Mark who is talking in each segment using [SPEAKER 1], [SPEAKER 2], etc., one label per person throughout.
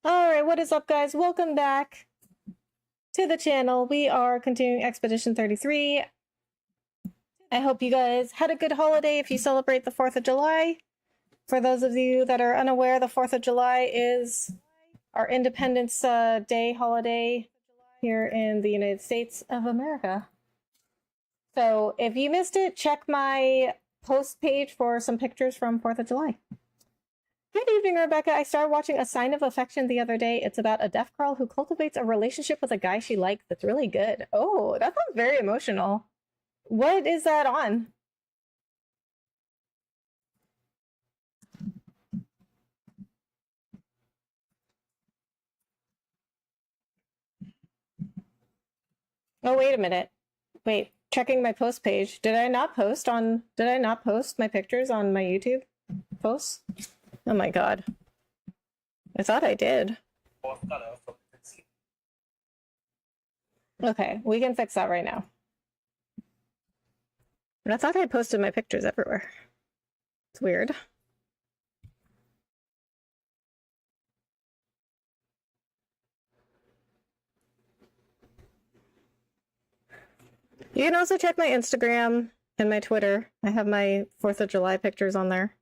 [SPEAKER 1] Alright, what is up guys? Welcome back to the channel. We are continuing Expedition 33. I hope you guys had a good holiday if you celebrate the 4th of July. For those of you that are unaware, the 4th of July is our Independence Day holiday here in the United States of America. So if you missed it, check my post page for some pictures from 4th of July. Good evening, Rebecca. I started watching A Sign of Affection the other day. It's about a deaf girl who cultivates a relationship with a guy she likes that's really good. Oh, that sounds very emotional. What is that on? Oh, wait a minute. Wait, checking my post page. Did I not post my pictures on my YouTube posts? Oh my god. I thought I did. Okay, we can fix that right now. But I thought I posted my pictures everywhere. It's weird. You can also check my Instagram and my Twitter. I have my 4th of July pictures on there.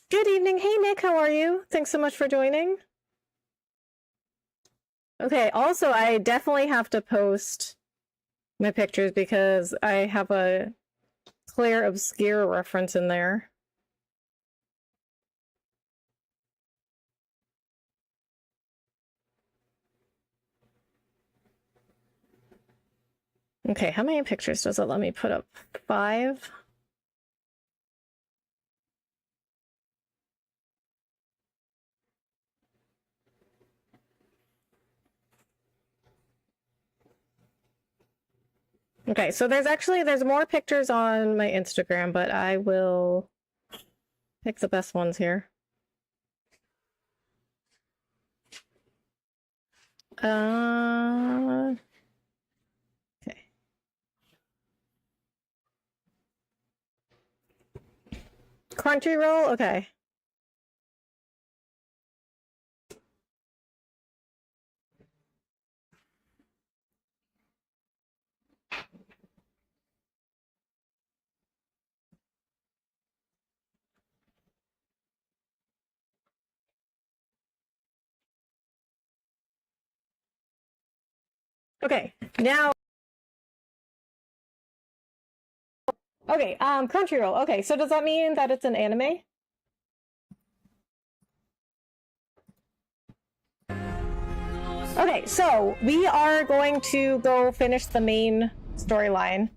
[SPEAKER 1] Good evening. Hey, Nick, how are you? Thanks so much for joining. Okay, also, I definitely have to post my pictures because I have a Clair Obscur reference in there. Okay, how many pictures does it let me put up? 5? Okay, so there's more pictures on my Instagram, but I will pick the best ones here. Okay. Crunchyroll, okay. Okay, now. Okay, Crunchyroll. Okay, so does that mean that it's an anime? Okay, so we are going to go finish the main storyline.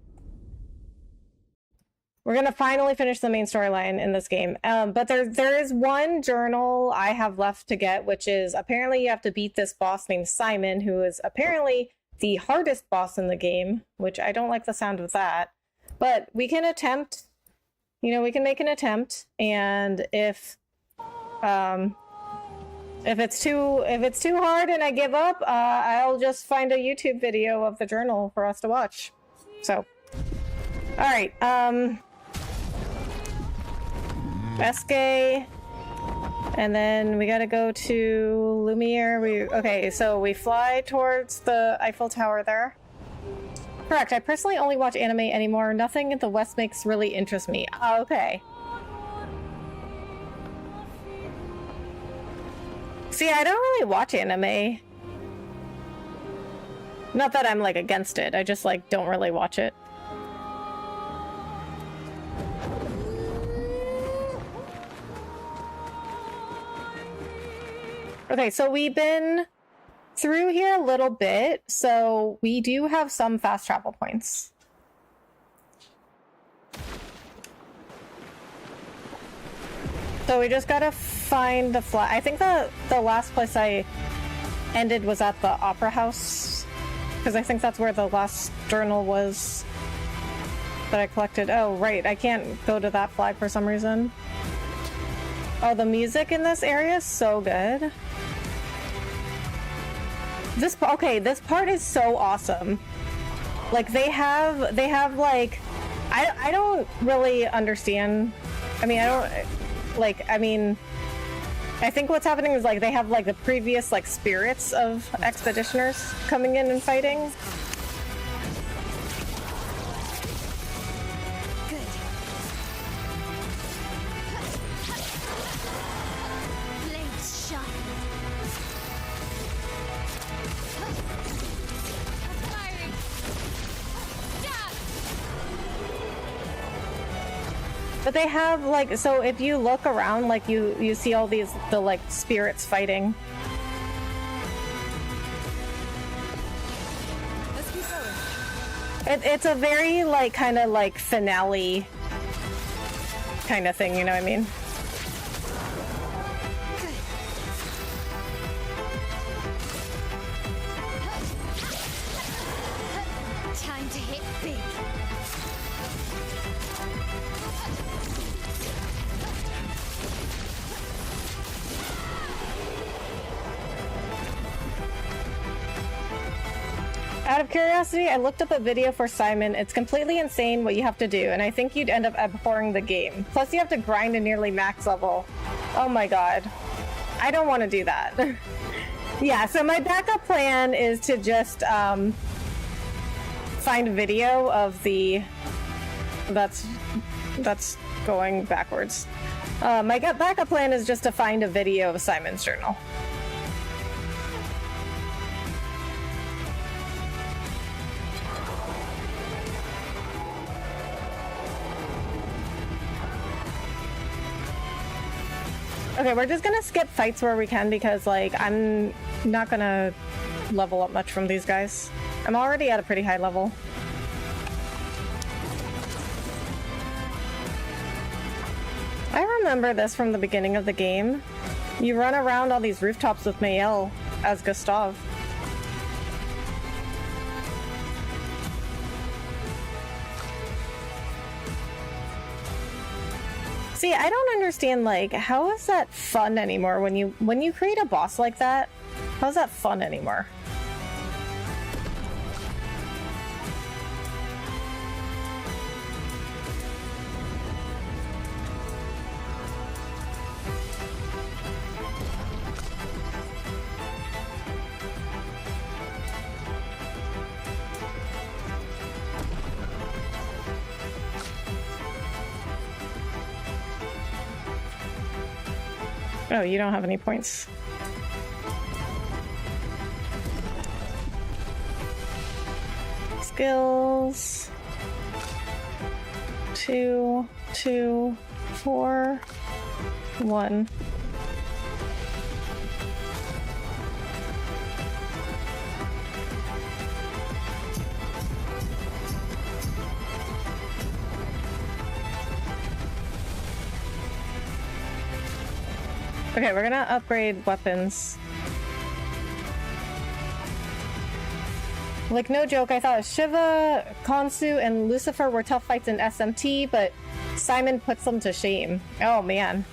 [SPEAKER 1] We're gonna finally finish the main storyline in this game. But there is one journal I have left to get, which is apparently you have to beat this boss named Simon, who is apparently the hardest boss in the game, which I don't like the sound of that. But we can attempt, you know, we can make an attempt, and if it's too hard and I give up, I'll just find a YouTube video of the journal for us to watch. So, all right, Esque, and then we gotta go to Lumiere. Okay, so we fly towards the Eiffel Tower there. Correct, I personally only watch anime anymore. Nothing in the West makes really interest me. Okay. See, I don't really watch anime. Not that I'm, like, against it. I just, like, don't really watch it. Okay, so we've been through here a little bit, so we do have some fast travel points. So we just gotta find the flag. I think the last place I ended was at the Opera House, because I think that's where the last journal was that I collected. Oh, right, I can't go to that flag for some reason. Oh, the music in this area is so good. This part is so awesome. Like they have like, I don't really understand. I mean, I think what's happening is like they have like the previous like spirits of expeditioners coming in and fighting. But they have like, so if you look around, like you see all the like spirits fighting.
[SPEAKER 2] Let's keep going.
[SPEAKER 1] It's a very like kind of like finale kind of thing, you know what I mean?
[SPEAKER 2] Time to hit big.
[SPEAKER 1] Out of curiosity, I looked up a video for Simon. It's completely insane what you have to do, and I think you'd end up abhorring the game. Plus, you have to grind to nearly max level. Oh my god. I don't want to do that. Yeah, so my backup plan is to just find a video of the... That's going backwards. My backup plan is just to find a video of Simon's journal. Okay, we're just gonna skip fights where we can because, like, I'm not gonna level up much from these guys. I'm already at a pretty high level. I remember this from the beginning of the game. You run around all these rooftops with Mael as Gustav. See, I don't understand, like, how is that fun anymore when you create a boss like that? How's that fun anymore? Oh, you don't have any points. Skills. 2, 2, 4, 1. Okay, we're gonna upgrade weapons. Like, no joke, I thought Shiva, Khonsu, and Lucifer were tough fights in SMT, but Simon puts them to shame. Oh, man.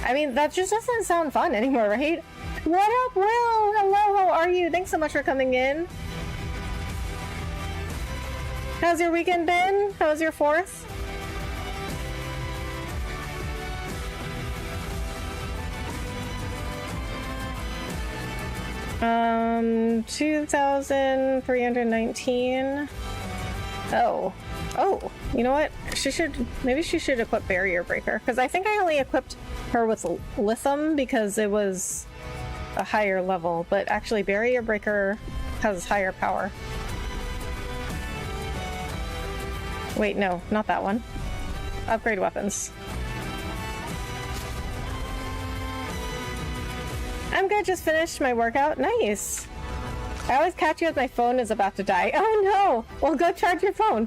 [SPEAKER 1] I mean, that just doesn't sound fun anymore, right? What up, Will? Hello, how are you? Thanks so much for coming in. How's your weekend been? How was your 4th? Um, 2,319. Oh, you know what? Maybe she should equip Barrier Breaker, because I think I only equipped her with Lithium because it was a higher level, but actually Barrier Breaker has higher power. Wait, no, not that one. Upgrade weapons. I'm good, just finished my workout. Nice. I always catch you as my phone is about to die. Oh no! Well, go charge your phone.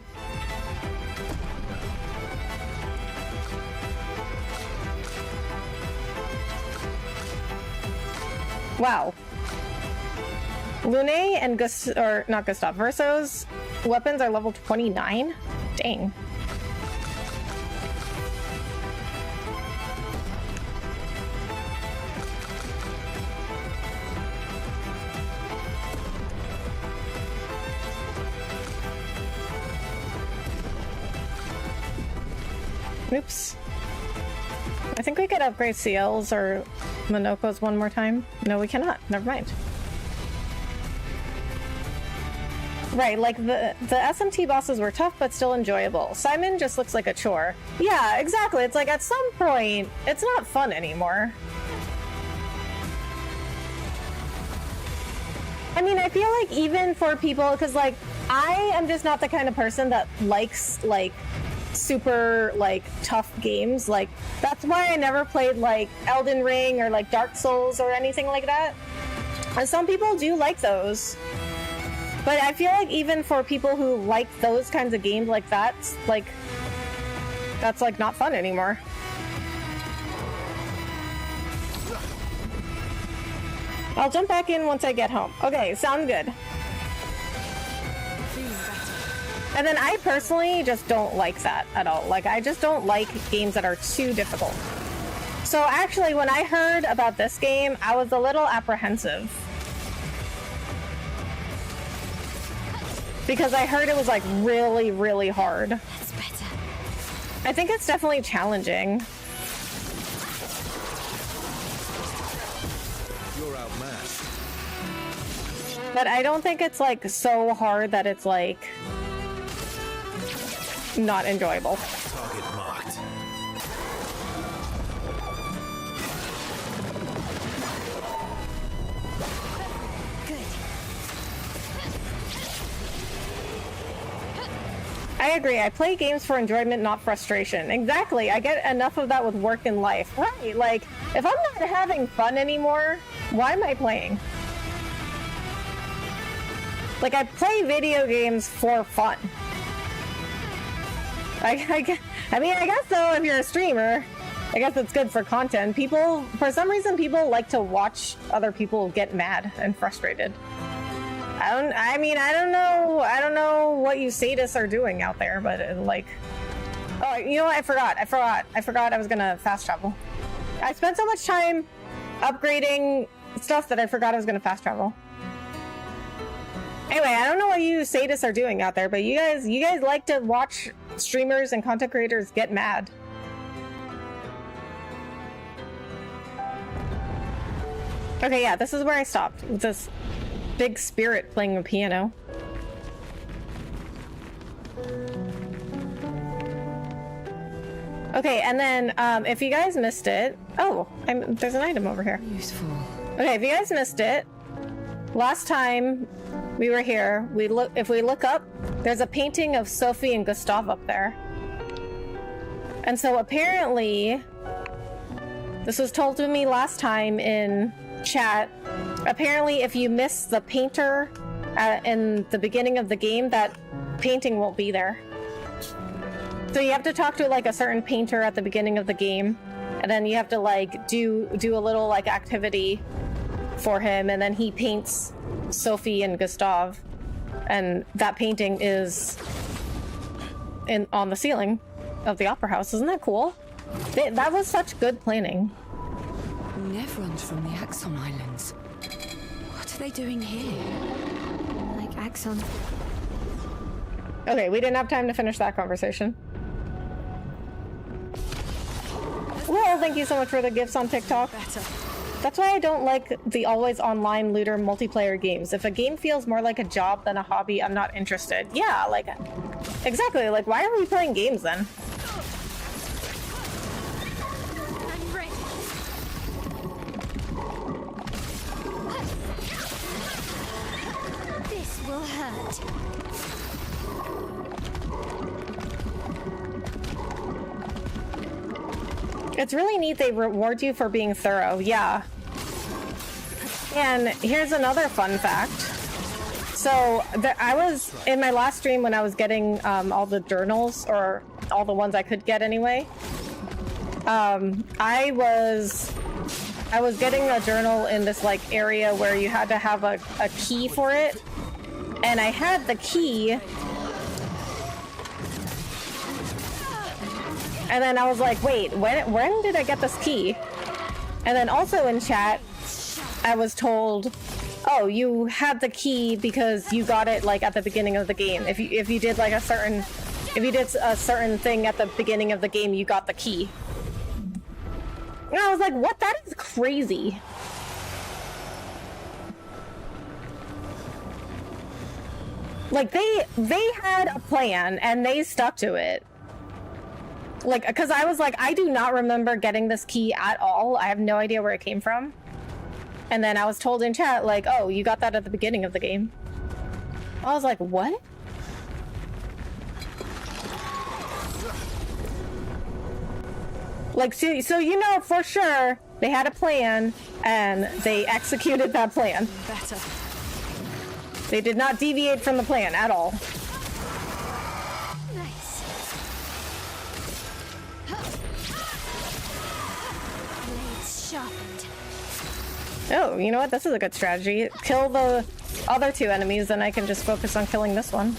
[SPEAKER 1] Wow. Lune and not Gustav, Verso's weapons are level 29? Dang. Oops. I think we could upgrade CLs or Monoko's one more time. No, we cannot. Never mind. Right, like the SMT bosses were tough but still enjoyable. Simon just looks like a chore. Yeah, exactly. It's like at some point, it's not fun anymore. I mean, I feel like even for people, because like I am just not the kind of person that likes like super like tough games. Like that's why I never played like Elden Ring or like Dark Souls or anything like that. And some people do like those. But I feel like even for people who like those kinds of games like that's like not fun anymore. I'll jump back in once I get home. Okay, sounds good. And then I personally just don't like that at all. Like, I just don't like games that are too difficult. So actually, when I heard about this game, I was a little apprehensive. Because I heard it was like really, really hard.
[SPEAKER 2] That's better.
[SPEAKER 1] I think it's definitely challenging.
[SPEAKER 3] You're outmatched.
[SPEAKER 1] But I don't think it's like so hard that it's like not enjoyable.
[SPEAKER 3] Target marked.
[SPEAKER 2] Good.
[SPEAKER 1] I agree. I play games for enjoyment, not frustration. Exactly. I get enough of that with work and life. Right. Like, if I'm not having fun anymore, why am I playing? Like, I play video games for fun. I mean, I guess so if you're a streamer. I guess it's good for content. People, for some reason, people like to watch other people get mad and frustrated. I don't know what you sadists are doing out there, but like, oh, you know what? I forgot I was gonna fast travel. I spent so much time upgrading stuff that I forgot I was gonna fast travel. Anyway, I don't know what you sadists are doing out there, but you guys like to watch streamers and content creators get mad. Okay, yeah, this is where I stopped with this big spirit playing the piano. Okay, and then if you guys missed it, oh, there's an item over here.
[SPEAKER 2] Useful.
[SPEAKER 1] Okay, if you guys missed it, last time we were here, if we look up, there's a painting of Sophie and Gustav up there. And so apparently, this was told to me last time in chat, apparently if you miss the painter in the beginning of the game, that painting won't be there. So you have to talk to like a certain painter at the beginning of the game, and then you have to like do a little like activity for him, and then he paints Sophie and Gustav, and that painting is on the ceiling of the opera house. Isn't that cool? That was such good planning.
[SPEAKER 2] Nevrons from the Axon Islands. What are they doing here? Like Axon.
[SPEAKER 1] Okay, we didn't have time to finish that conversation. Well, thank you so much for the gifts on TikTok.
[SPEAKER 2] Better.
[SPEAKER 1] That's why I don't like the always online looter multiplayer games. If a game feels more like a job than a hobby, I'm not interested. Yeah, like, exactly. Like, why are we playing games then?
[SPEAKER 2] I'm ready. This will hurt.
[SPEAKER 1] It's really neat they reward you for being thorough. Yeah. And here's another fun fact. So I was in my last stream when I was getting all the journals, or all the ones I could get anyway. I was getting a journal in this like area where you had to have a key for it, and I had the key. And then I was like, wait, when did I get this key? And then also in chat, I was told, oh, you had the key because you got it like at the beginning of the game. If you did like a certain If you did a certain thing at the beginning of the game, you got the key. And I was like, what? That is crazy. Like, they had a plan, and they stuck to it. Like, because I was like, I do not remember getting this key at all. I have no idea where it came from. And then I was told in chat, like, oh, you got that at the beginning of the game. I was like, what? Like, so you know for sure they had a plan, and they executed that plan.
[SPEAKER 2] Better.
[SPEAKER 1] They did not deviate from the plan at all.
[SPEAKER 4] Nice. Blades sharpened.
[SPEAKER 1] Oh, you know what? This is a good strategy. Kill the other two enemies, then I can just focus on killing this one.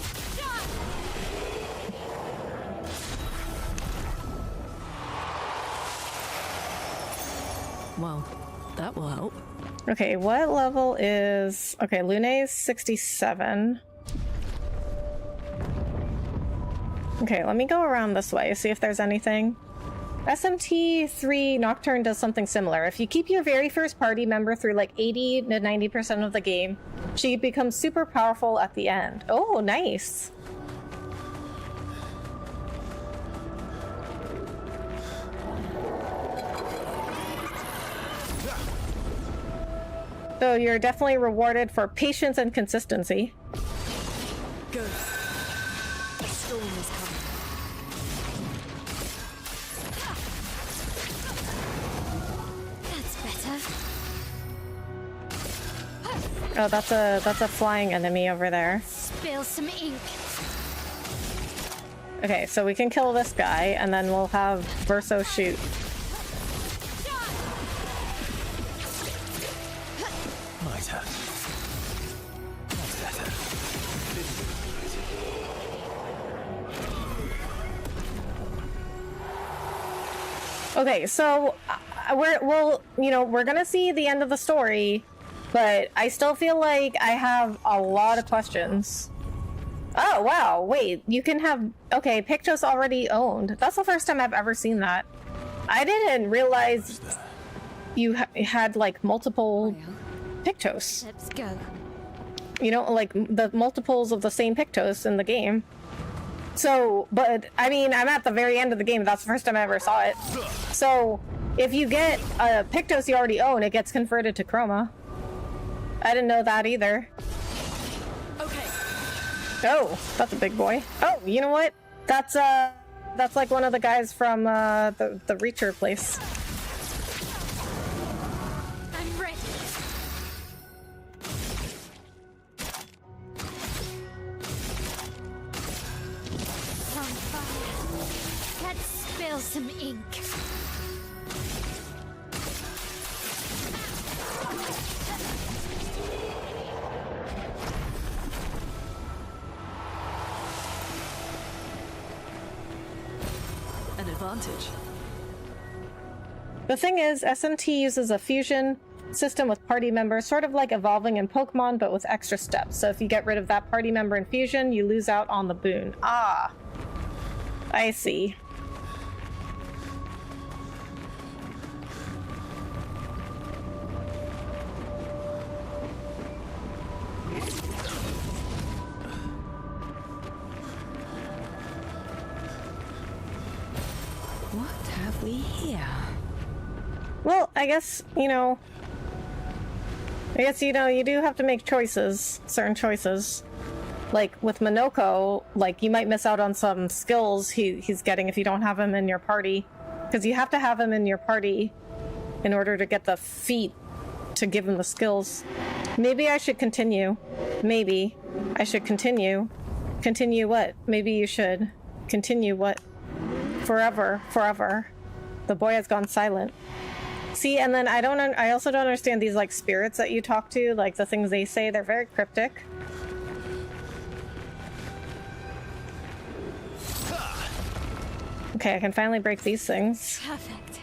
[SPEAKER 2] Well, that will help.
[SPEAKER 1] Okay, what level is... Okay, Lune's 67. Okay, let me go around this way, see if there's anything. SMT3 Nocturne does something similar. If you keep your very first party member through like 80 to 90% of the game, she becomes super powerful at the end. Oh, nice. So you're definitely rewarded for patience and consistency.
[SPEAKER 2] Go. A storm is coming.
[SPEAKER 4] That's better.
[SPEAKER 1] Oh, that's a flying enemy over there.
[SPEAKER 4] Spill some ink.
[SPEAKER 1] Okay, so we can kill this guy, and then we'll have Verso shoot.
[SPEAKER 3] Mitre. That's better.
[SPEAKER 1] Okay, so we're gonna see the end of the story, but I still feel like I have a lot of questions. Oh wow, wait, you can have... Okay, Pictos already owned. That's the first time I've ever seen that. I didn't realize you had like multiple Pictos.
[SPEAKER 4] Let's go.
[SPEAKER 1] You know, like the multiples of the same Pictos in the game. So, but I mean, I'm at the very end of the game. That's the first time I ever saw it. So, if you get a Pictos you already own, it gets converted to Chroma. I didn't know that either.
[SPEAKER 2] Okay.
[SPEAKER 1] Oh, that's a big boy. Oh, you know what? That's like one of the guys from the Reacher place.
[SPEAKER 4] I'm ready. On fire. Let's spill some ink.
[SPEAKER 2] An advantage.
[SPEAKER 1] The thing is, SMT uses a fusion system with party members, sort of like evolving in Pokemon, but with extra steps. So if you get rid of that party member in fusion, you lose out on the boon. Ah, I see.
[SPEAKER 2] What have we here?
[SPEAKER 1] Well, I guess, you do have to make choices, certain choices. Like, with Minoko, like, you might miss out on some skills he's getting if you don't have him in your party. Because you have to have him in your party in order to get the feat to give him the skills. Maybe I should continue. Maybe I should continue. Continue what? Maybe you should. Continue what? Forever. Forever. The boy has gone silent. See, and then I also don't understand these, like, spirits that you talk to, like, the things they say, they're very cryptic. Okay, I can finally break these things.
[SPEAKER 4] Perfect.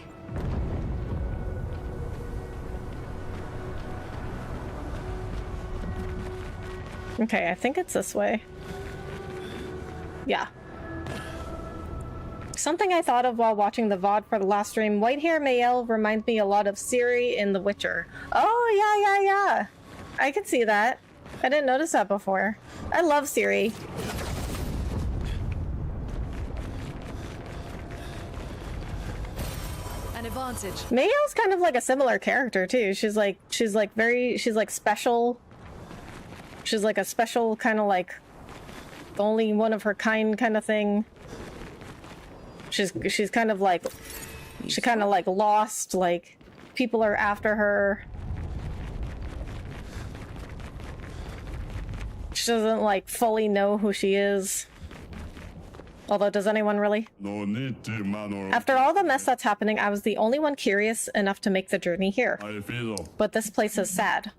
[SPEAKER 1] Okay, I think it's this way. Yeah. Something I thought of while watching the VOD for the last stream, white hair Mael reminds me a lot of Ciri in The Witcher. Oh, yeah. I can see that. I didn't notice that before. I love Ciri.
[SPEAKER 2] An advantage.
[SPEAKER 1] Mael's kind of like a similar character too. She's like special. She's like a special kind of like the only one of her kind of thing. She's kind of like lost, like people are after her. She doesn't like fully know who she is. Although, does anyone really? After all the mess that's happening, I was the only one curious enough to make the journey here. But this place is sad.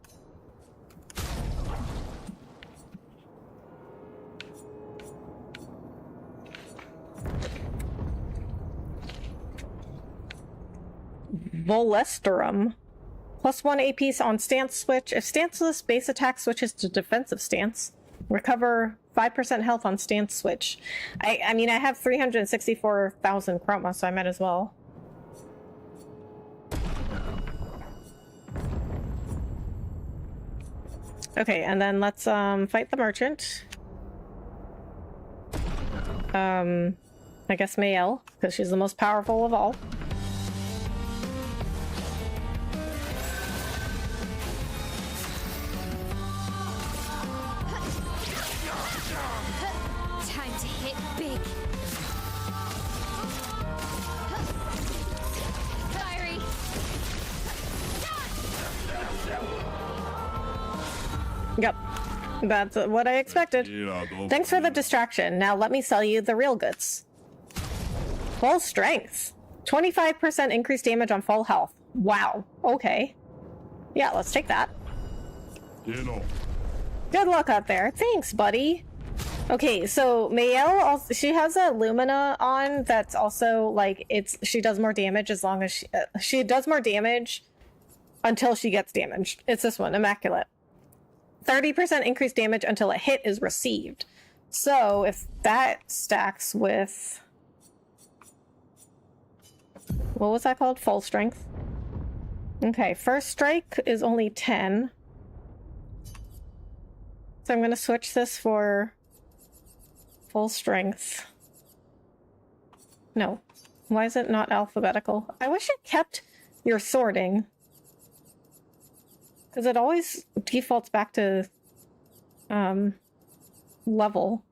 [SPEAKER 1] Volesterum. +1 AP on stance switch. If stanceless base attack switches to defensive stance, recover 5% health on stance switch. I mean, I have 364,000 chroma, so I might as well. Okay, and then let's fight the merchant. I guess Mael, because she's the most powerful of all.
[SPEAKER 4] Time to hit big. Fiery.
[SPEAKER 1] Yep, that's what I expected. Thanks for the distraction. Now let me sell you the real goods. Full strength. 25% increased damage on full health. Wow, okay. Yeah, let's take that. Good luck out there. Thanks, buddy. Okay, so Mael also, she has a Lumina on that's also like she does more damage as long as she does more damage until she gets damaged. It's this one, Immaculate. 30% increased damage until a hit is received. So if that stacks with, what was that called? Full strength. Okay, first strike is only 10. So I'm gonna switch this for full strength. No. Why is it not alphabetical? I wish it kept your sorting. Because it always defaults back to level.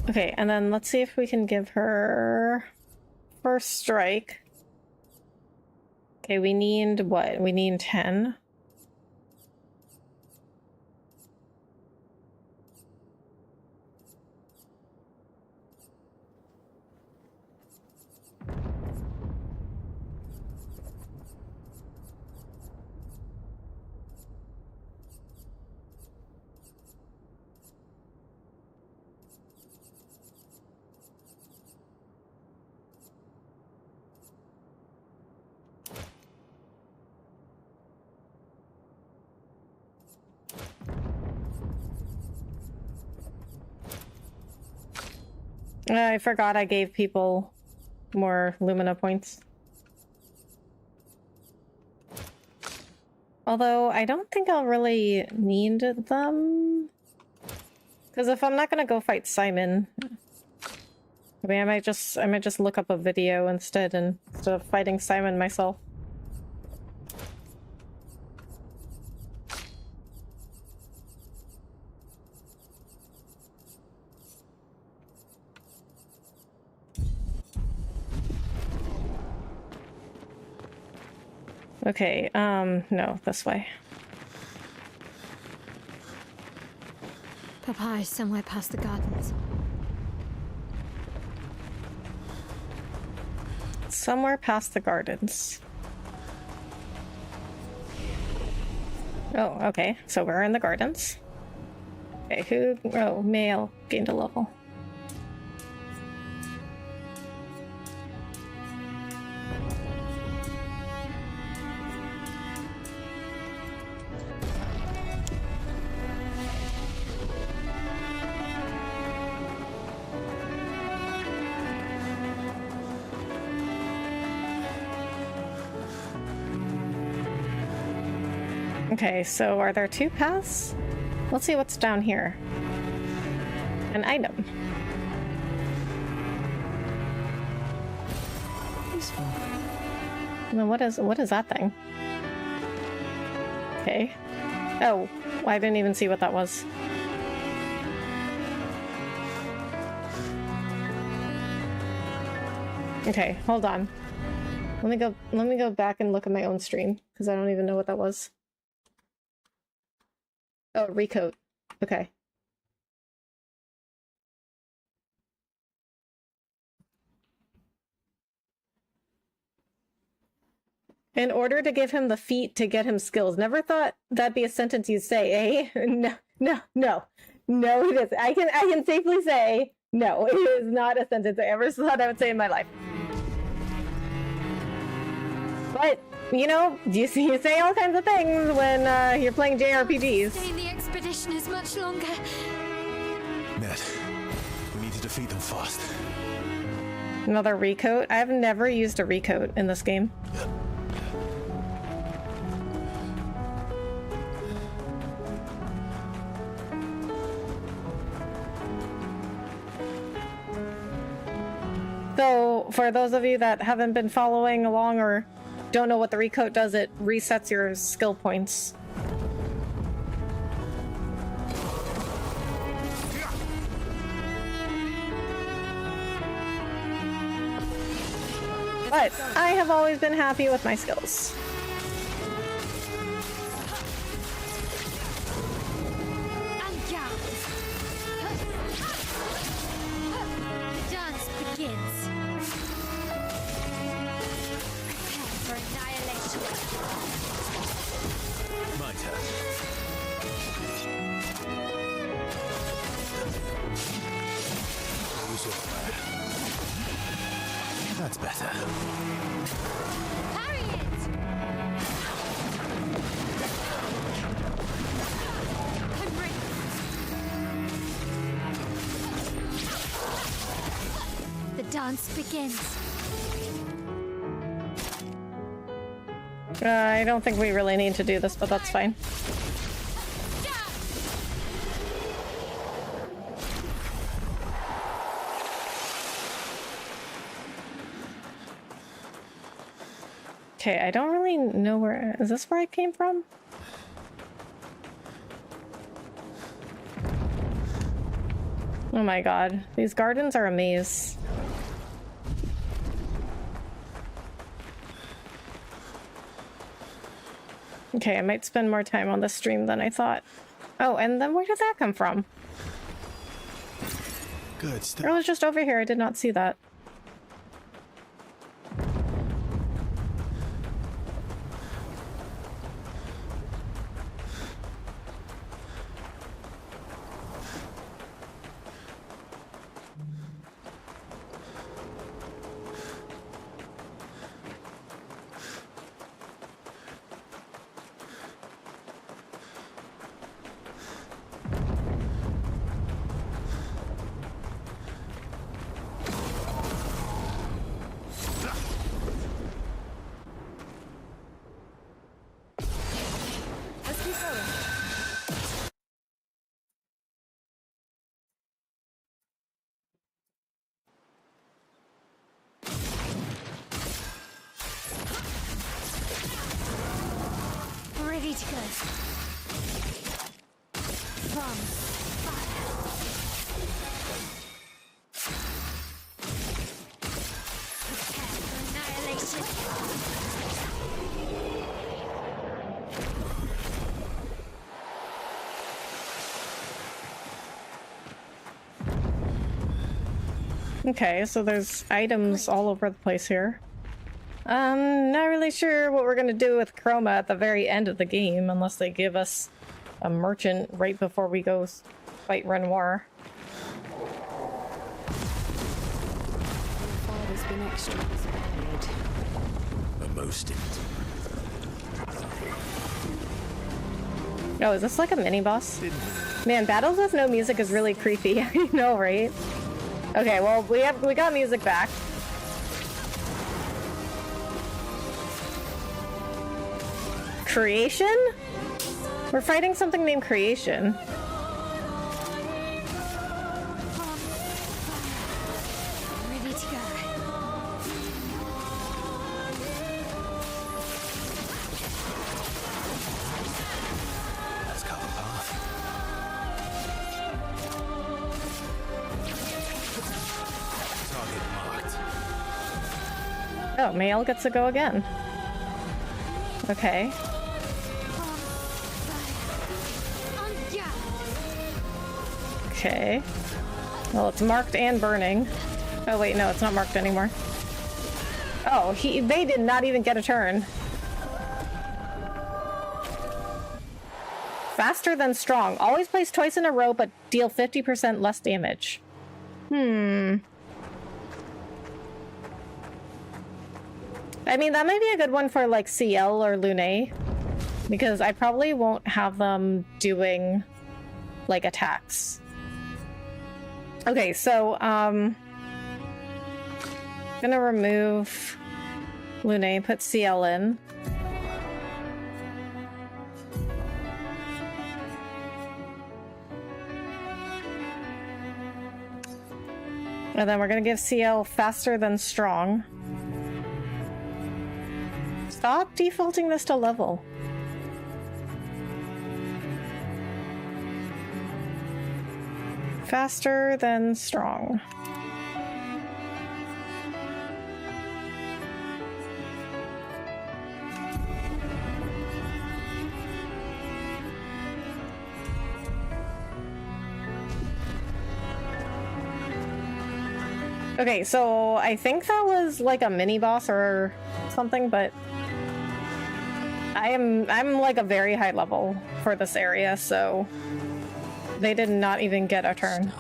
[SPEAKER 1] Okay, and then let's see if we can give her first strike. Okay, we need what? We need 10. I forgot I gave people more Lumina points. Although I don't think I'll really need them. Because if I'm not gonna go fight Simon, I mean, I might just look up a video instead of fighting Simon myself. Okay, no, this way.
[SPEAKER 4] Papa is somewhere past the gardens.
[SPEAKER 1] Somewhere past the gardens. Oh, okay, so we're in the gardens. Okay, oh, Mael gained a level. Okay, so are there 2 paths? Let's see what's down here. An item.
[SPEAKER 2] Useful.
[SPEAKER 1] Well, what is that thing? Okay. Oh, I didn't even see what that was. Okay, hold on. Let me go back and look at my own stream because I don't even know what that was. Oh, recoat. Okay. In order to give him the feat to get him skills. Never thought that'd be a sentence you'd say, eh? No, it isn't. I can safely say, no, it is not a sentence I ever thought I would say in my life. But, you know, you say all kinds of things when you're playing JRPGs.
[SPEAKER 4] Stay in the expedition as much longer.
[SPEAKER 3] Ned, we need to defeat them fast.
[SPEAKER 1] Another recoat? I've never used a recoat in this game. So, for those of you that haven't been following along or don't know what the recoat does, it resets your skill points. But I have always been happy with my skills.
[SPEAKER 4] And down. The dance begins. Prepare for annihilation.
[SPEAKER 3] My turn. Who's up there? That's better.
[SPEAKER 4] Parry it! I'm ready. The dance begins.
[SPEAKER 1] I don't think we really need to do this, but that's fine. Okay, I don't really know where... Is this where I came from? Oh my god. These gardens are a maze. Okay, I might spend more time on this stream than I thought. Oh, and then where did that come from?
[SPEAKER 3] Good stuff.
[SPEAKER 1] It was just over here. I did not see that.
[SPEAKER 4] Let's keep going. Ready to go. From fire. Prepare for annihilation.
[SPEAKER 1] Okay, so there's items all over the place here. Not really sure what we're gonna do with Chroma at the very end of the game, unless they give us a merchant right before we go fight Renoir.
[SPEAKER 2] Father's been extra inspired.
[SPEAKER 3] A most
[SPEAKER 1] Oh, is this like a mini boss? Man, battles with no music is really creepy. I know, right? Okay, well we got music back. Creation? We're fighting something named Creation.
[SPEAKER 4] Ready to go.
[SPEAKER 3] Let's cut the path. Target marked.
[SPEAKER 1] Oh, Mael gets to go again. Okay. Okay. Well, it's marked and burning. Oh wait, no, it's not marked anymore. Oh, they did not even get a turn. Faster than strong. Always place twice in a row, but deal 50% less damage. I mean, that might be a good one for like CL or Lune, because I probably won't have them doing like attacks. Okay, so gonna remove Lune, put CL in. And then we're gonna give CL faster than strong. Stop defaulting this to level. Faster than strong. Okay, so I think that was like a mini boss or something, but I'm like a very high level for this area, so they did not even get a turn.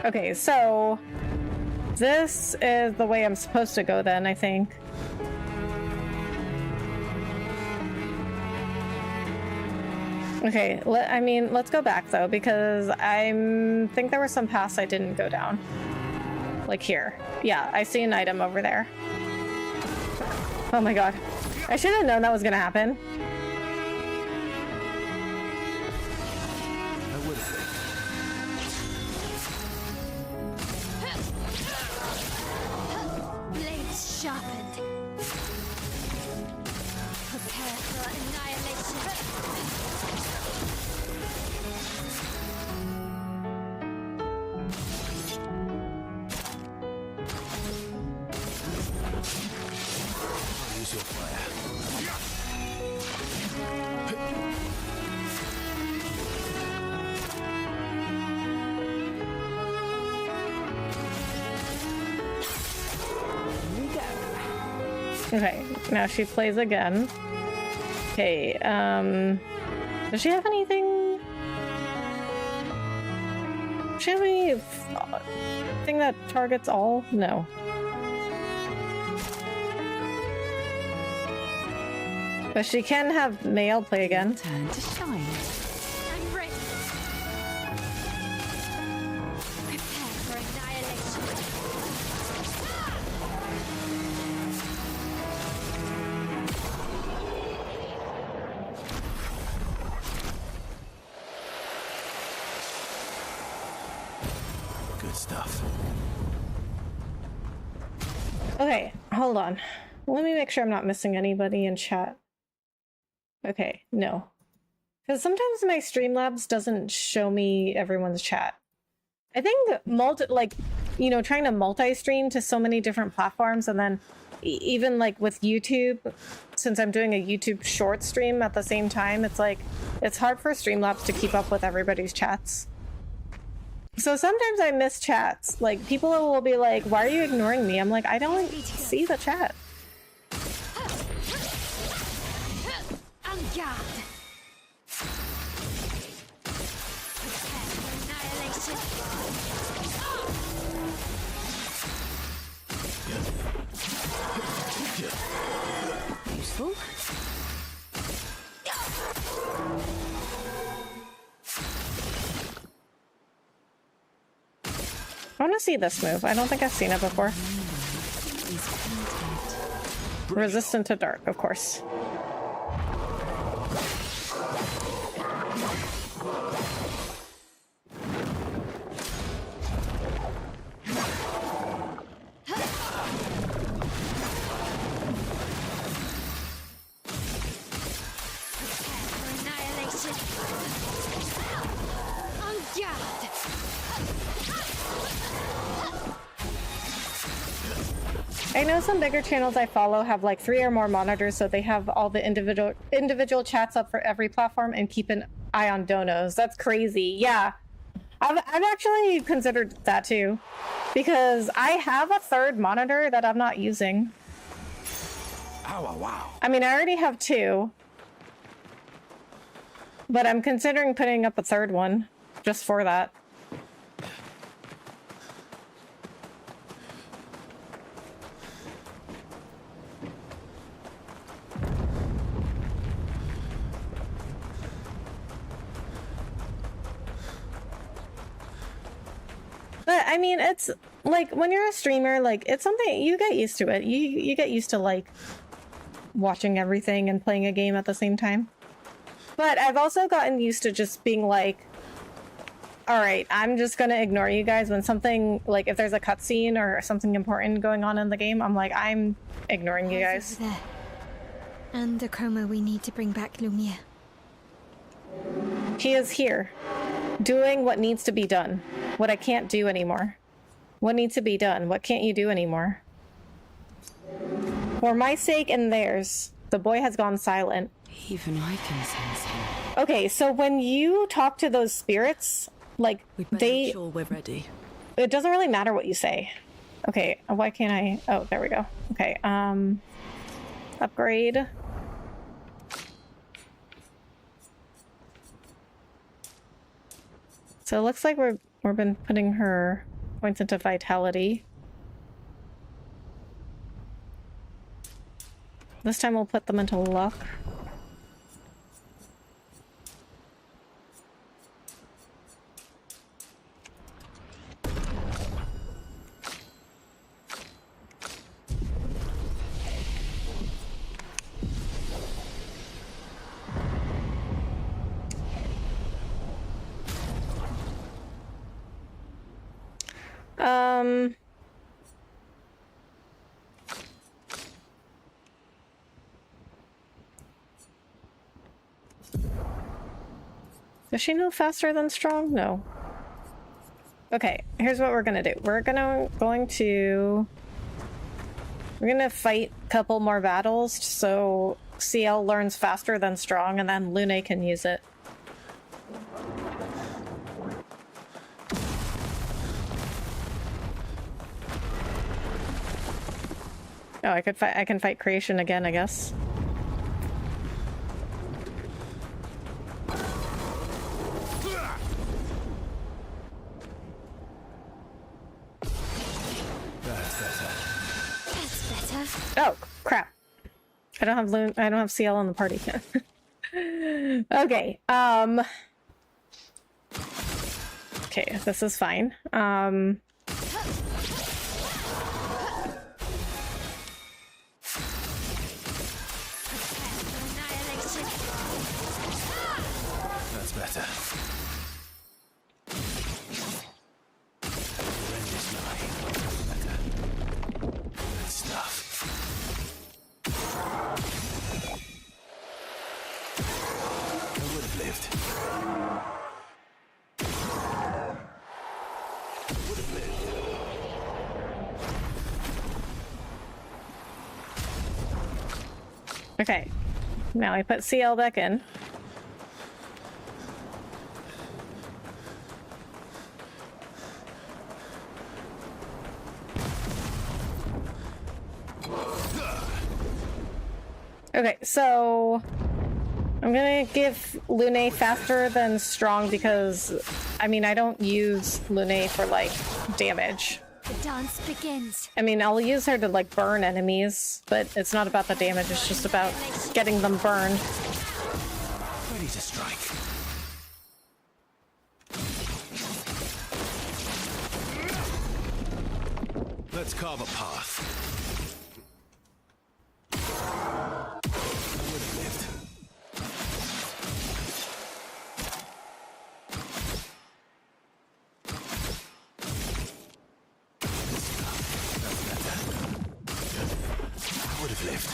[SPEAKER 1] Okay, so this is the way I'm supposed to go then, I think. Okay, I mean, let's go back though, because I think there were some paths I didn't go down. Like here. Yeah, I see an item over there. Oh my god. I should have known that was gonna happen.
[SPEAKER 4] Blades sharpened. Prepare for annihilation.
[SPEAKER 3] Use your fire.
[SPEAKER 1] Okay, now she plays again. Okay, does she have anything? Does she have anything that targets all? No. But she can have Mael play again.
[SPEAKER 2] Turn to shine.
[SPEAKER 4] I'm ready. Prepare for annihilation.
[SPEAKER 3] Good stuff.
[SPEAKER 1] Okay, hold on. Let me make sure I'm not missing anybody in chat. Okay, no. Because sometimes my Streamlabs doesn't show me everyone's chat. I think trying to multi-stream to so many different platforms, and then even like with YouTube, since I'm doing a YouTube short stream at the same time, it's hard for Streamlabs to keep up with everybody's chats. So sometimes I miss chats. Like, people will be like, why are you ignoring me? I'm like, I don't see the chat.
[SPEAKER 4] On guard. Prepare for annihilation.
[SPEAKER 2] Useful.
[SPEAKER 1] I want to see this move. I don't think I've seen it before. Resistant to dark, of course. I know some bigger channels I follow have like 3 or more monitors, so they have all the individual chats up for every platform and keep an eye on donos. That's crazy. Yeah, I've actually considered that too, because I have a third monitor that I'm not using.
[SPEAKER 3] Oh, wow.
[SPEAKER 1] I mean, I already have 2, but I'm considering putting up a third one just for that. But I mean, it's like when you're a streamer, like it's something you get used to it. You get used to like watching everything and playing a game at the same time. But I've also gotten used to just being like, all right, I'm just gonna ignore you guys when something like if there's a cutscene or something important going on in the game. I'm like, I'm ignoring you guys.
[SPEAKER 4] Over there. And the chroma we need to bring back Lumiere.
[SPEAKER 1] He is here, doing what needs to be done. What I can't do anymore. What needs to be done? What can't you do anymore? For my sake and theirs, the boy has gone silent.
[SPEAKER 2] Even I can sense him.
[SPEAKER 1] Okay, so when you talk to those spirits, like
[SPEAKER 5] We'd better make sure we're ready.
[SPEAKER 1] it doesn't really matter what you say. Okay, why can't I? Oh, there we go. Okay, upgrade. So it looks like we've been putting her points into vitality. This time we'll put them into luck. Does she know faster than strong? No. Okay, here's what we're gonna do. We're gonna fight a couple more battles so CL learns faster than strong, and then Lune can use it. Oh, I can fight creation again, I guess. Oh, crap. I don't have CL in the party. Okay, okay, this is fine.
[SPEAKER 3] That's better. Horrendous lying. Better. Good stuff. I would have lived. Would have lived.
[SPEAKER 1] Okay, now I put CL back in. Okay, so I'm gonna give Lune faster than strong because, I mean, I don't use Lune for, like, damage.
[SPEAKER 4] The dance begins.
[SPEAKER 1] I mean, I'll use her to, like, burn enemies, but it's not about the damage, it's just about getting them burned.
[SPEAKER 3] Ready to strike. Let's carve a path. I would have lived. That's better. I would have lived.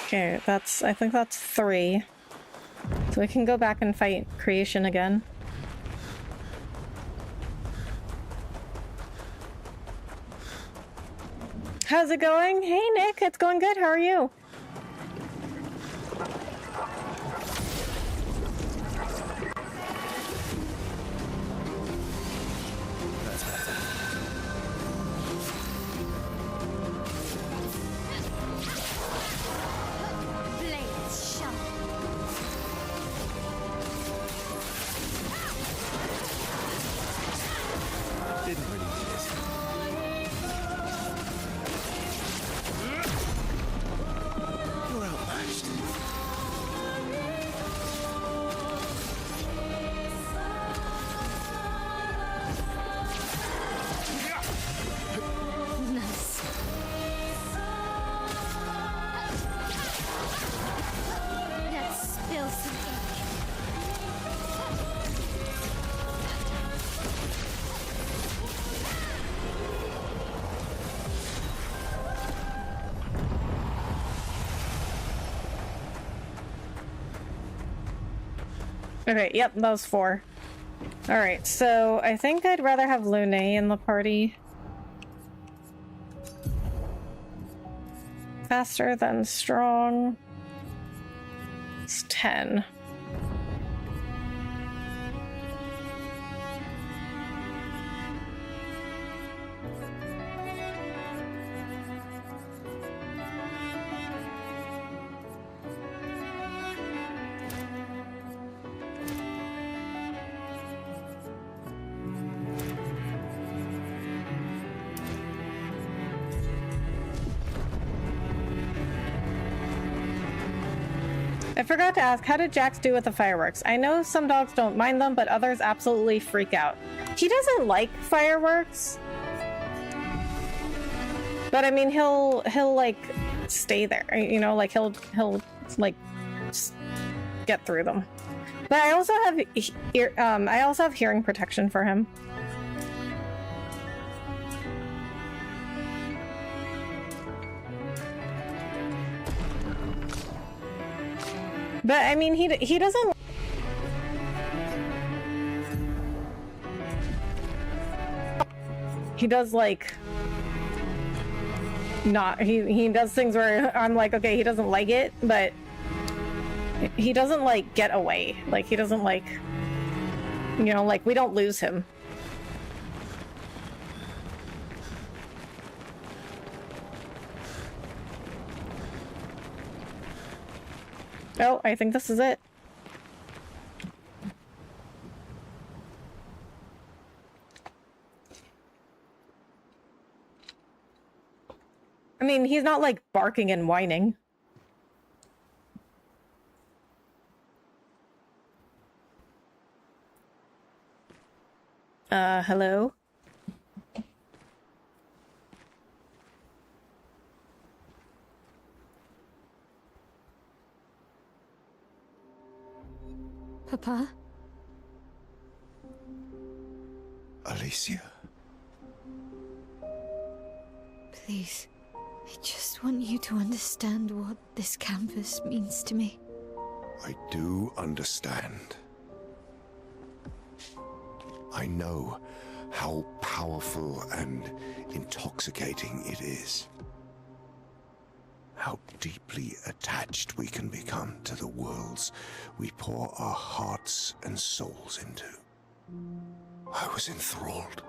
[SPEAKER 1] Okay, I think that's 3. So we can go back and fight creation again. How's it going? Hey, Nick, it's going good. How are you?
[SPEAKER 4] Blades sharp.
[SPEAKER 3] Didn't really need it. You're outmatched.
[SPEAKER 4] Nice. Let's spill some ink.
[SPEAKER 1] Okay, yep, that was 4. Alright, so I think I'd rather have Lune in the party. Faster than strong. It's 10. I forgot to ask, how did Jax do with the fireworks? I know some dogs don't mind them, but others absolutely freak out. He doesn't like fireworks. But I mean, he'll like stay there, you know, like he'll like get through them. But I also have hearing protection for him. But I mean, he doesn't. He does like not. He does things where I'm like, okay, he doesn't like it, but he doesn't like get away. Like he doesn't like, you know, like we don't lose him. Oh, I think this is it. I mean, he's not like barking and whining. Hello?
[SPEAKER 4] Papa?
[SPEAKER 3] Alicia.
[SPEAKER 4] Please. I just want you to understand what this canvas means to me.
[SPEAKER 3] I do understand. I know how powerful and intoxicating it is. How deeply attached we can become to the worlds we pour our hearts and souls into. I was enthralled,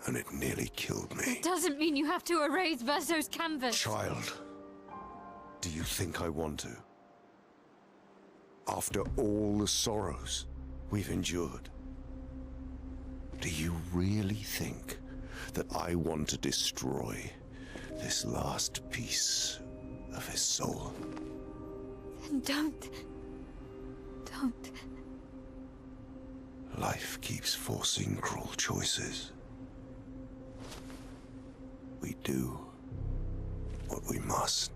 [SPEAKER 3] and it nearly killed me.
[SPEAKER 4] It doesn't mean you have to erase Verso's canvas.
[SPEAKER 3] Child, do you think I want to? After all the sorrows we've endured, do you really think that I want to destroy this last piece of his soul?
[SPEAKER 4] Then don't. Don't.
[SPEAKER 3] Life keeps forcing cruel choices. We do what we must.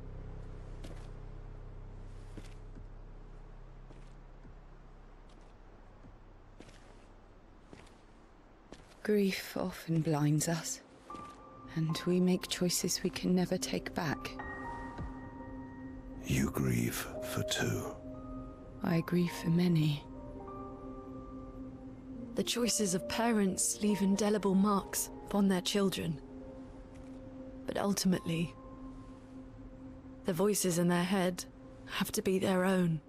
[SPEAKER 2] Grief often blinds us, and we make choices we can never take back.
[SPEAKER 3] You grieve for two.
[SPEAKER 2] I grieve for many.
[SPEAKER 5] The choices of parents leave indelible marks upon their children. But ultimately, the voices in their head have to be their own.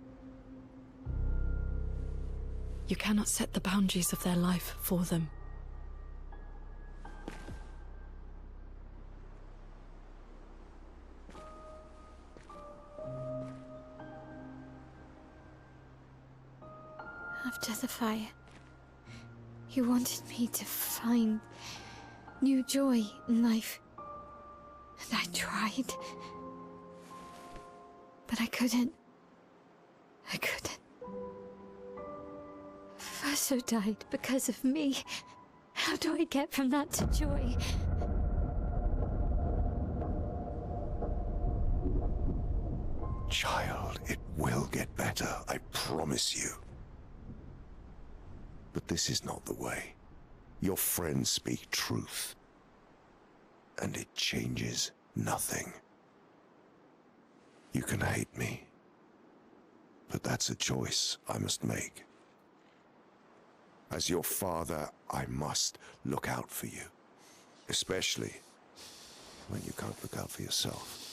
[SPEAKER 5] You cannot set the boundaries of their life for them.
[SPEAKER 4] After the fire, you wanted me to find new joy in life. And I tried. But I couldn't. I couldn't. Faso died because of me. How do I get from that to joy?
[SPEAKER 3] Child, it will get better, I promise you. But this is not the way. Your friends speak truth. And it changes nothing. You can hate me. But that's a choice I must make. As your father, I must look out for you. Especially when you can't look out for yourself.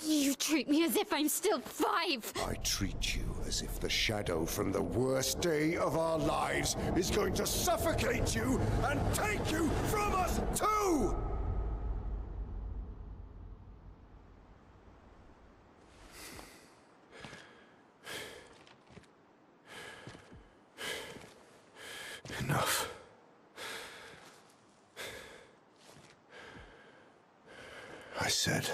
[SPEAKER 4] You treat me as if I'm still 5!
[SPEAKER 3] I treat you as if the shadow from the worst day of our lives is going to suffocate you and take you from us too! Enough. I said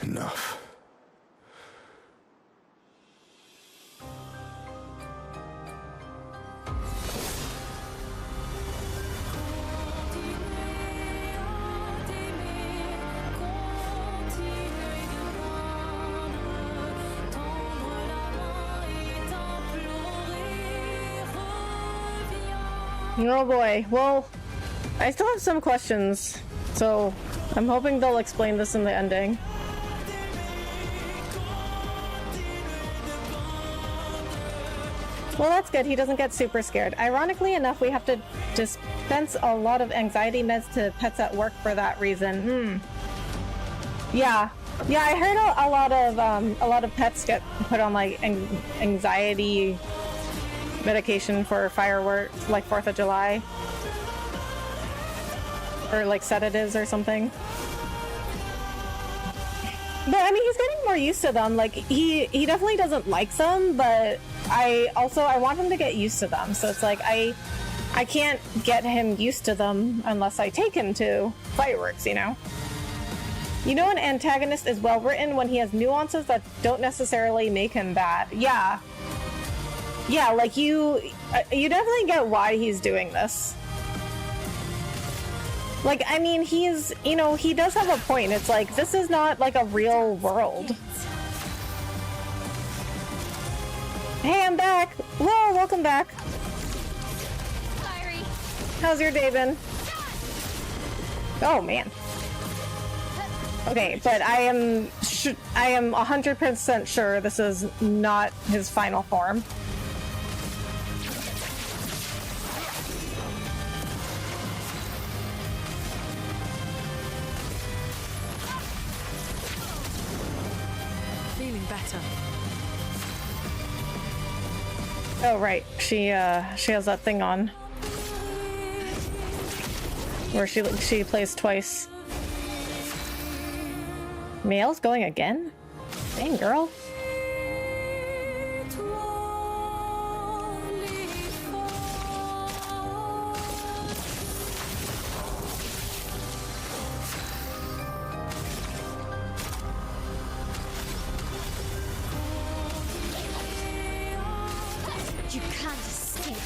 [SPEAKER 3] enough.
[SPEAKER 1] Oh boy. Well, I still have some questions, so I'm hoping they'll explain this in the ending. Well, that's good. He doesn't get super scared. Ironically enough, we have to dispense a lot of anxiety meds to pets at work for that reason. Yeah. Yeah, I heard a lot of pets get put on like anxiety medication for fireworks, like 4th of July. Or like sedatives or something. But I mean, he's getting more used to them. Like he definitely doesn't like them, but I want him to get used to them. So it's like I can't get him used to them unless I take him to fireworks, you know? You know, an antagonist is well written when he has nuances that don't necessarily make him bad. Yeah. Yeah, like you definitely get why he's doing this. Like, I mean, he's, you know, he does have a point. It's like, this is not like a real world. Hey, I'm back. Whoa, welcome back.
[SPEAKER 4] Sorry.
[SPEAKER 1] How's your day been? Oh, man. Okay, but I am 100% sure this is not his final form.
[SPEAKER 5] Feeling better.
[SPEAKER 1] Oh right, she has that thing on where she plays twice. Mail's going again? Dang, girl.
[SPEAKER 4] You can't escape.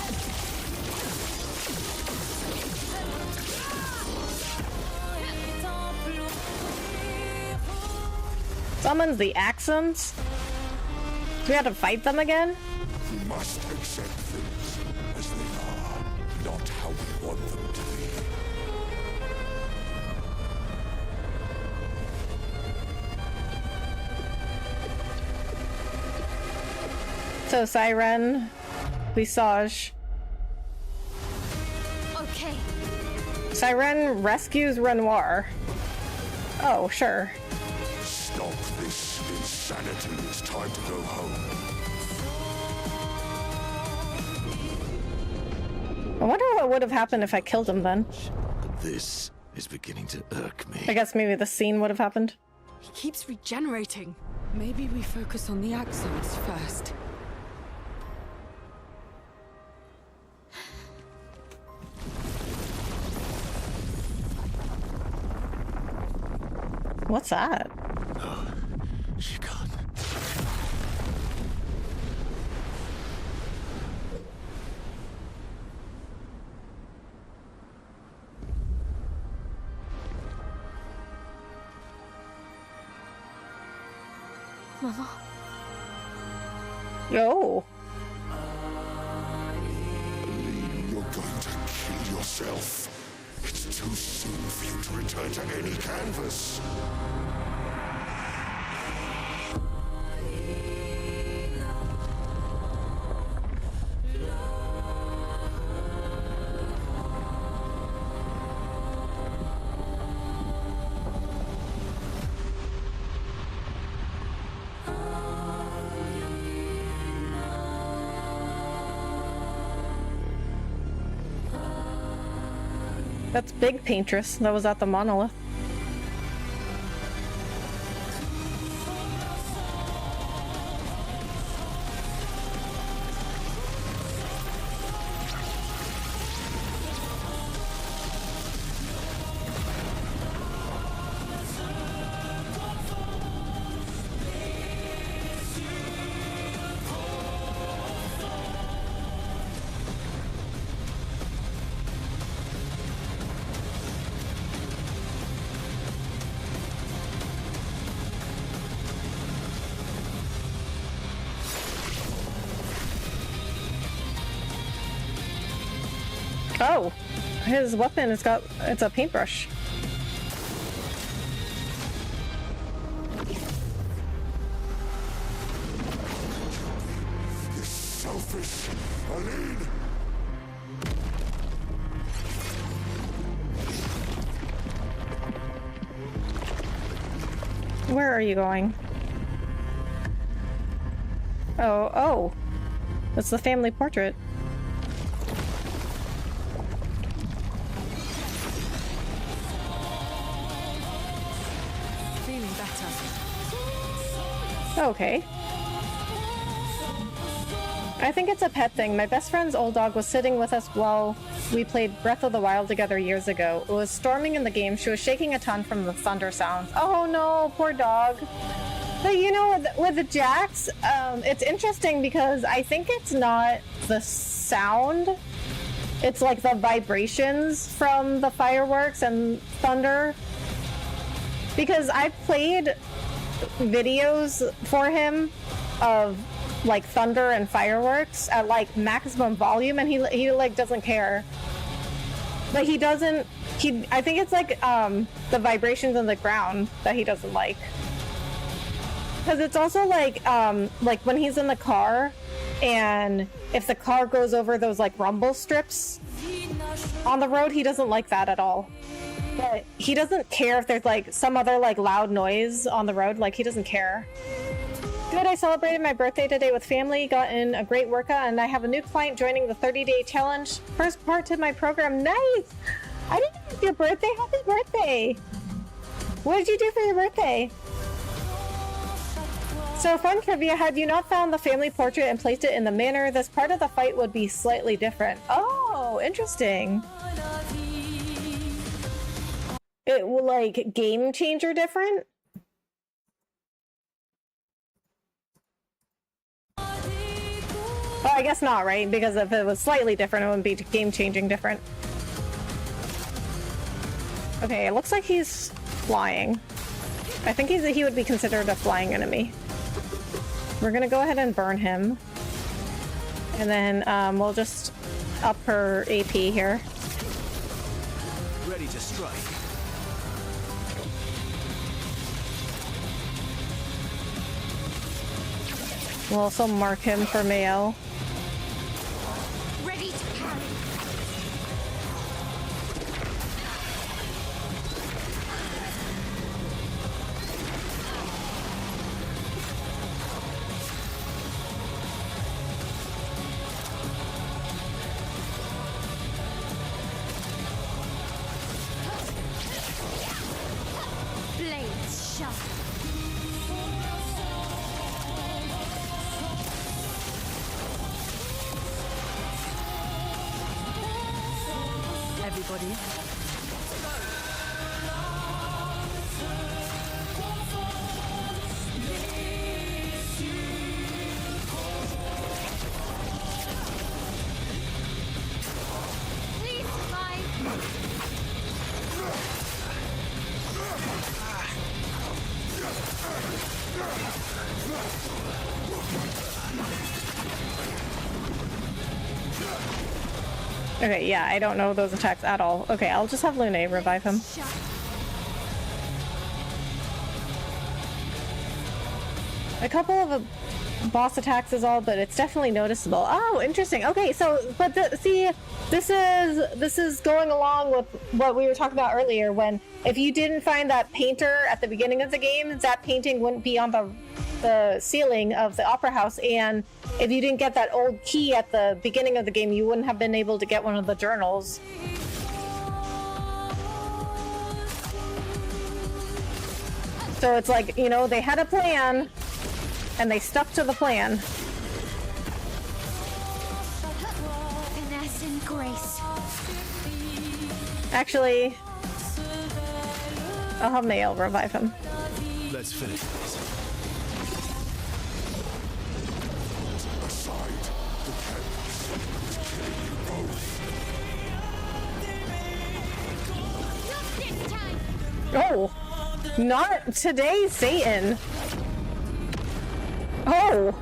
[SPEAKER 1] Summons the accents? Do we have to fight them again?
[SPEAKER 3] We must accept things as they are, not how we want them to be.
[SPEAKER 1] So Siren, Visage.
[SPEAKER 4] Okay.
[SPEAKER 1] Siren rescues Renoir. Oh, sure.
[SPEAKER 3] Stop this insanity. It's time to go home.
[SPEAKER 1] I wonder what would have happened if I killed him then.
[SPEAKER 6] This is beginning to irk me.
[SPEAKER 1] I guess maybe the scene would have happened.
[SPEAKER 5] He keeps regenerating.
[SPEAKER 2] Maybe we focus on the axons first.
[SPEAKER 1] What's that?
[SPEAKER 6] No, she can't.
[SPEAKER 4] Mama.
[SPEAKER 1] Oh.
[SPEAKER 3] You're going to kill yourself. It's too soon for you to return to any canvas.
[SPEAKER 1] That's Big Paintress that was at the monolith. Oh, his weapon it's a paintbrush.
[SPEAKER 3] You're selfish, Aline.
[SPEAKER 1] Where are you going? Oh, that's the family portrait.
[SPEAKER 5] Feeling better.
[SPEAKER 1] Okay. I think it's a pet thing. My best friend's old dog was sitting with us while we played Breath of the Wild together years ago. It was storming in the game. She was shaking a ton from the thunder sounds. Oh no, poor dog. But you know, with the Jax, it's interesting because I think it's not the sound. It's like the vibrations from the fireworks and thunder. Because I played videos for him of like thunder and fireworks at like maximum volume, and he like doesn't care. But he doesn't. I think it's like the vibrations on the ground that he doesn't like. Because it's also like when he's in the car, and if the car goes over those like rumble strips on the road, he doesn't like that at all. But he doesn't care if there's like some other like loud noise on the road. Like he doesn't care. Good, I celebrated my birthday today with family, got in a great workout, and I have a new client joining the 30-day challenge. First part to my program. Nice! I didn't know it was your birthday. Happy birthday! What did you do for your birthday? So, fun trivia, had you not found the family portrait and placed it in the manor, this part of the fight would be slightly different. Oh, interesting. It will like game changer different? Well, I guess not, right? Because if it was slightly different, it wouldn't be game-changing different. Okay, it looks like he's flying. I think he would be considered a flying enemy. We're gonna go ahead and burn him. And then we'll just up her AP here.
[SPEAKER 6] Ready to strike.
[SPEAKER 1] We'll also mark him for Mayo.
[SPEAKER 4] Ready to carry.
[SPEAKER 5] Everybody.
[SPEAKER 4] Please survive.
[SPEAKER 1] Okay, yeah, I don't know those attacks at all. Okay, I'll just have Lune revive him. A couple of boss attacks is all, but it's definitely noticeable. Oh, interesting. Okay, so, but see, this is going along with what we were talking about earlier, when if you didn't find that painter at the beginning of the game, that painting wouldn't be on the ceiling of the opera house, and if you didn't get that old key at the beginning of the game, you wouldn't have been able to get one of the journals. So it's like, you know, they had a plan and they stuck to the plan.
[SPEAKER 4] Finesse and grace.
[SPEAKER 1] Actually, I'll have Mael revive him.
[SPEAKER 6] Let's finish this.
[SPEAKER 4] Not this time.
[SPEAKER 1] Oh, not today, Satan. Oh.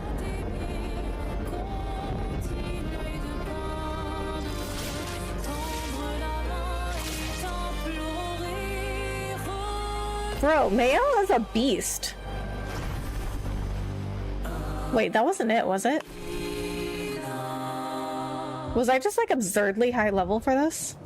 [SPEAKER 1] Bro, Mael is a beast. Wait, that wasn't it, was it? Was I just like absurdly high level for this?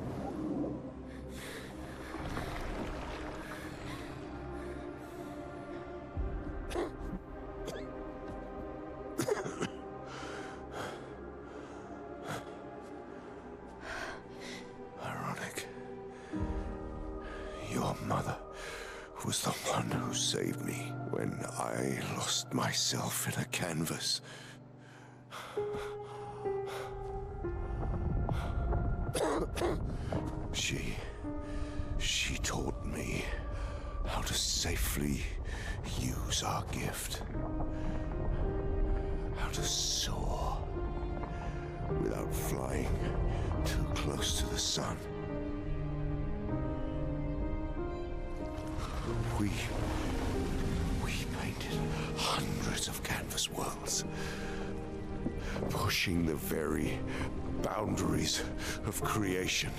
[SPEAKER 3] Ironic. Your mother was the one who saved me when I lost myself in a canvas. She taught me how to safely use our gift. How to soar without flying too close to the sun. We painted hundreds of canvas worlds, pushing the very boundaries of creation.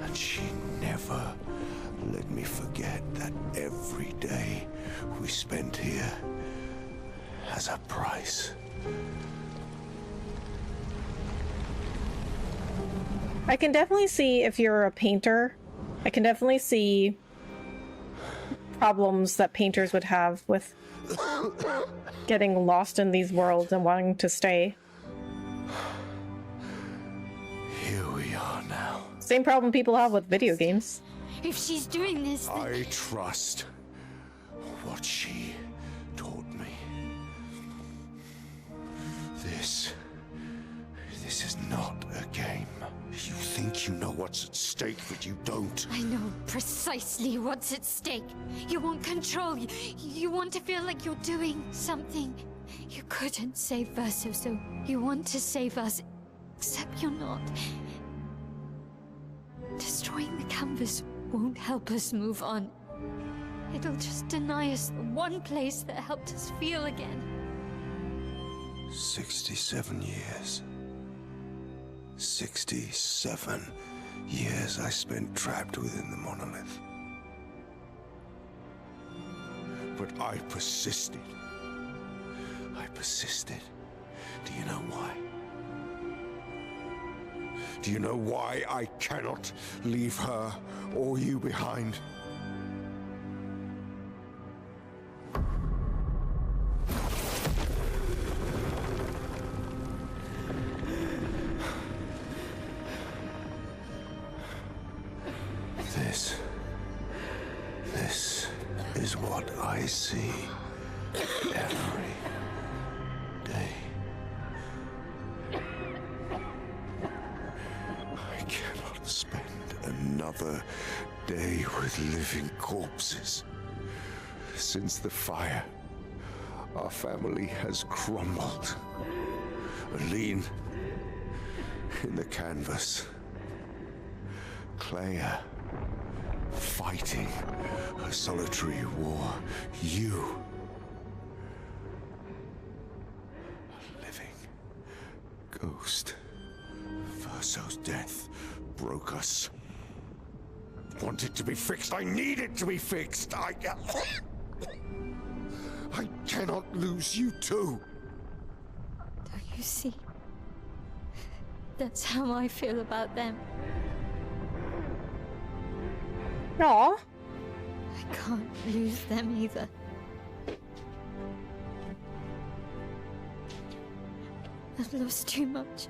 [SPEAKER 3] And she never let me forget that every day we spent here has a price.
[SPEAKER 1] I can definitely see if you're a painter. I can definitely see problems that painters would have with getting lost in these worlds and wanting to stay.
[SPEAKER 3] Here we are now.
[SPEAKER 1] Same problem people have with video games.
[SPEAKER 4] If she's doing this, then
[SPEAKER 3] I trust what she taught me. This is not a game. You think you know what's at stake, but you don't.
[SPEAKER 4] I know precisely what's at stake. You want control. You want to feel like you're doing something. You couldn't save Verso, so you want to save us. Except you're not. Destroying the canvas won't help us move on. It'll just deny us the one place that helped us feel again.
[SPEAKER 3] 67 years. 67 years I spent trapped within the monolith. But I persisted. I persisted. Do you know why? Do you know why I cannot leave her or you behind? This is what I see every day. I cannot spend another day with living corpses. Since the fire, our family has crumbled. Aline in the canvas. Clair fighting a solitary war. You, a living ghost. Verso's death broke us. Want it to be fixed. I need it to be fixed. I cannot lose you too.
[SPEAKER 4] Don't you see? That's how I feel about them.
[SPEAKER 1] Aw.
[SPEAKER 4] I can't lose them either. I've lost too much.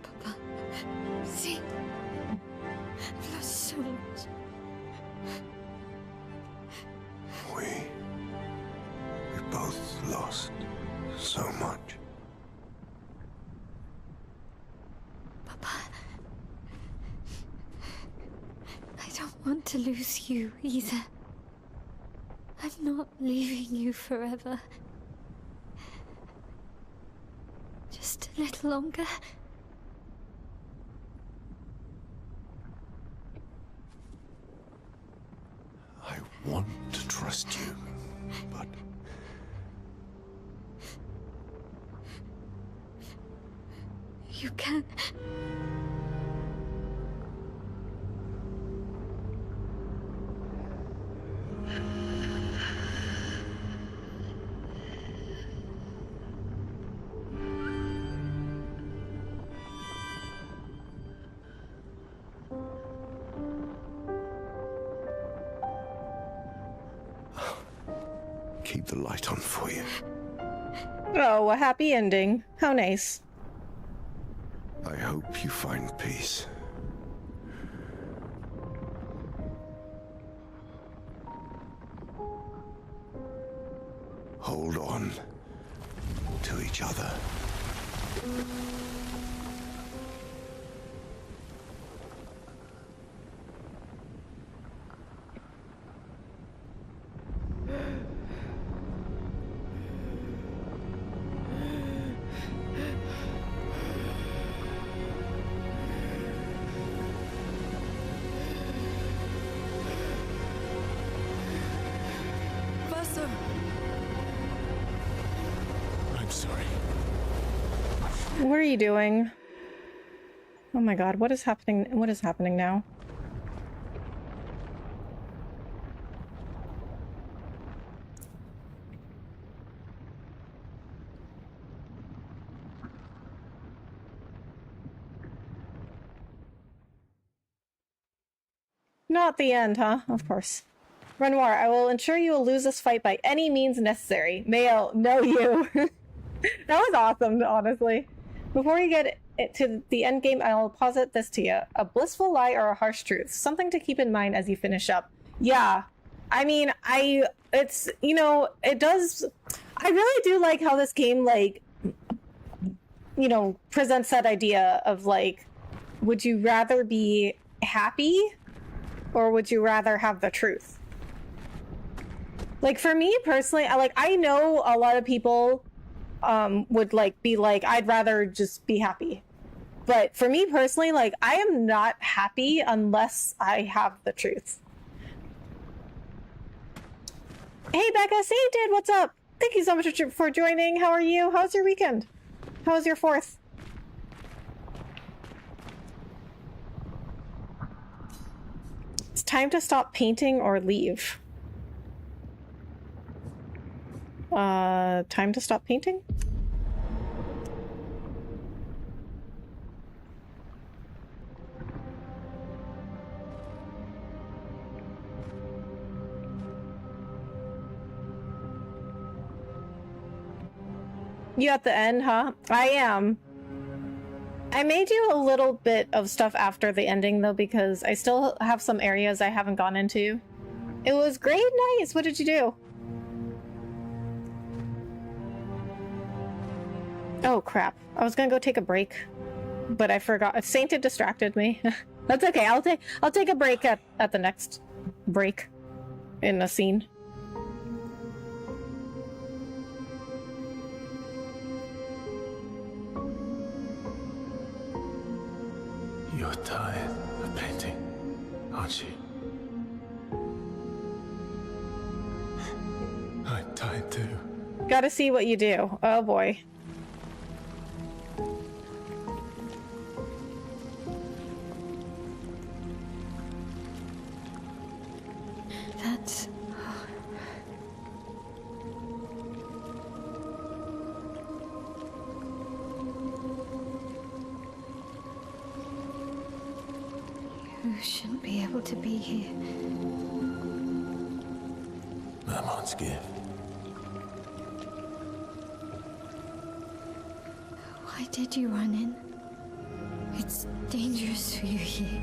[SPEAKER 4] Papa, see? I've lost so much.
[SPEAKER 3] We both lost so much.
[SPEAKER 4] Papa, I don't want to lose you either. I'm not leaving you forever. Just a little longer.
[SPEAKER 3] I want to trust you, but
[SPEAKER 4] You can.
[SPEAKER 3] keep the light on for you.
[SPEAKER 1] Oh, a happy ending. How nice.
[SPEAKER 3] I hope you find peace. Hold on to each other.
[SPEAKER 5] Verso!
[SPEAKER 6] I'm sorry.
[SPEAKER 1] What are you doing? Oh my god, what is happening? What is happening now? Not the end, huh? Of course. Renoir, I will ensure you will lose this fight by any means necessary. Mayo, know you. That was awesome, honestly. Before you get to the end game, I will posit this to you. A blissful lie or a harsh truth. Something to keep in mind as you finish up. Yeah. I mean, it's, you know, it does, I really do like how this game, like, you know, presents that idea of, like, would you rather be happy or would you rather have the truth? Like, for me personally, I know a lot of people would like be like, I'd rather just be happy. But for me personally, like, I am not happy unless I have the truth. Hey Becca, Sainted, what's up? Thank you so much for joining. How are you? How's your weekend? How was your 4th? It's time to stop painting or leave. Time to stop painting? You at the end, huh? I am. I may do a little bit of stuff after the ending though, because I still have some areas I haven't gone into. It was great, nice. What did you do? Oh crap! I was gonna go take a break, but I forgot. Sainted distracted me. That's okay. I'll take a break at the next break in a scene.
[SPEAKER 6] You're tired of painting, aren't you? I'm tired too.
[SPEAKER 1] Gotta see what you do. Oh boy.
[SPEAKER 4] That's... You shouldn't be able to be here.
[SPEAKER 6] Maman's gift.
[SPEAKER 4] Why did you run in? It's dangerous for you here.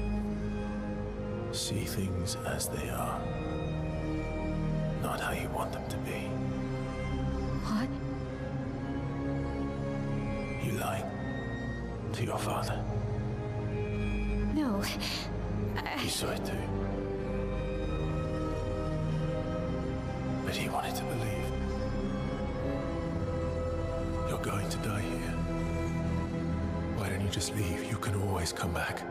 [SPEAKER 6] See things as they are. Not how you want them to be.
[SPEAKER 4] What?
[SPEAKER 6] You lied to your father.
[SPEAKER 4] No.
[SPEAKER 6] You saw it too. But he wanted to believe. You're going to die here. Why don't you just leave? You can always come back.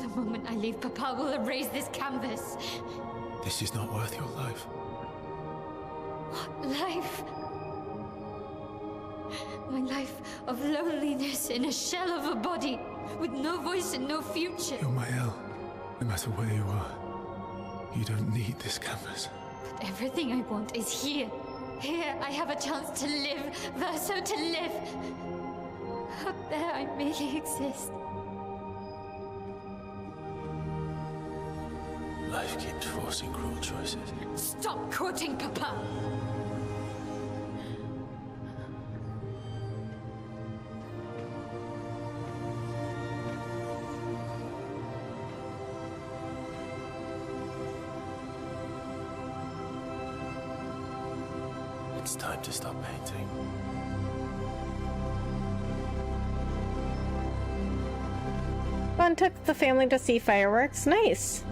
[SPEAKER 4] The moment I leave, Papa will erase this canvas.
[SPEAKER 6] This is not worth your life.
[SPEAKER 4] What life? My life of loneliness in a shell of a body, with no voice and no future.
[SPEAKER 6] You're my El. No matter where you are, you don't need this canvas.
[SPEAKER 4] But everything I want is here. Here I have a chance to live, Verso to live. Out there I merely exist.
[SPEAKER 6] Life keeps forcing cruel choices.
[SPEAKER 4] Stop quoting Papa!
[SPEAKER 6] It's time to stop painting.
[SPEAKER 1] Fun took the family to see fireworks. Nice.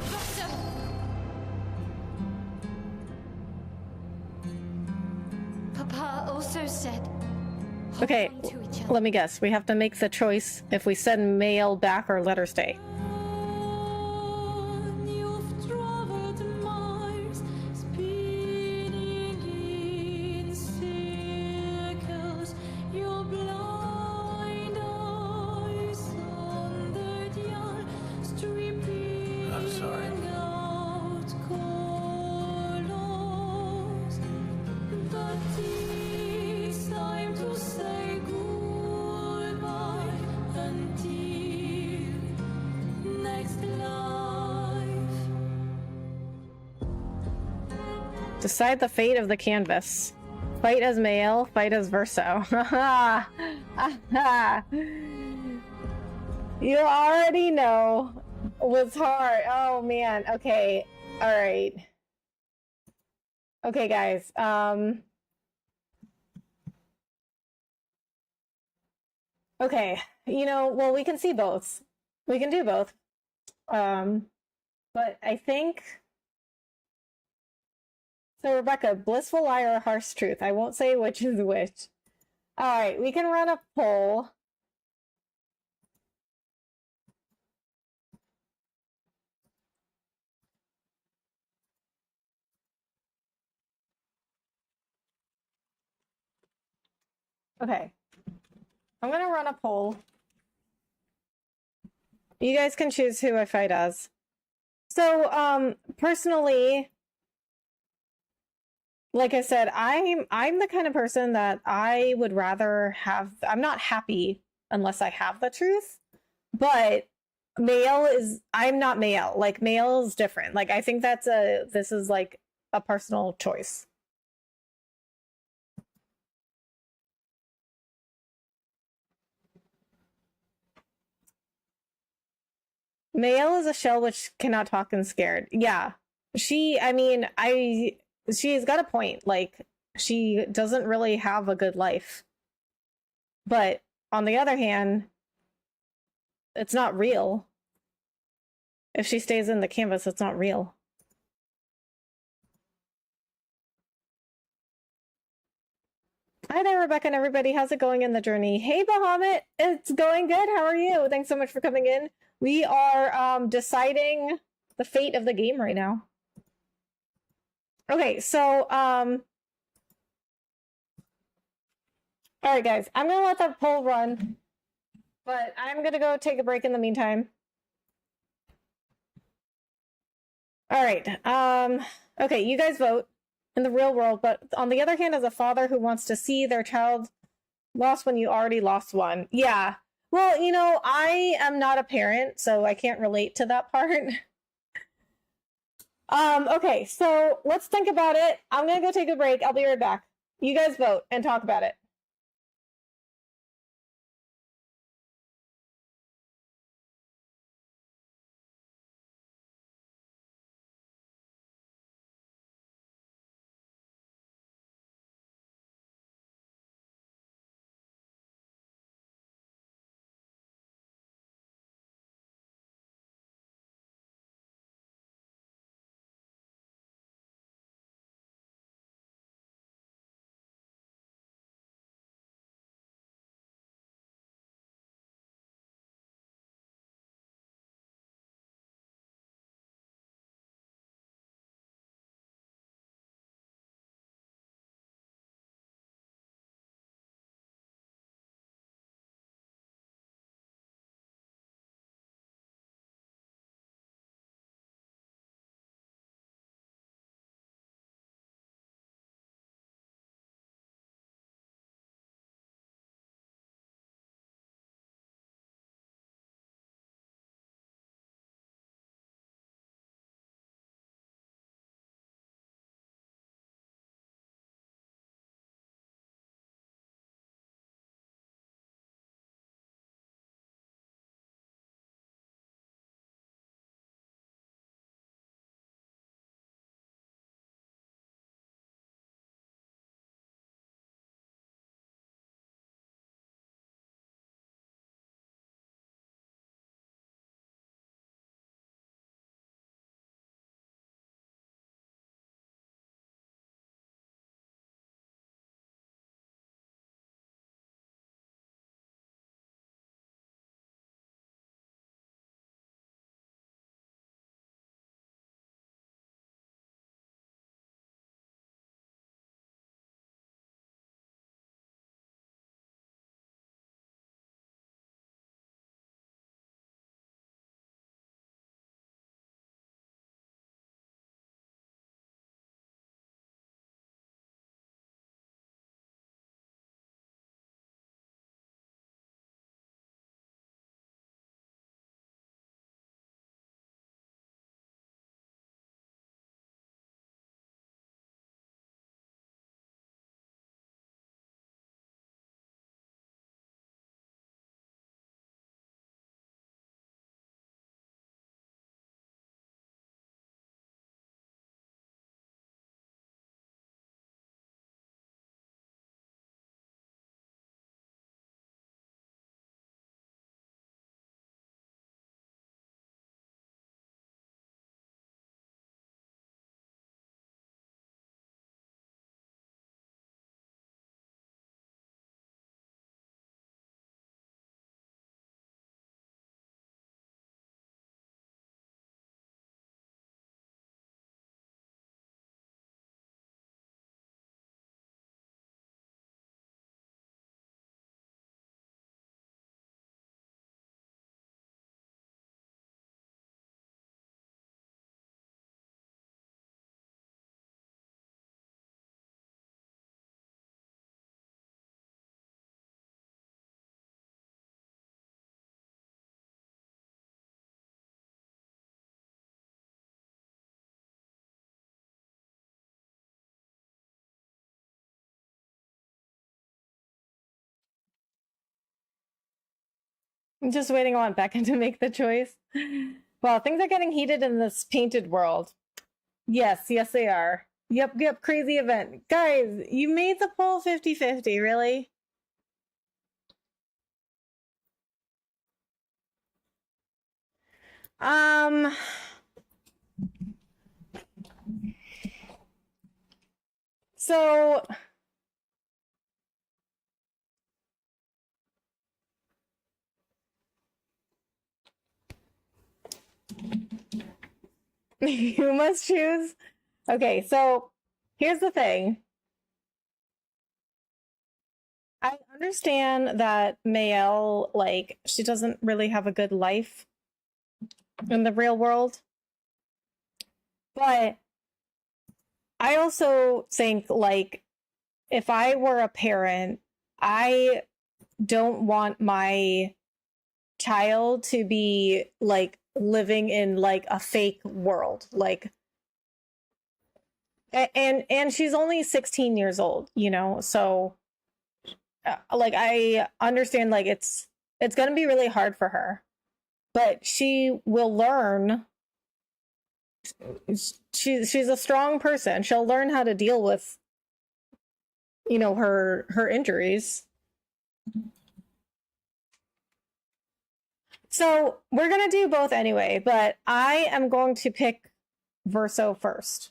[SPEAKER 4] Verso! Papa also said... hold
[SPEAKER 1] Okay,
[SPEAKER 4] on to each other.
[SPEAKER 1] let me guess. We have to make the choice if we send mail back or let her stay.
[SPEAKER 7] You've traveled miles, spinning in circles. Your blind eyes on the dial, stripping
[SPEAKER 6] I'm sorry.
[SPEAKER 7] out colors. But it's time to say goodbye until next life.
[SPEAKER 1] Decide the fate of the canvas. Fight as male, fight as Verso. You already know what's hard. Oh man. Okay. All right. Okay, guys. Okay. Well, we can see both. We can do both. But I think so. Rebecca, blissful lie or harsh truth? I won't say which is which. All right, we can run a poll. Okay. I'm gonna run a poll. You guys can choose who I fight as. So, personally, like I said, I'm the kind of person that I would rather have. I'm not happy unless I have the truth, but I'm not male. Like, male is different. Like, I think this is like a personal choice. Mael is a shell which cannot talk and scared. Yeah. She's got a point. Like, she doesn't really have a good life. But on the other hand, it's not real. If she stays in the canvas, it's not real. Hi there, Rebecca and everybody. How's it going in the journey? Hey, Bahamut. It's going good. How are you? Thanks so much for coming in. We are deciding the fate of the game right now. Okay, so all right, guys. I'm gonna let that poll run, but I'm gonna go take a break in the meantime. All right. Okay, you guys vote in the real world, but on the other hand, as a father who wants to see their child lost when you already lost one. Yeah. Well, you know, I am not a parent, so I can't relate to that part. Okay, so let's think about it. I'm gonna go take a break. I'll be right back. You guys vote and talk about it. I'm just waiting on Becca to make the choice. Well, things are getting heated in this painted world. Yes, yes, they are. Yep, crazy event. Guys, you made the poll 50-50, really? So you must choose. Okay, so here's the thing. I understand that Mayel, like, she doesn't really have a good life in the real world. But I also think, like, if I were a parent, I don't want my child to be, like, living in, like, a fake world. Like, and she's only 16 years old, you know? So, like, I understand, like, it's going to be really hard for her. But she will learn. She's a strong person. She'll learn how to deal with, you know, her injuries. So we're gonna do both anyway, but I am going to pick Verso first.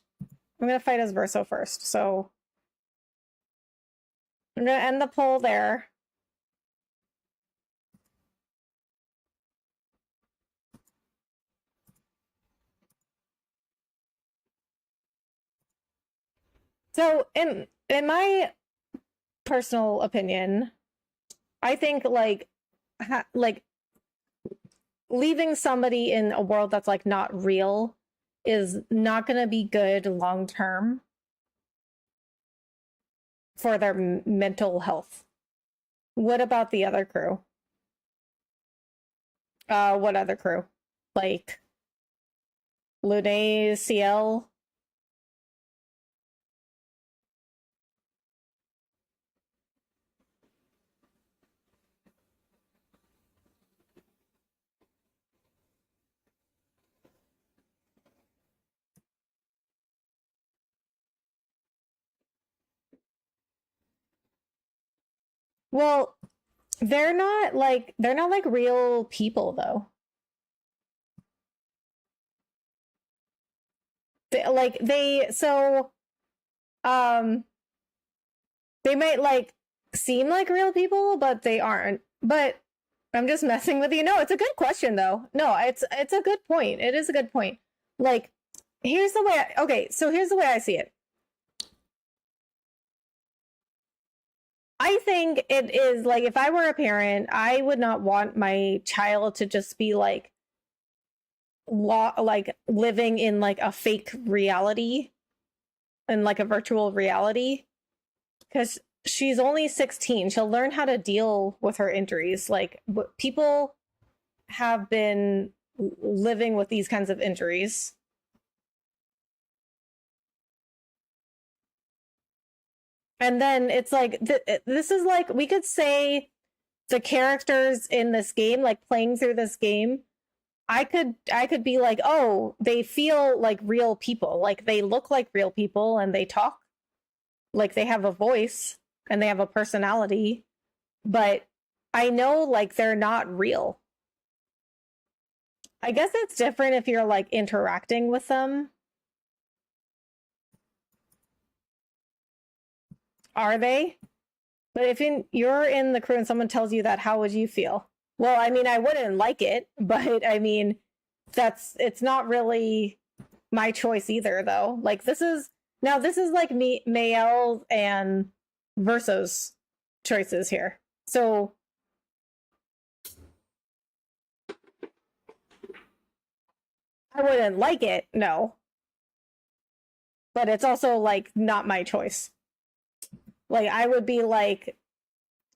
[SPEAKER 1] I'm gonna fight as Verso first. So I'm gonna end the poll there. So in my personal opinion, I think like leaving somebody in a world that's like not real is not going to be good long term for their mental health. What about the other crew? What other crew? Like Lune, CL? Well, they're not like real people though. They might like seem like real people, but they aren't. But I'm just messing with you. No, it's a good question though. No, it's a good point. It is a good point. Like, here's the way here's the way I see it. I think it is like, if I were a parent, I would not want my child to just be like living in like a fake reality and like a virtual reality, because she's only 16. She'll learn how to deal with her injuries. Like, people have been living with these kinds of injuries. And then it's like, this is like, we could say the characters in this game, like playing through this game, I could be like, oh, they feel like real people. Like, they look like real people and they talk like they have a voice and they have a personality, but I know like they're not real. I guess it's different if you're like interacting with them. Are they? But if you're in the crew and someone tells you that, how would you feel? Well, I mean, I wouldn't like it, but I mean, it's not really my choice either, though. Like, this is like Mayel and Verso's choices here. So I wouldn't like it, no. But it's also like not my choice. Like, I would be like,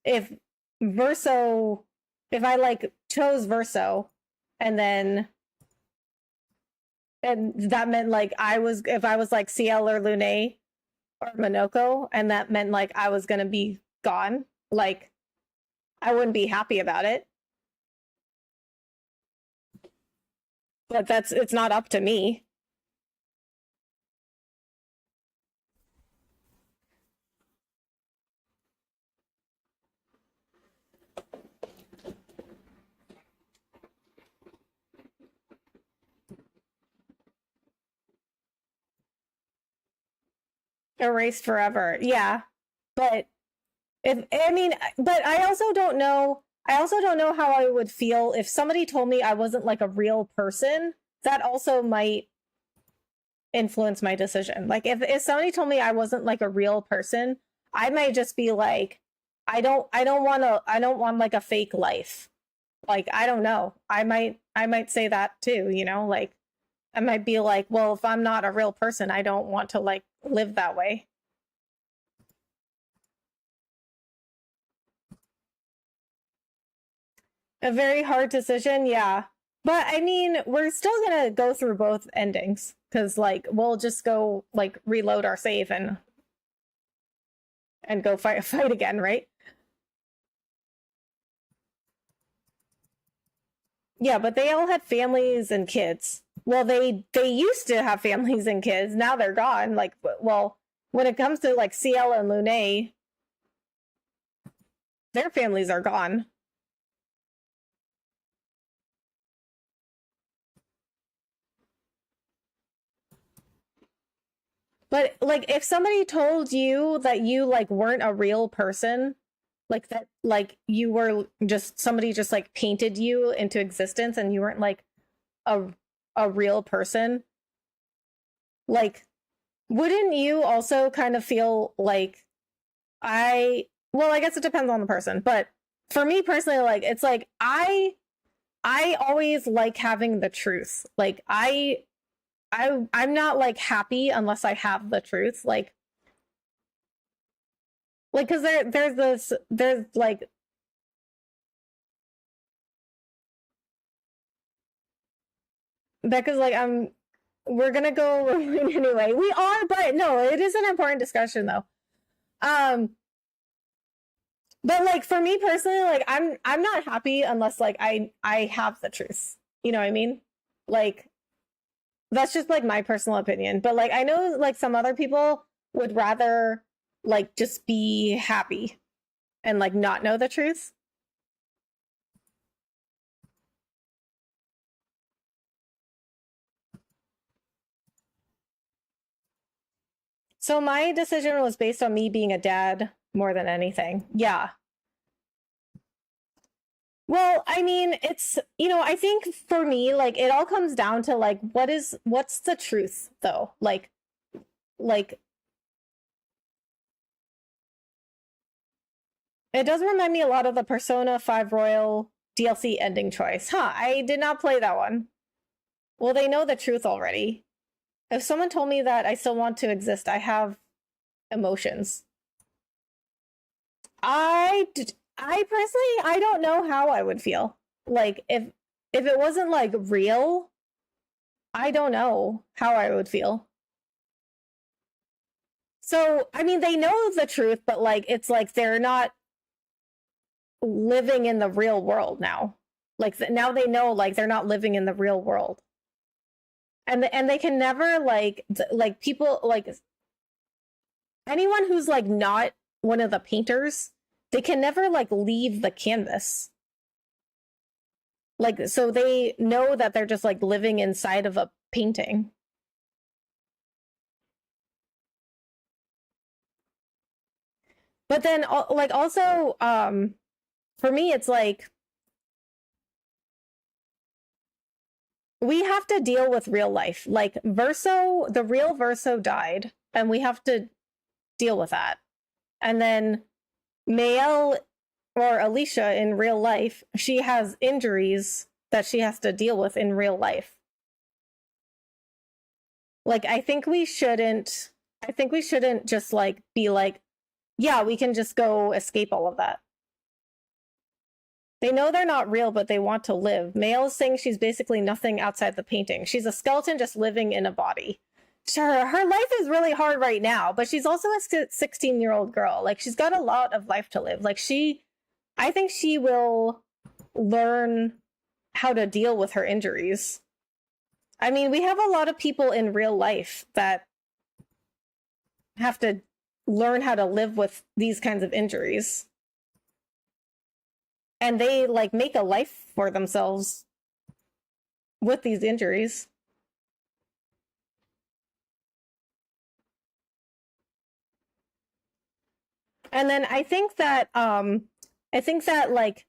[SPEAKER 1] if I like chose Verso and that meant like if I was like CL or Lune or Monoko, and that meant like I was gonna be gone, like I wouldn't be happy about it. But it's not up to me. Erased forever. Yeah. But but I also don't know how I would feel if somebody told me I wasn't like a real person. That also might influence my decision. Like if somebody told me I wasn't like a real person, I might just be like, I don't want like a fake life. Like, I don't know. I might say that too, you know, like I might be like, well, if I'm not a real person, I don't want to like live that way. A very hard decision, yeah. But I mean, we're still gonna go through both endings because like we'll just go like reload our save and go fight again, right? Yeah, but they all had families and kids. Well, they used to have families and kids. Now they're gone. Like, well, when it comes to like CL and Lune, their families are gone. But like if somebody told you that you like weren't a real person, like that like you were just somebody just like painted you into existence and you weren't like a real person, like wouldn't you also kind of feel like well, I guess it depends on the person, but for me personally, like it's like I always like having the truth. Like I'm not like happy unless I have the truth. Like because there's like Becca's like we're gonna go anyway. We are, but no, it is an important discussion though. But like for me personally, like I'm not happy unless like I have the truth. You know what I mean? Like that's just like my personal opinion. But like I know like some other people would rather like just be happy and like not know the truth. So my decision was based on me being a dad more than anything. Yeah. Well, I mean, it's, you know, I think for me, like, it all comes down to, like, what's the truth, though? Like, it does remind me a lot of the Persona 5 Royal DLC ending choice. Huh, I did not play that one. Well, they know the truth already. If someone told me that I still want to exist, I have emotions. I personally, I don't know how I would feel. Like if it wasn't like real, I don't know how I would feel. So, I mean, they know the truth, but like it's like they're not living in the real world now. Like now they know like they're not living in the real world. And they can never like people like anyone who's like not one of the painters, they can never like leave the canvas. Like so they know that they're just like living inside of a painting. But then like also for me it's like we have to deal with real life. Like the real Verso died and we have to deal with that. And then Mael or Alicia in real life, she has injuries that she has to deal with in real life. Like I think we shouldn't just like be like, yeah, we can just go escape all of that. They know they're not real, but they want to live. Mael is saying she's basically nothing outside the painting. She's a skeleton just living in a body. Sure, her life is really hard right now, but she's also a 16-year-old girl. Like she's got a lot of life to live. Like I think she will learn how to deal with her injuries. I mean, we have a lot of people in real life that have to learn how to live with these kinds of injuries. And they like make a life for themselves with these injuries. And then I think that like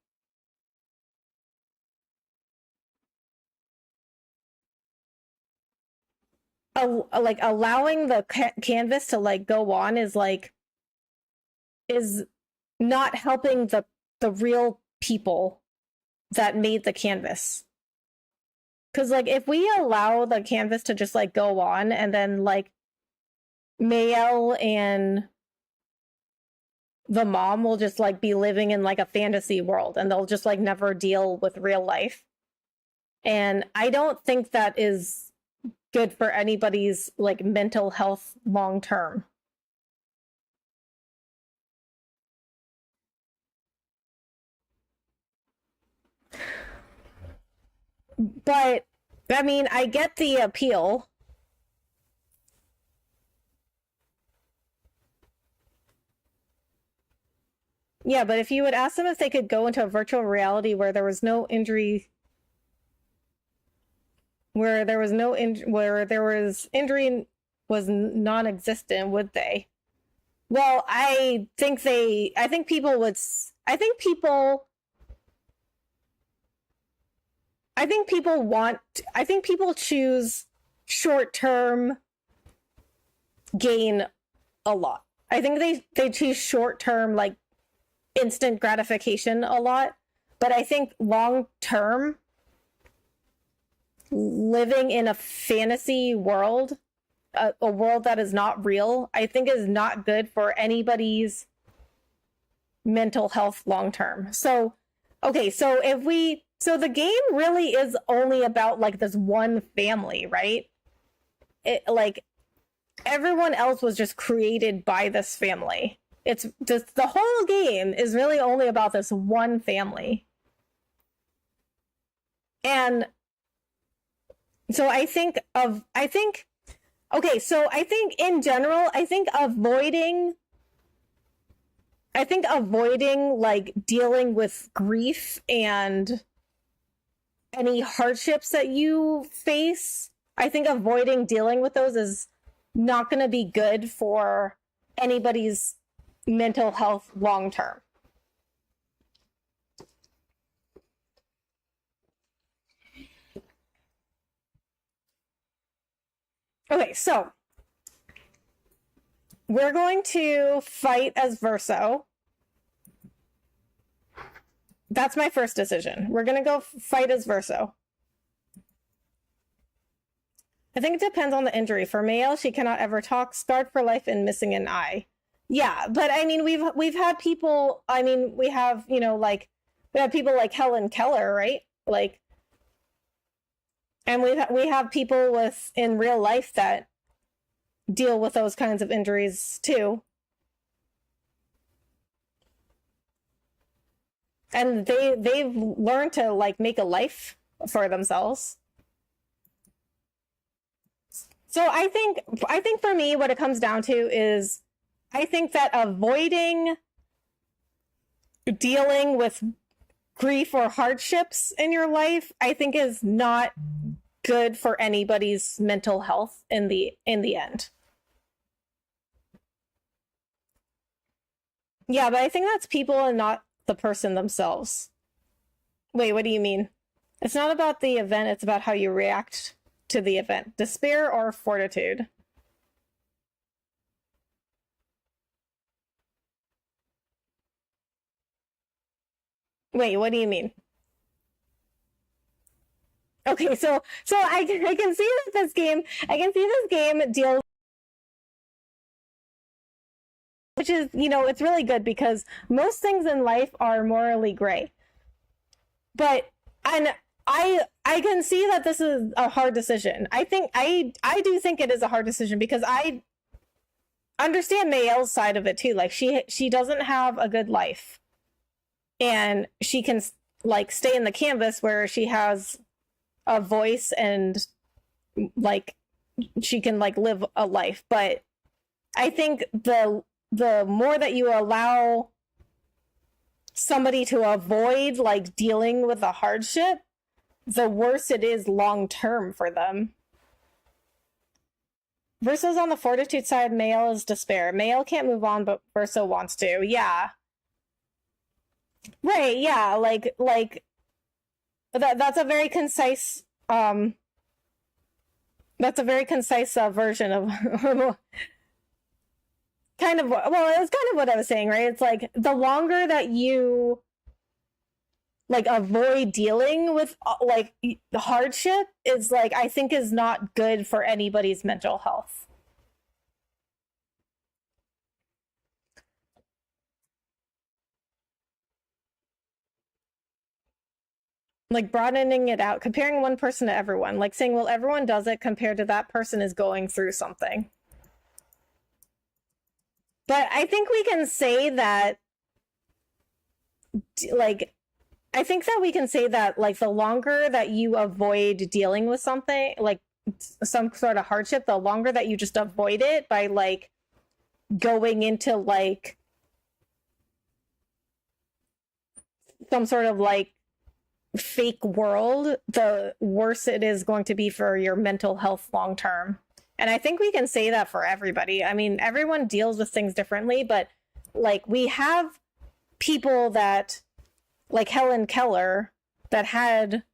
[SPEAKER 1] like allowing the canvas to like go on is not helping the real people that made the canvas. Because like if we allow the canvas to just like go on, and then like Mael and the mom will just like be living in like a fantasy world, and they'll just like never deal with real life. And I don't think that is good for anybody's like mental health long term. But I mean, I get the appeal. Yeah, but if you would ask them if they could go into a virtual reality where there was no injury, where injury was non-existent, would they? Well, I think people choose short-term gain a lot. I think they choose short-term like instant gratification a lot, but I think long-term living in a fantasy world, a world that is not real, I think is not good for anybody's mental health long-term. So, okay, so the game really is only about like this one family, right? It like everyone else was just created by this family. It's just the whole game is really only about this one family. And so I think in general, I think avoiding like dealing with grief and any hardships that you face, I think avoiding dealing with those is not going to be good for anybody's mental health long term. Okay, so we're going to fight as Verso. That's my first decision. We're going to go fight as Verso. I think it depends on the injury. For Mael, she cannot ever talk, scarred for life, and missing an eye. Yeah, but I mean, we've had people. I mean, we have we have people like Helen Keller, right? Like, and we have people in real life that deal with those kinds of injuries too, and they've learned to like make a life for themselves. So I think for me, what it comes down to is, I think that avoiding dealing with grief or hardships in your life, I think is not good for anybody's mental health in the end. Yeah, but I think that's people and not the person themselves. Wait, what do you mean? It's not about the event, it's about how you react to the event. Despair or fortitude? Wait, what do you mean? Okay, so I can see that this game deals, which is, it's really good because most things in life are morally gray. But I can see that this is a hard decision. I do think it is a hard decision because I understand Mael's side of it too. Like she doesn't have a good life, and she can like stay in the canvas where she has a voice and like she can like live a life. But I think the more that you allow somebody to avoid like dealing with a hardship, the worse it is long term for them. Verso's on the fortitude side, Mael is despair. Mael can't move on, but Verso wants to. Yeah. Right, yeah, like that's a very concise version of kind of, well, it was kind of what I was saying, right? It's like the longer that you like avoid dealing with like hardship is like, I think is not good for anybody's mental health. Like broadening it out, comparing one person to everyone, like saying, well, everyone does it compared to that person is going through something. But I think we can say that, like, I think that we can say that, like, the longer that you avoid dealing with something, like some sort of hardship, the longer that you just avoid it by, like, going into, like, some sort of, like, fake world, the worse it is going to be for your mental health long term. And I think we can say that for everybody. I mean, everyone deals with things differently, but like we have people that, like Helen Keller, that had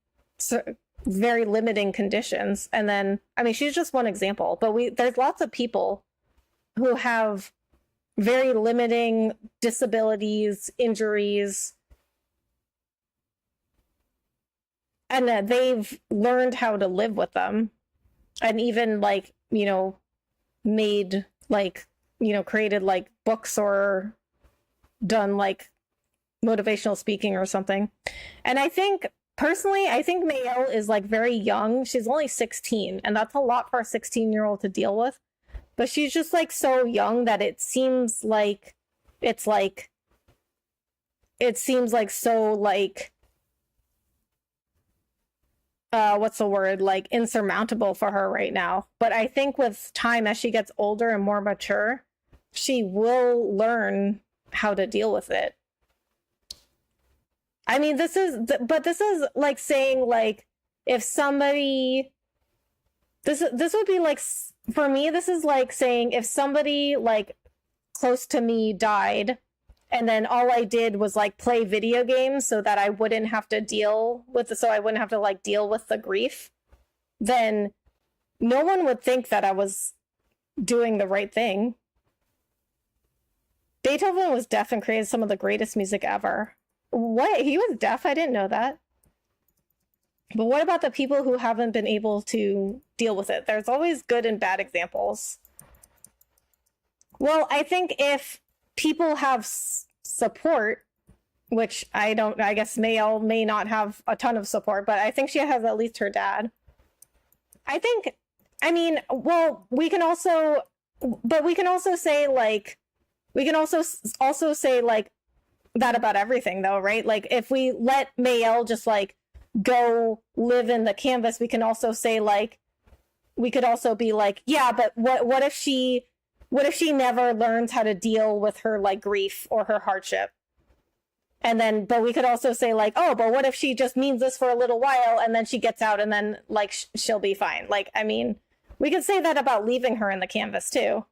[SPEAKER 1] very limiting conditions. And then, I mean, she's just one example, but there's lots of people who have very limiting disabilities, injuries, and they've learned how to live with them, and even like, you know, made like, you know, created like books or done like motivational speaking or something. And I think personally, I think Mael is like very young. She's only 16, and that's a lot for a 16-year-old to deal with. But she's just like so young that it seems like it's like, it seems like so like, what's the word, like insurmountable for her right now. But I think with time, as she gets older and more mature, she will learn how to deal with it. I mean, this is like saying, like, if somebody, this would be like, for me, this is like saying if somebody like close to me died, and then all I did was like play video games so that I wouldn't have to deal with so I wouldn't have to like deal with the grief, then no one would think that I was doing the right thing. Beethoven was deaf and created some of the greatest music ever. What? He was deaf? I didn't know that. But what about the people who haven't been able to deal with it? There's always good and bad examples. Well, I think if people have support, which I guess Mael may not have a ton of support, but I think she has at least her dad. I think, I mean, well, we can also say like, we can also say like that about everything though, right? Like if we let Mael just like go live in the canvas, we can also say like, we could also be like, yeah, but what if she never learns how to deal with her like grief or her hardship? And then, but we could also say like, oh, but what if she just means this for a little while and then she gets out and then like she'll be fine. Like, I mean, we could say that about leaving her in the canvas too.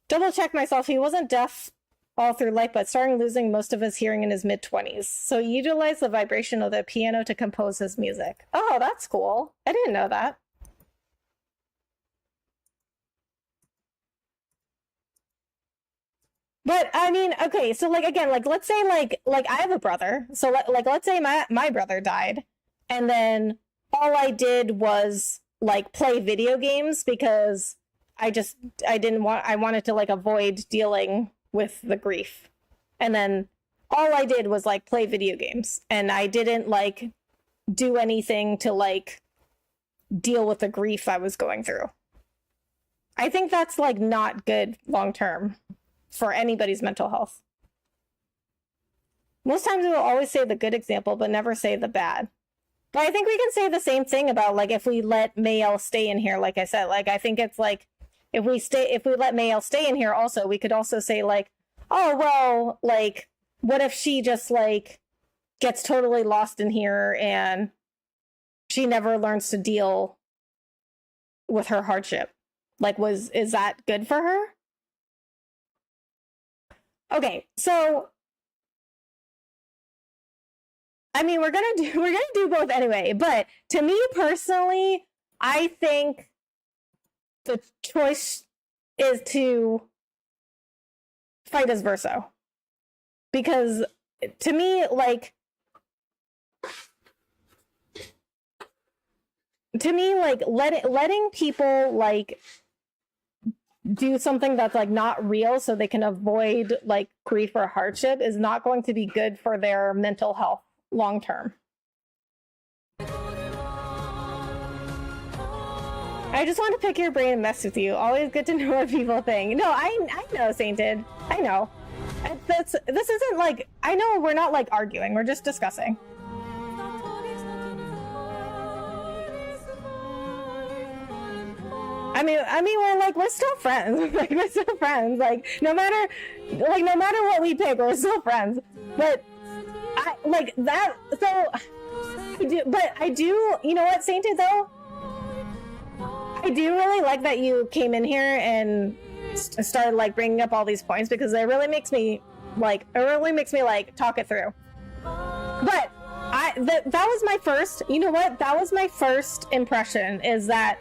[SPEAKER 1] Double check myself. He wasn't deaf all through life, but starting losing most of his hearing in his mid-20s. So he utilized the vibration of the piano to compose his music. Oh, that's cool. I didn't know that. But I mean, okay, so like again, like let's say like I have a brother. So like let's say my brother died, and then all I did was like play video games because I wanted to like avoid dealing with the grief. And then all I did was like play video games, and I didn't like do anything to like deal with the grief I was going through. I think that's like not good long term for anybody's mental health. Most times we will always say the good example, but never say the bad. But I think we can say the same thing about like if we let Mayel stay in here, like I said, like I think it's like if we let Mayel stay in here also, we could also say like, oh well, like what if she just like gets totally lost in here and she never learns to deal with her hardship? Like is that good for her? Okay, so I mean, we're gonna do both anyway, but to me personally, I think the choice is to fight as Verso. Because to me, like letting people like do something that's like not real so they can avoid like grief or hardship is not going to be good for their mental health long term. I just want to pick your brain and mess with you. Always good to know what people think. No, I know, Sainted. I know. This isn't like, I know we're not like arguing. We're just discussing. I mean, we're still friends. Like, we're still friends. Like, no matter what we pick, we're still friends. But I like that. So I do. You know what, Sainted though? I do really like that you came in here and started like bringing up all these points because it really makes me like talk it through. But that was my first. You know what? That was my first impression is that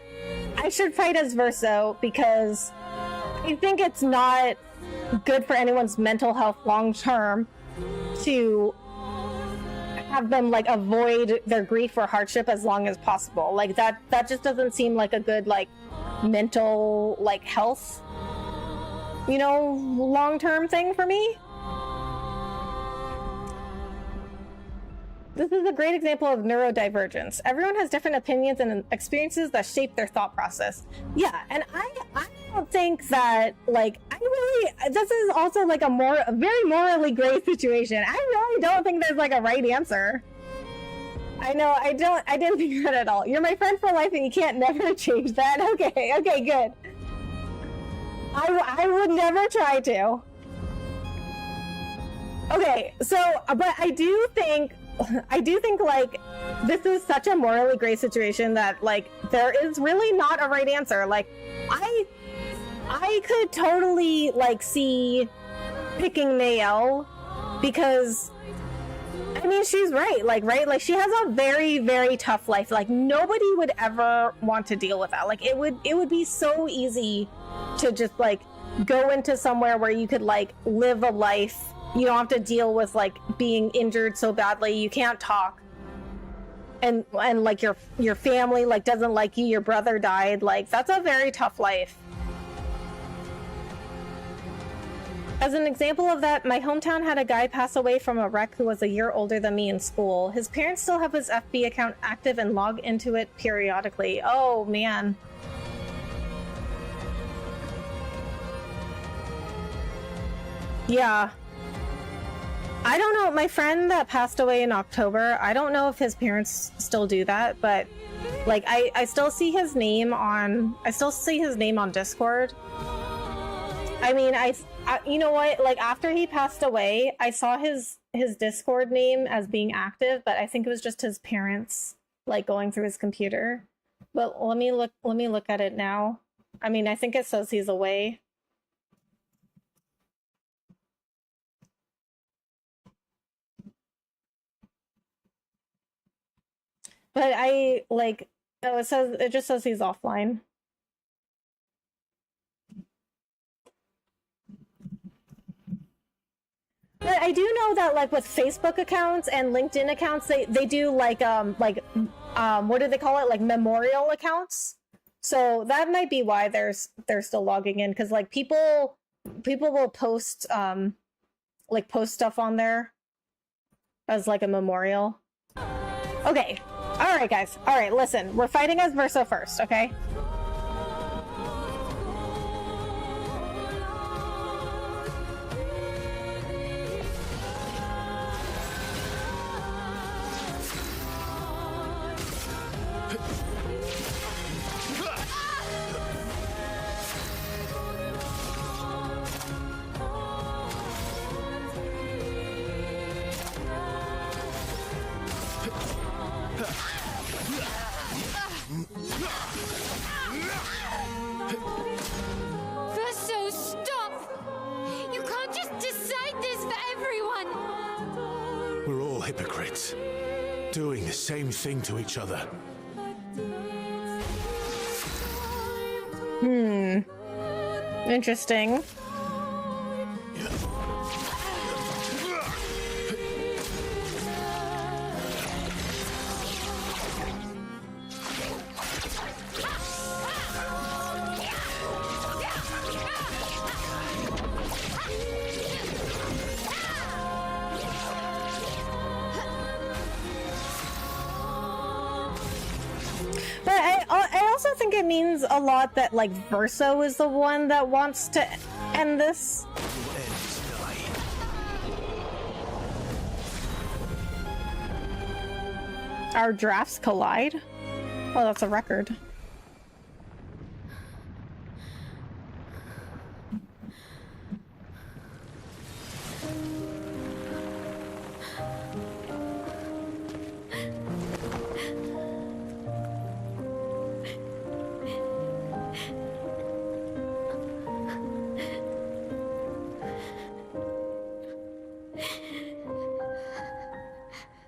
[SPEAKER 1] I should fight as Verso because I think it's not good for anyone's mental health long term to have them like avoid their grief or hardship as long as possible. Like that just doesn't seem like a good like mental like health, you know, long-term thing for me. This is a great example of neurodivergence. Everyone has different opinions and experiences that shape their thought process. Yeah, and I don't think that, like, this is also like a very morally gray situation. I really don't think there's like a right answer. I know, I didn't think that at all. You're my friend for life and you can't never change that. Okay, good. I would never try to. Okay, so, but I do think like this is such a morally gray situation that like there is really not a right answer. Like I could totally like see picking Mayel because I mean she's right, like she has a very, very tough life. Like nobody would ever want to deal with that. Like it would be so easy to just like go into somewhere where you could like live a life. You don't have to deal with like being injured so badly you can't talk, and like your family like doesn't like you, your brother died. Like that's a very tough life. As an example of that, my hometown had a guy pass away from a wreck who was a year older than me in school. His parents still have his FB account active and log into it periodically. Oh man. Yeah. I don't know, my friend that passed away in October, I don't know if his parents still do that, but like I still see his name on Discord. I mean, I you know what, like after he passed away, I saw his Discord name as being active, but I think it was just his parents like going through his computer. But let me look at it now. I mean, I think it says he's away. But I like, no, it just says he's offline. But I do know that like with Facebook accounts and LinkedIn accounts, they do like what do they call it? Like memorial accounts. So that might be why they're still logging in, because like people will post post stuff on there as like a memorial. Okay. All right, guys. All right, listen. We're fighting as Verso first, okay?
[SPEAKER 6] doing the same thing to each other.
[SPEAKER 1] Interesting. But I also think it means a lot that, like, Verso is the one that wants to end this. Our drafts collide? Oh, that's a record.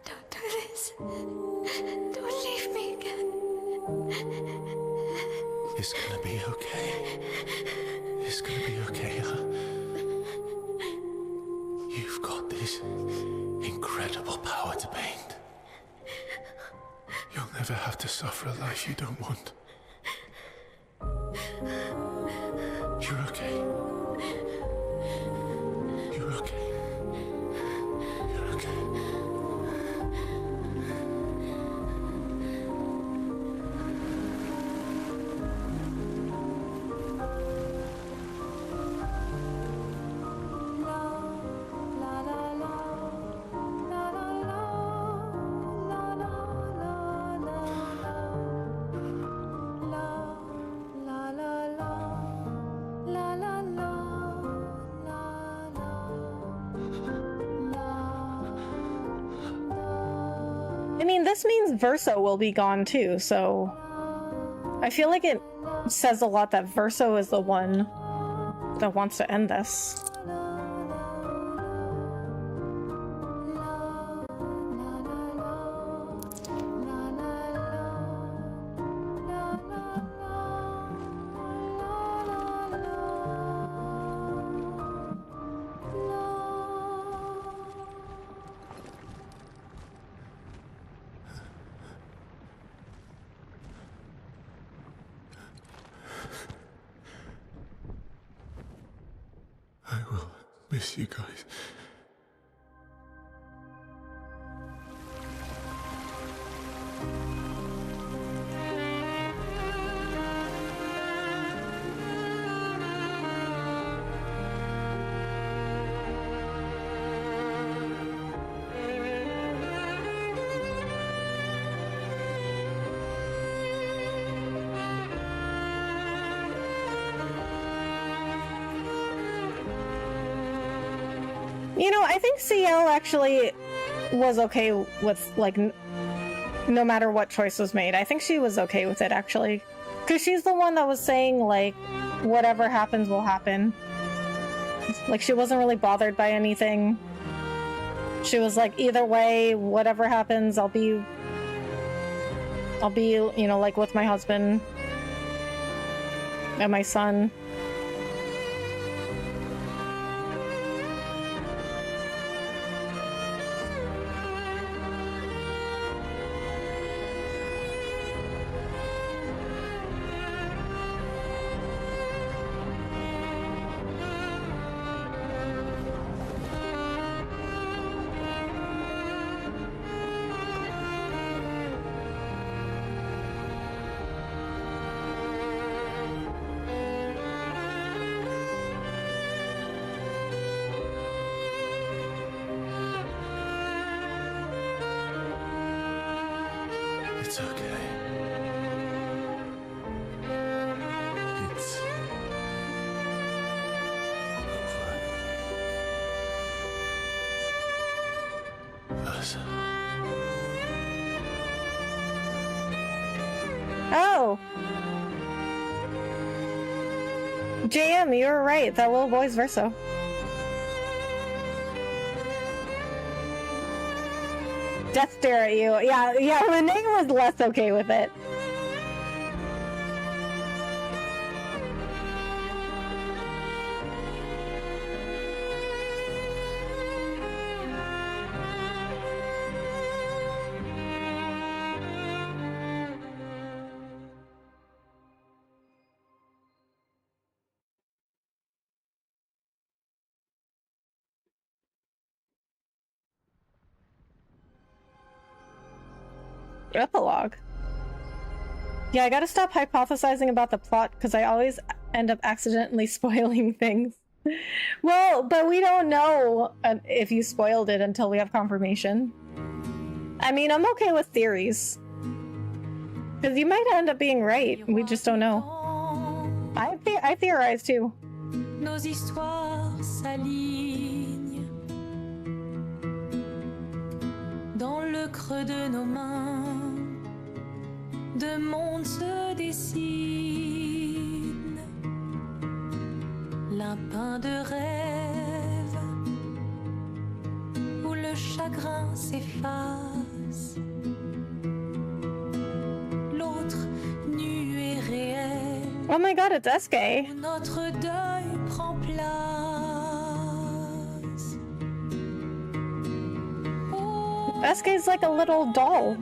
[SPEAKER 4] Don't do this. Don't leave me again.
[SPEAKER 6] It's gonna be okay. It's gonna be okay, huh? You've got this incredible power to paint. You'll never have to suffer a life you don't want. You're okay. You're okay. You're okay.
[SPEAKER 1] I mean, this means Verso will be gone too, so I feel like it says a lot that Verso is the one that wants to end this.
[SPEAKER 6] I will miss you guys.
[SPEAKER 1] You know, I think CL actually was okay with, like, no matter what choice was made. I think she was okay with it, actually. Because she's the one that was saying, like, whatever happens will happen. Like, she wasn't really bothered by anything. She was like, either way, whatever happens, I'll be, you know, like, with my husband and my son.
[SPEAKER 6] It's okay. It's over. Versa.
[SPEAKER 1] Oh! JM, you were right. That little boy's Verso. death stare at you. Yeah, Renee was less okay with it. Epilogue. Yeah, I gotta stop hypothesizing about the plot because I always end up accidentally spoiling things. Well, but we don't know if you spoiled it until we have confirmation. I mean, I'm okay with theories. Because you might end up being right. We just don't know. I theorize too.
[SPEAKER 7] Nos histoires s'alignent dans le creux de nos mains. Deux mondes se dessinent, l'un peint de rêve où le chagrin s'efface, l'autre nu et réel.
[SPEAKER 1] Oh my god, it's SK.
[SPEAKER 7] Où notre deuil prend place. Oh,
[SPEAKER 1] SK's like a little doll.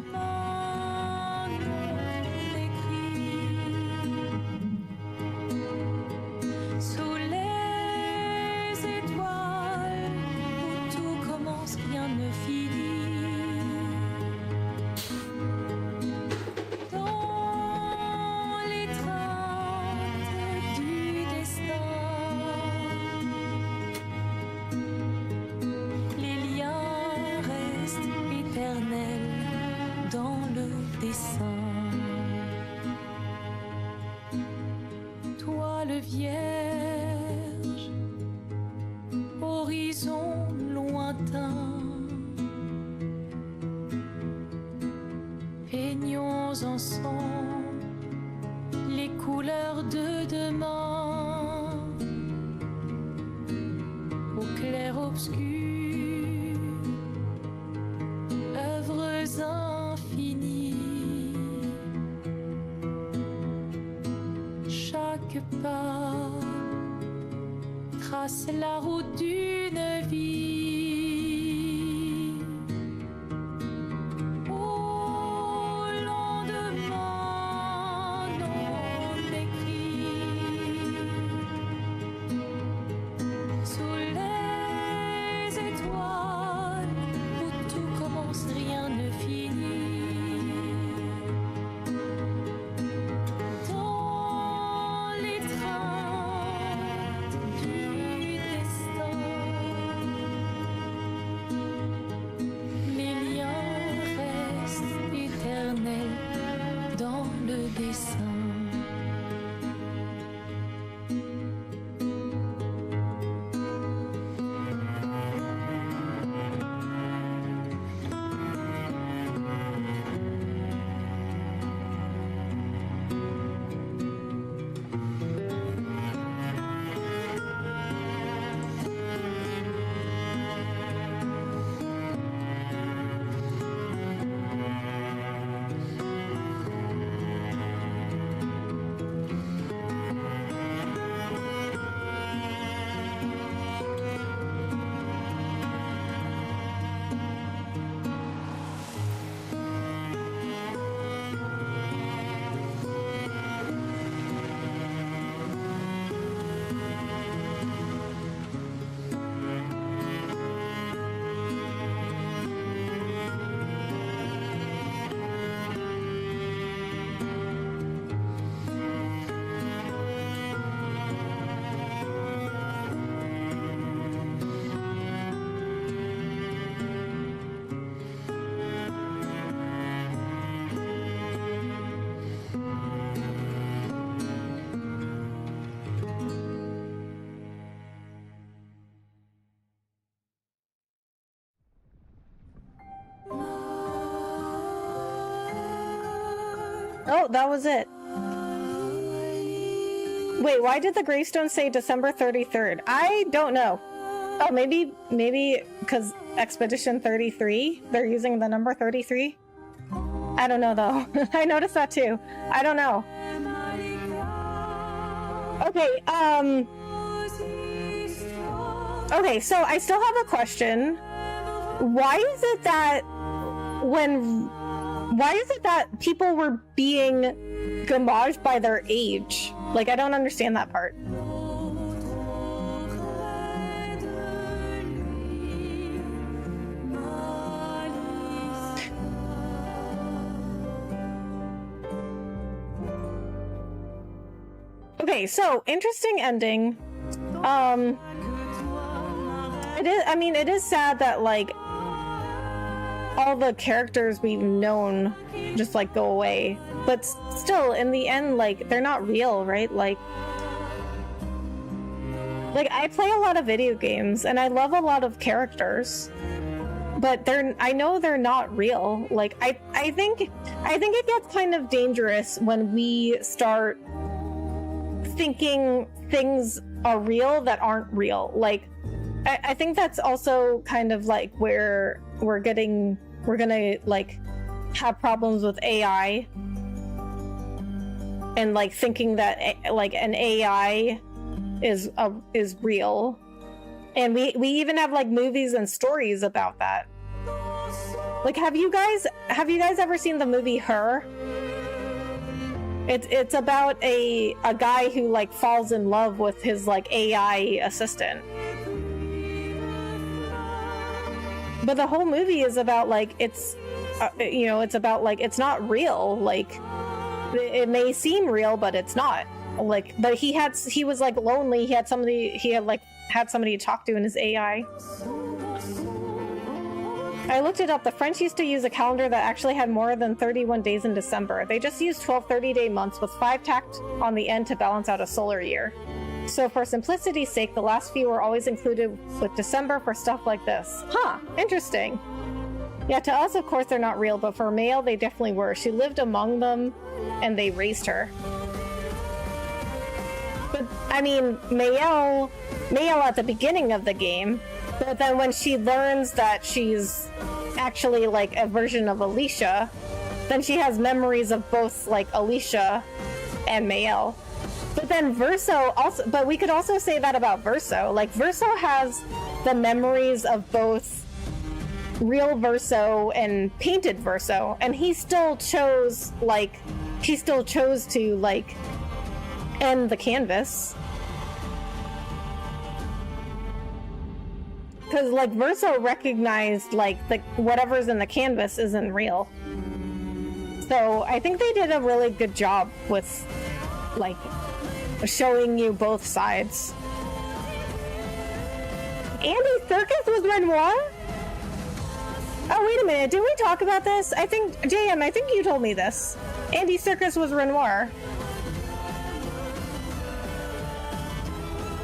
[SPEAKER 7] sous les étoiles où tout commence, rien ne finit. Dans l'étreinte du destin, les liens restent éternels dans le dessin. Toi le vierge, horizon lointain, peignons ensemble les couleurs de demain, au clair obscur, œuvres infinies. Chaque pas trace la route d'une vie. Au lendemain non écrit, sous les étoiles où tout commence, rien ne finit. Dans l'étreinte du destin, les liens restent éternels dans le dessin.
[SPEAKER 1] Oh, that was it. Wait, why did the gravestone say December 33rd? I don't know. Oh, maybe because Expedition 33, they're using the number 33. I don't know though. I noticed that too. I don't know. Okay, okay, so I still have a question. Why is it that people were being gommaged by their age? Like, I don't understand that part. Okay, so interesting ending. It is sad that like all the characters we've known just like go away, but still in the end, like they're not real, right? Like I play a lot of video games and I love a lot of characters, but I know they're not real. Like I think it gets kind of dangerous when we start thinking things are real that aren't real. Like I think that's also kind of like where we're gonna like have problems with AI and like thinking that like an AI is real, and we even have like movies and stories about that. Like, have you guys ever seen the movie Her? It's about a guy who like falls in love with his like AI assistant. But the whole movie is about like it's about like it's not real. Like it may seem real, but it's not. Like, but he was like lonely. He had somebody to talk to in his AI. I looked it up. The French used to use a calendar that actually had more than 31 days in December. They just used 12 30-day months with 5 tacked on the end to balance out a solar year. So for simplicity's sake, the last few were always included with December for stuff like this. Huh, interesting. Yeah, to us, of course, they're not real, but for Mael, they definitely were. She lived among them, and they raised her. But, I mean, Mael at the beginning of the game, but then when she learns that she's actually, like, a version of Alicia, then she has memories of both, like, Alicia and Mael. But then Verso also, but we could also say that about Verso. Like, Verso has the memories of both real Verso and painted Verso, and he still chose to, like, end the canvas. Because, like, Verso recognized, like, whatever's in the canvas isn't real. So, I think they did a really good job with, like, showing you both sides. Andy Serkis was Renoir? Oh, wait a minute. Did we talk about this? I think, JM, I think you told me this. Andy Serkis was Renoir.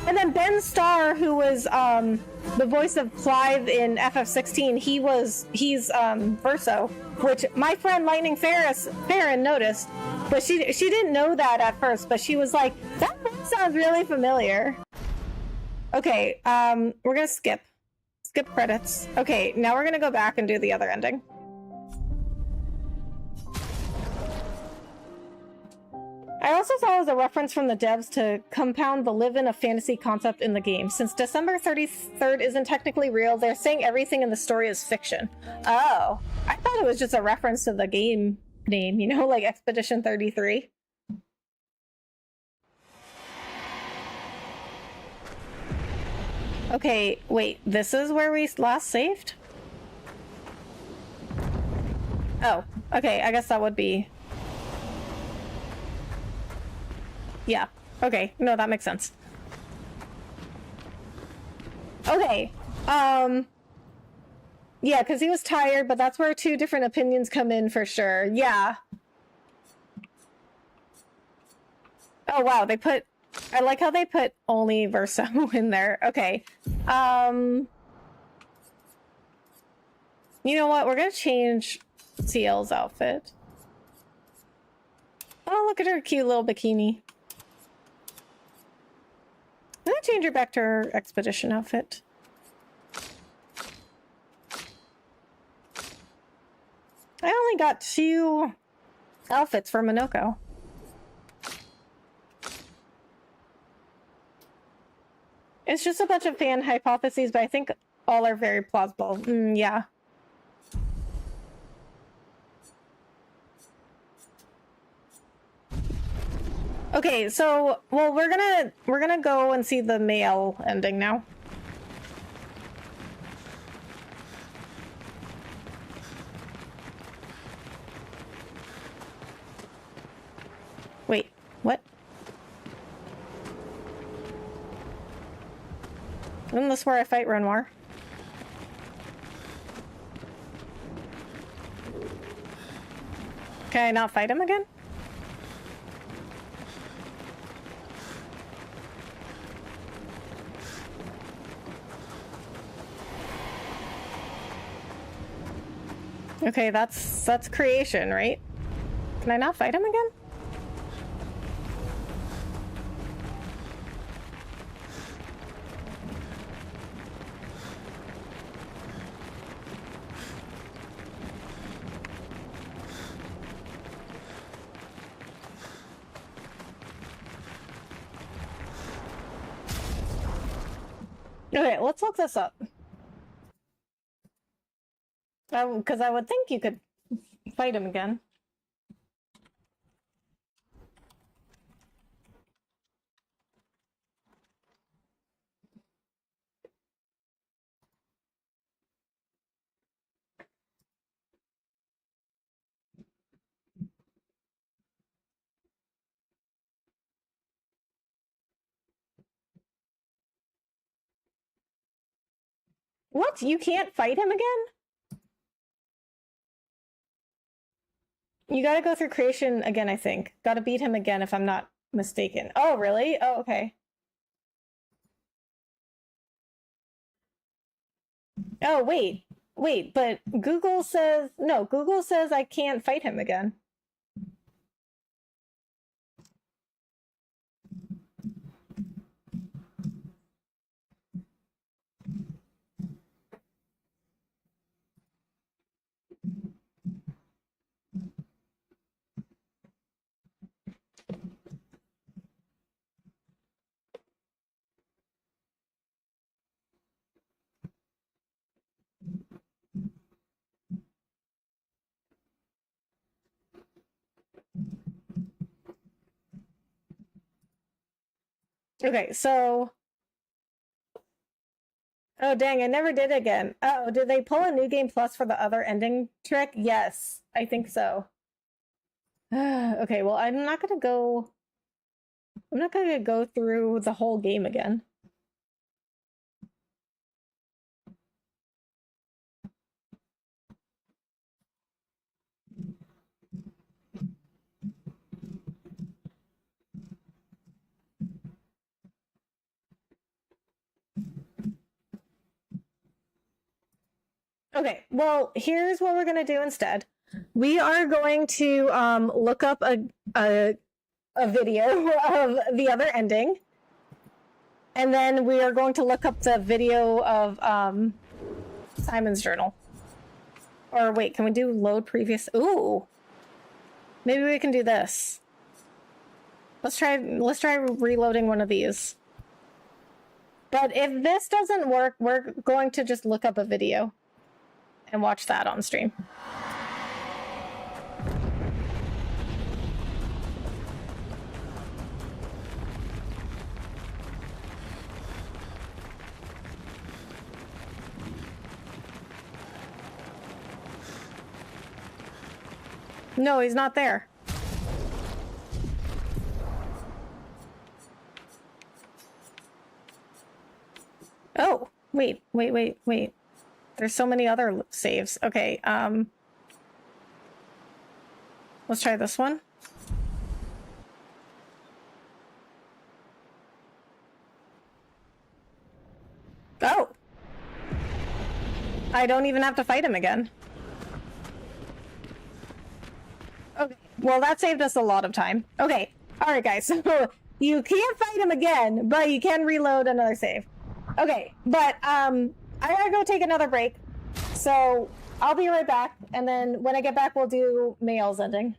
[SPEAKER 1] And then Ben Starr, who was the voice of Clive in FF16, he's Verso, which my friend Lightning Farron noticed, but she didn't know that at first, but she was like, that voice sounds really familiar. Okay, we're gonna skip credits. Okay, now we're gonna go back and do the other ending. I also saw as a reference from the devs to compound the live-in of fantasy concept in the game. Since December 33rd isn't technically real, they're saying everything in the story is fiction. Oh, I thought it was just a reference to the game name, you know, like Expedition 33. Okay, wait, this is where we last saved? Oh, okay, I guess that would be... Yeah, okay, no, that makes sense. Okay, yeah, because he was tired, but that's where 2 different opinions come in for sure. Yeah. Oh, wow, they put... I like how they put only Verso in there. Okay. You know what? We're gonna change CL's outfit. Oh, look at her cute little bikini. I'm gonna change her back to her expedition outfit. I only got 2 outfits for Minoko. It's just a bunch of fan hypotheses, but I think all are very plausible. Yeah. Okay, so well, we're gonna go and see the male ending now. Wait, what? Isn't this where I fight Renoir? Can I not fight him again? Okay, that's creation, right? Can I not fight him again? Okay, let's look this up. Because I would think you could fight him again. What? You can't fight him again? You gotta go through creation again, I think. Gotta beat him again if I'm not mistaken. Oh, really? Oh, okay. Oh, wait. Wait, but Google says... No, Google says I can't fight him again. Okay, so... Oh, dang, I never did again. Oh, did they pull a New Game Plus for the other ending trick? Yes, I think so. Okay, well, I'm not gonna go through the whole game again. Okay, well, here's what we're gonna do instead. We are going to look up a video of the other ending, and then we are going to look up the video of Simon's journal. Or wait, can we do load previous? Ooh, maybe we can do this. Let's try reloading one of these. But if this doesn't work, we're going to just look up a video and watch that on stream. No, he's not there. Oh, wait. There's so many other saves. Okay, let's try this one. Oh! I don't even have to fight him again. Okay, well that saved us a lot of time. Okay, alright guys, so you can't fight him again, but you can reload another save. Okay, but I gotta go take another break. So I'll be right back, and then when I get back, we'll do Mayel's ending.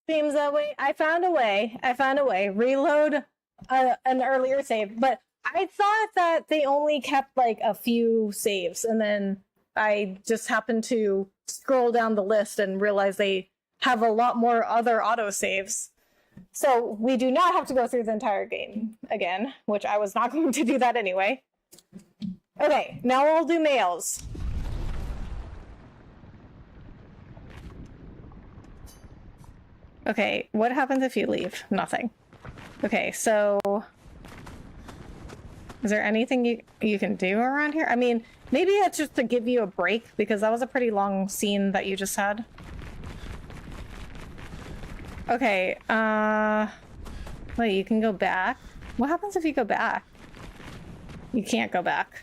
[SPEAKER 1] Seems that way. I found a way. Reload an earlier save, but I thought that they only kept like a few saves, and then I just happened to scroll down the list and realize they have a lot more other autosaves. So we do not have to go through the entire game again, which I was not going to do that anyway. Okay, now we'll do males. Okay, what happens if you leave? Nothing. Okay, so is there anything you can do around here? I mean, maybe it's just to give you a break, because that was a pretty long scene that you just had. Okay, wait, you can go back? What happens if you go back? You can't go back.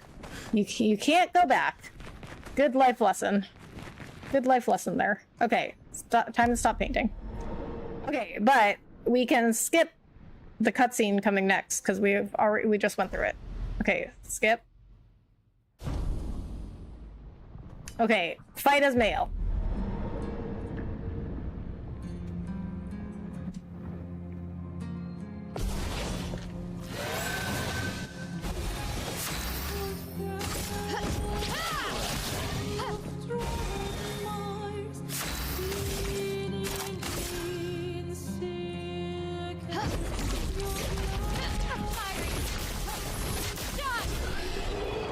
[SPEAKER 1] You can't go back. Good life lesson. Good life lesson there. Okay, time to stop painting. Okay, but we can skip the cutscene coming next because we just went through it. Okay, skip. Okay, fight as male.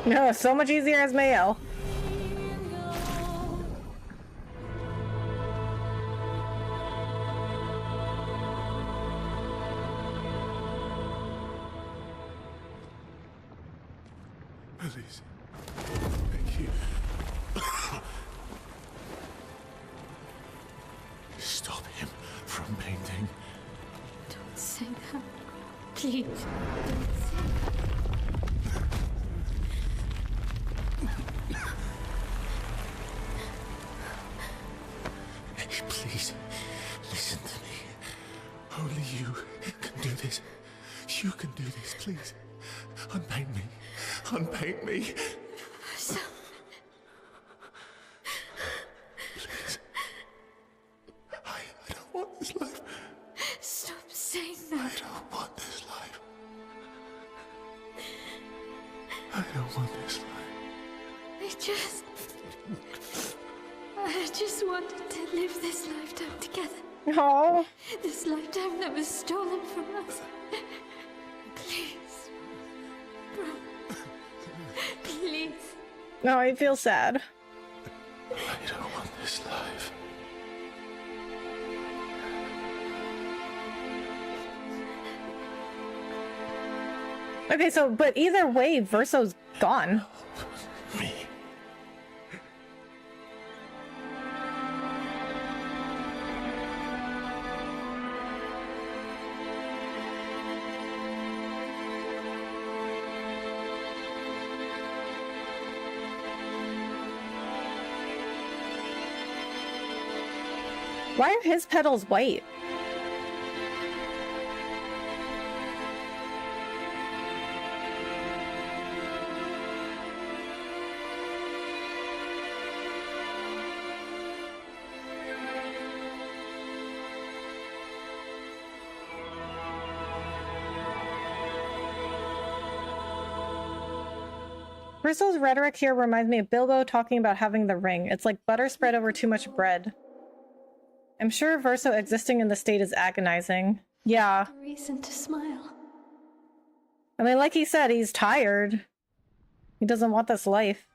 [SPEAKER 1] No, so much easier as Mayo.
[SPEAKER 6] Please. Thank you. Stop him from painting.
[SPEAKER 4] Don't say that. Please.
[SPEAKER 6] Hey, please, listen to me. Only you can do this. You can do this, please. Unpaint me. Unpaint me. Please. I don't want this life.
[SPEAKER 4] Stop saying
[SPEAKER 6] I
[SPEAKER 4] that.
[SPEAKER 6] don't want this life. I don't want this life.
[SPEAKER 4] I just wanted to live this lifetime together.
[SPEAKER 1] Oh,
[SPEAKER 4] This lifetime that was stolen from us. Please. Bro. Please.
[SPEAKER 1] no, I feel sad.
[SPEAKER 6] I don't want this life.
[SPEAKER 1] Okay, so, but either way, Verso's gone.
[SPEAKER 6] Me.
[SPEAKER 1] Why are his petals white? Bristol's rhetoric here reminds me of Bilbo talking about having the ring. It's like butter spread over too much bread. I'm sure Verso existing in the state is agonizing. Yeah.
[SPEAKER 4] Reason to smile.
[SPEAKER 1] I mean, like he said, he's tired. He doesn't want this life.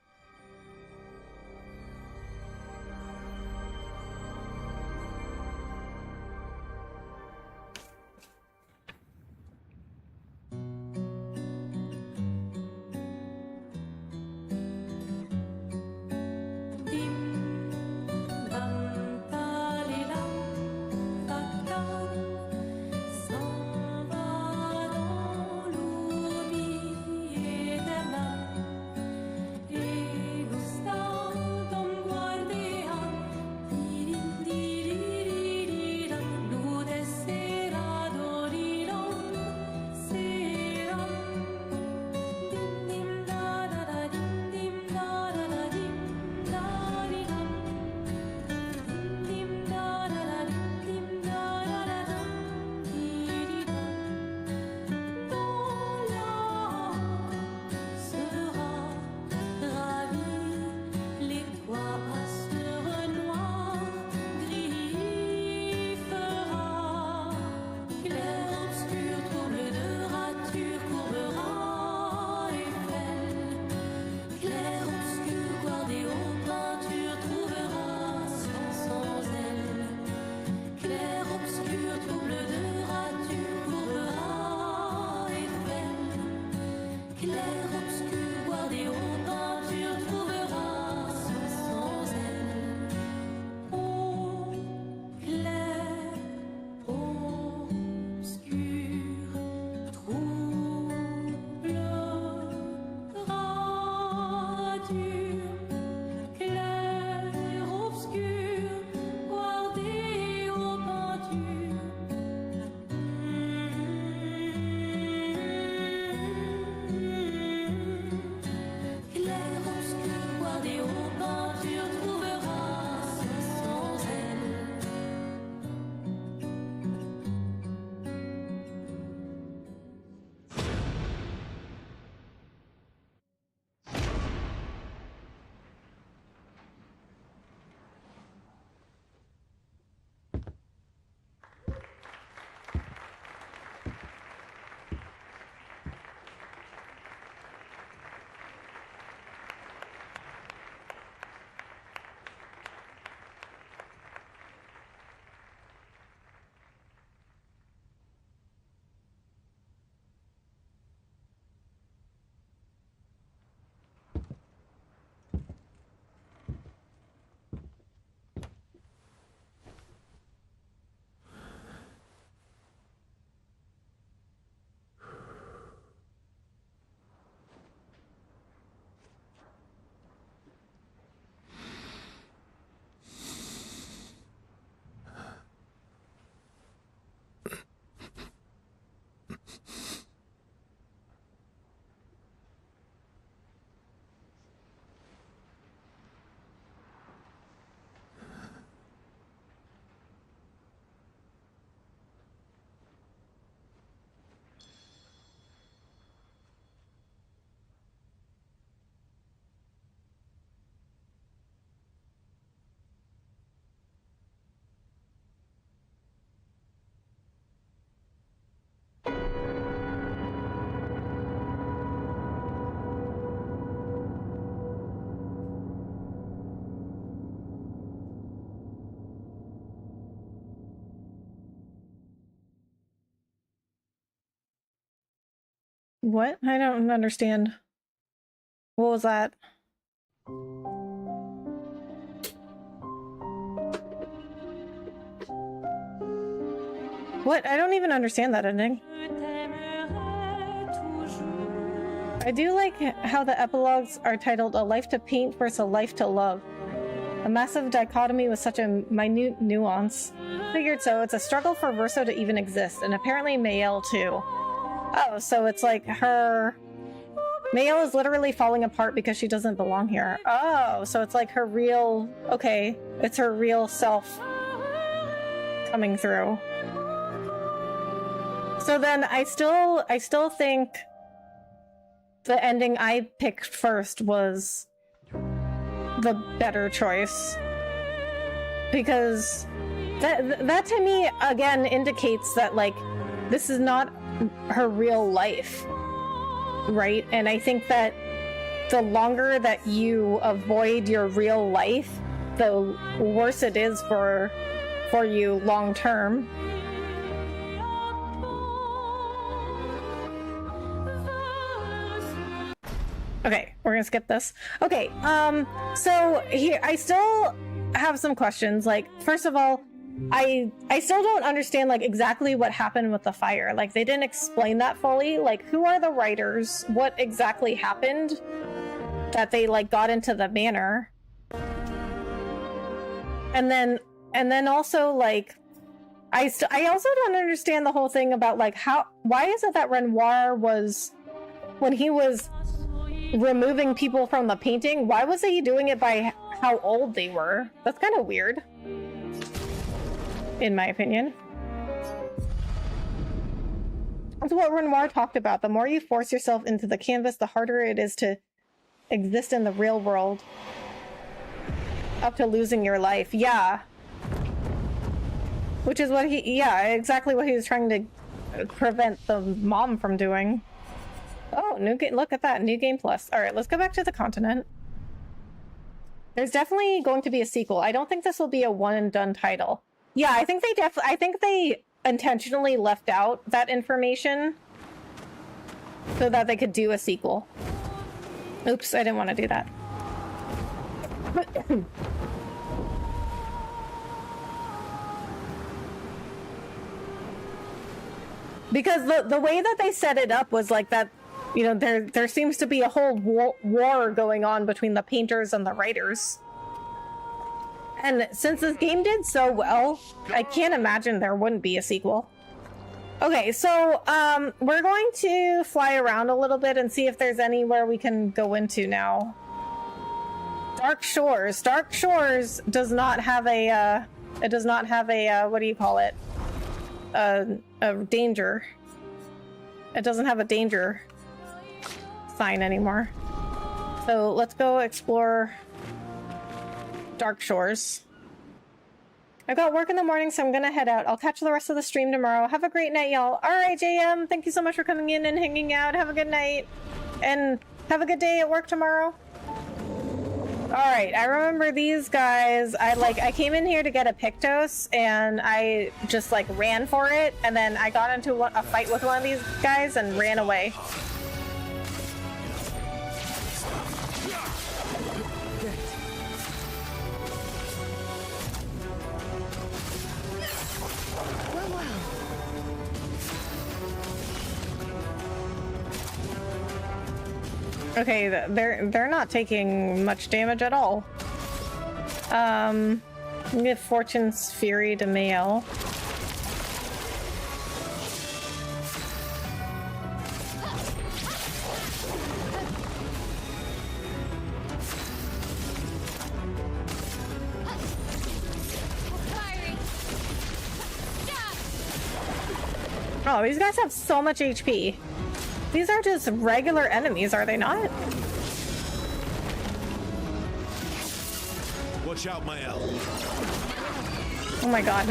[SPEAKER 1] What? I don't understand. What was that? What? I don't even understand that ending. I do like how the epilogues are titled A Life to Paint versus A Life to Love. A massive dichotomy with such a minute nuance. Figured so. It's a struggle for Verso to even exist, and apparently Mael too. Oh, so it's like her... Mael is literally falling apart because she doesn't belong here. Oh, so it's like her real... Okay, it's her real self coming through. So then I still think the ending I picked first was the better choice, because that to me again indicates that like this is not her real life, right? And I think that the longer that you avoid your real life, the worse it is for you long term. Okay, we're gonna skip this. Okay, so here, I still have some questions. Like, first of all, I still don't understand, like, exactly what happened with the fire. Like, they didn't explain that fully. Like, who are the writers? What exactly happened that they, like, got into the manor? And then also, like, I also don't understand the whole thing about, like, why is it that Renoir was, when he was removing people from the painting, why was he doing it by how old they were? That's kind of weird, in my opinion. That's what Renoir talked about. The more you force yourself into the canvas, the harder it is to exist in the real world, up to losing your life. Yeah. Which is what exactly what he was trying to prevent the mom from doing. Oh, new game! Look at that, new game plus. All right, let's go back to the continent. There's definitely going to be a sequel. I don't think this will be a one and done title. Yeah, I think they intentionally left out that information so that they could do a sequel. Oops, I didn't want to do that. Because the way that they set it up was like that. You know, there seems to be a whole war going on between the painters and the writers. And since this game did so well, I can't imagine there wouldn't be a sequel. Okay, so we're going to fly around a little bit and see if there's anywhere we can go into now. Dark Shores. Dark Shores does not have a what do you call it? A danger. It doesn't have a danger sign anymore. So let's go explore Dark Shores. I've got work in the morning, so I'm gonna head out. I'll catch the rest of the stream tomorrow. Have a great night, y'all. Alright, JM, thank you so much for coming in and hanging out. Have a good night. And have a good day at work tomorrow. Alright, I remember these guys. I came in here to get a Pictos, and I just, like, ran for it, and then I got into a fight with one of these guys and ran away. Okay, they're not taking much damage at all. Give Fortune's Fury to Mael. Oh, these guys have so much HP. These are just regular enemies, are they not?
[SPEAKER 3] Watch out, Mael.
[SPEAKER 1] Oh my god.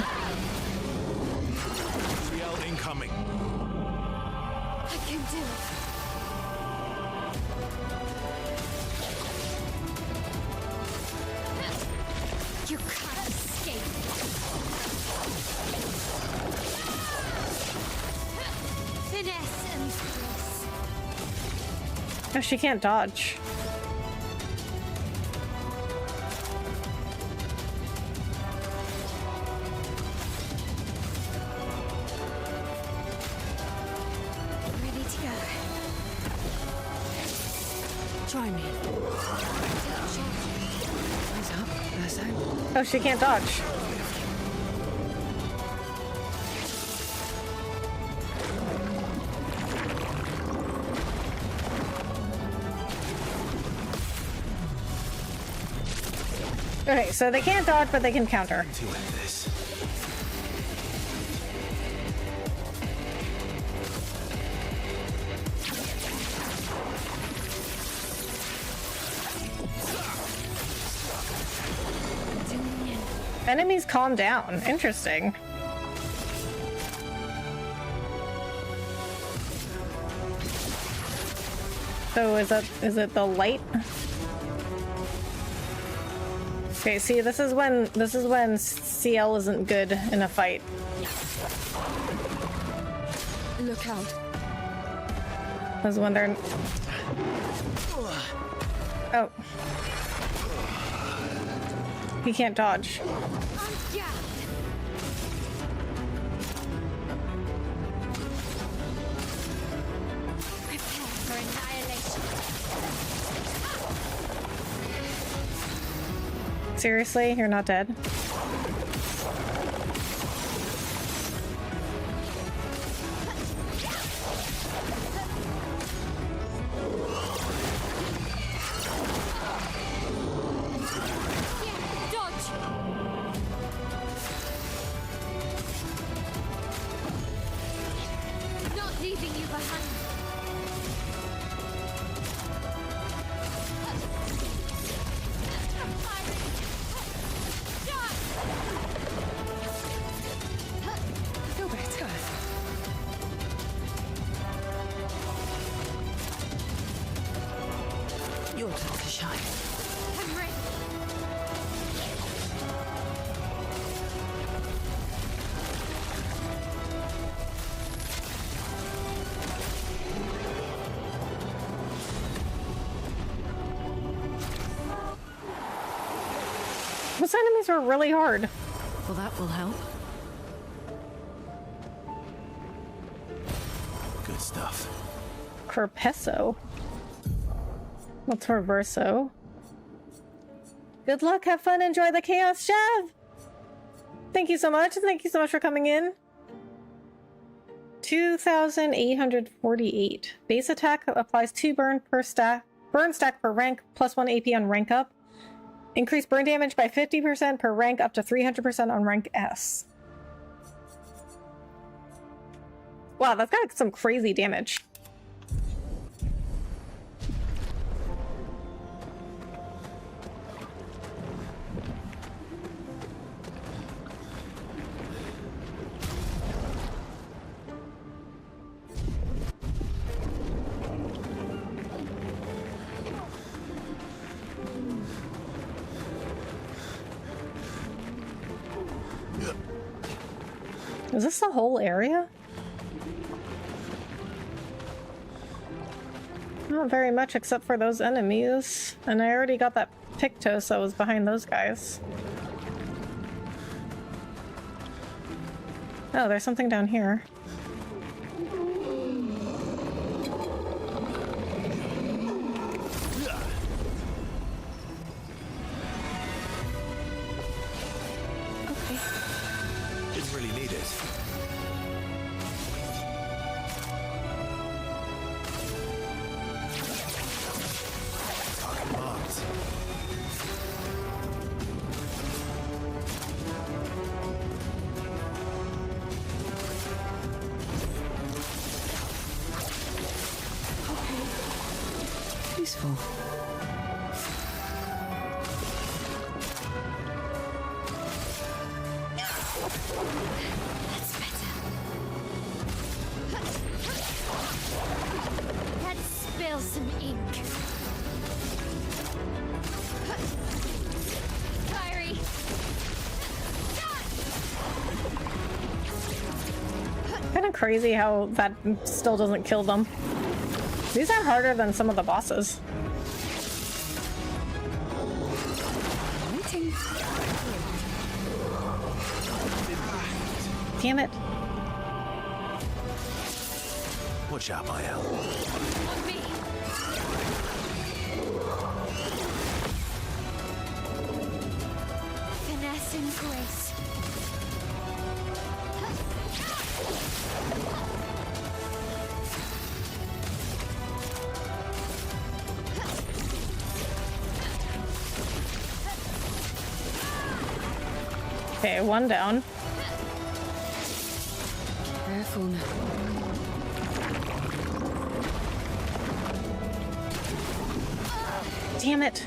[SPEAKER 3] Surreal incoming.
[SPEAKER 4] I can do it. You can't escape. Finesse and grace.
[SPEAKER 1] Oh, she can't dodge.
[SPEAKER 4] Ready to go.
[SPEAKER 2] Try me. Eyes up, Verso.
[SPEAKER 1] Oh, she can't dodge. Okay, so they can't dodge, but they can counter.
[SPEAKER 6] To end this.
[SPEAKER 1] Enemies calm down. Interesting. So is it the light? Okay, see, this is when CL isn't good in a fight.
[SPEAKER 2] Look out.
[SPEAKER 1] This is when they're... Oh. He can't dodge.
[SPEAKER 4] Yeah. Prepare for annihilation.
[SPEAKER 1] Seriously? You're not dead?
[SPEAKER 4] Yeah, dodge. Not leaving you behind.
[SPEAKER 2] Feel better. Your turn to shine.
[SPEAKER 4] I'm ready.
[SPEAKER 1] Those enemies were really hard.
[SPEAKER 5] Well, that will help.
[SPEAKER 6] Good stuff.
[SPEAKER 1] Corpesso. What's Reverso? Good luck, have fun, enjoy the chaos, Shav! Thank you so much. Thank you so much for coming in. 2,848. Base attack applies 2 burn per stack. Burn stack per rank, plus 1 AP on rank up. Increase burn damage by 50% per rank up to 300% on rank S. Wow, that's got some crazy damage. Is this the whole area? Not very much except for those enemies. And I already got that Pictos that was behind those guys. Oh, there's something down here.
[SPEAKER 6] Didn't really need it. Target marked.
[SPEAKER 2] Peaceful.
[SPEAKER 4] That's better. Let's spill some ink. Fiery.
[SPEAKER 1] Kind of crazy how that still doesn't kill them. These are harder than some of the bosses.
[SPEAKER 2] Waiting.
[SPEAKER 1] Damn it.
[SPEAKER 3] Watch out, Mael.
[SPEAKER 4] On me. Finesse and grace.
[SPEAKER 1] Okay, one down.
[SPEAKER 2] Careful now.
[SPEAKER 1] Damn it.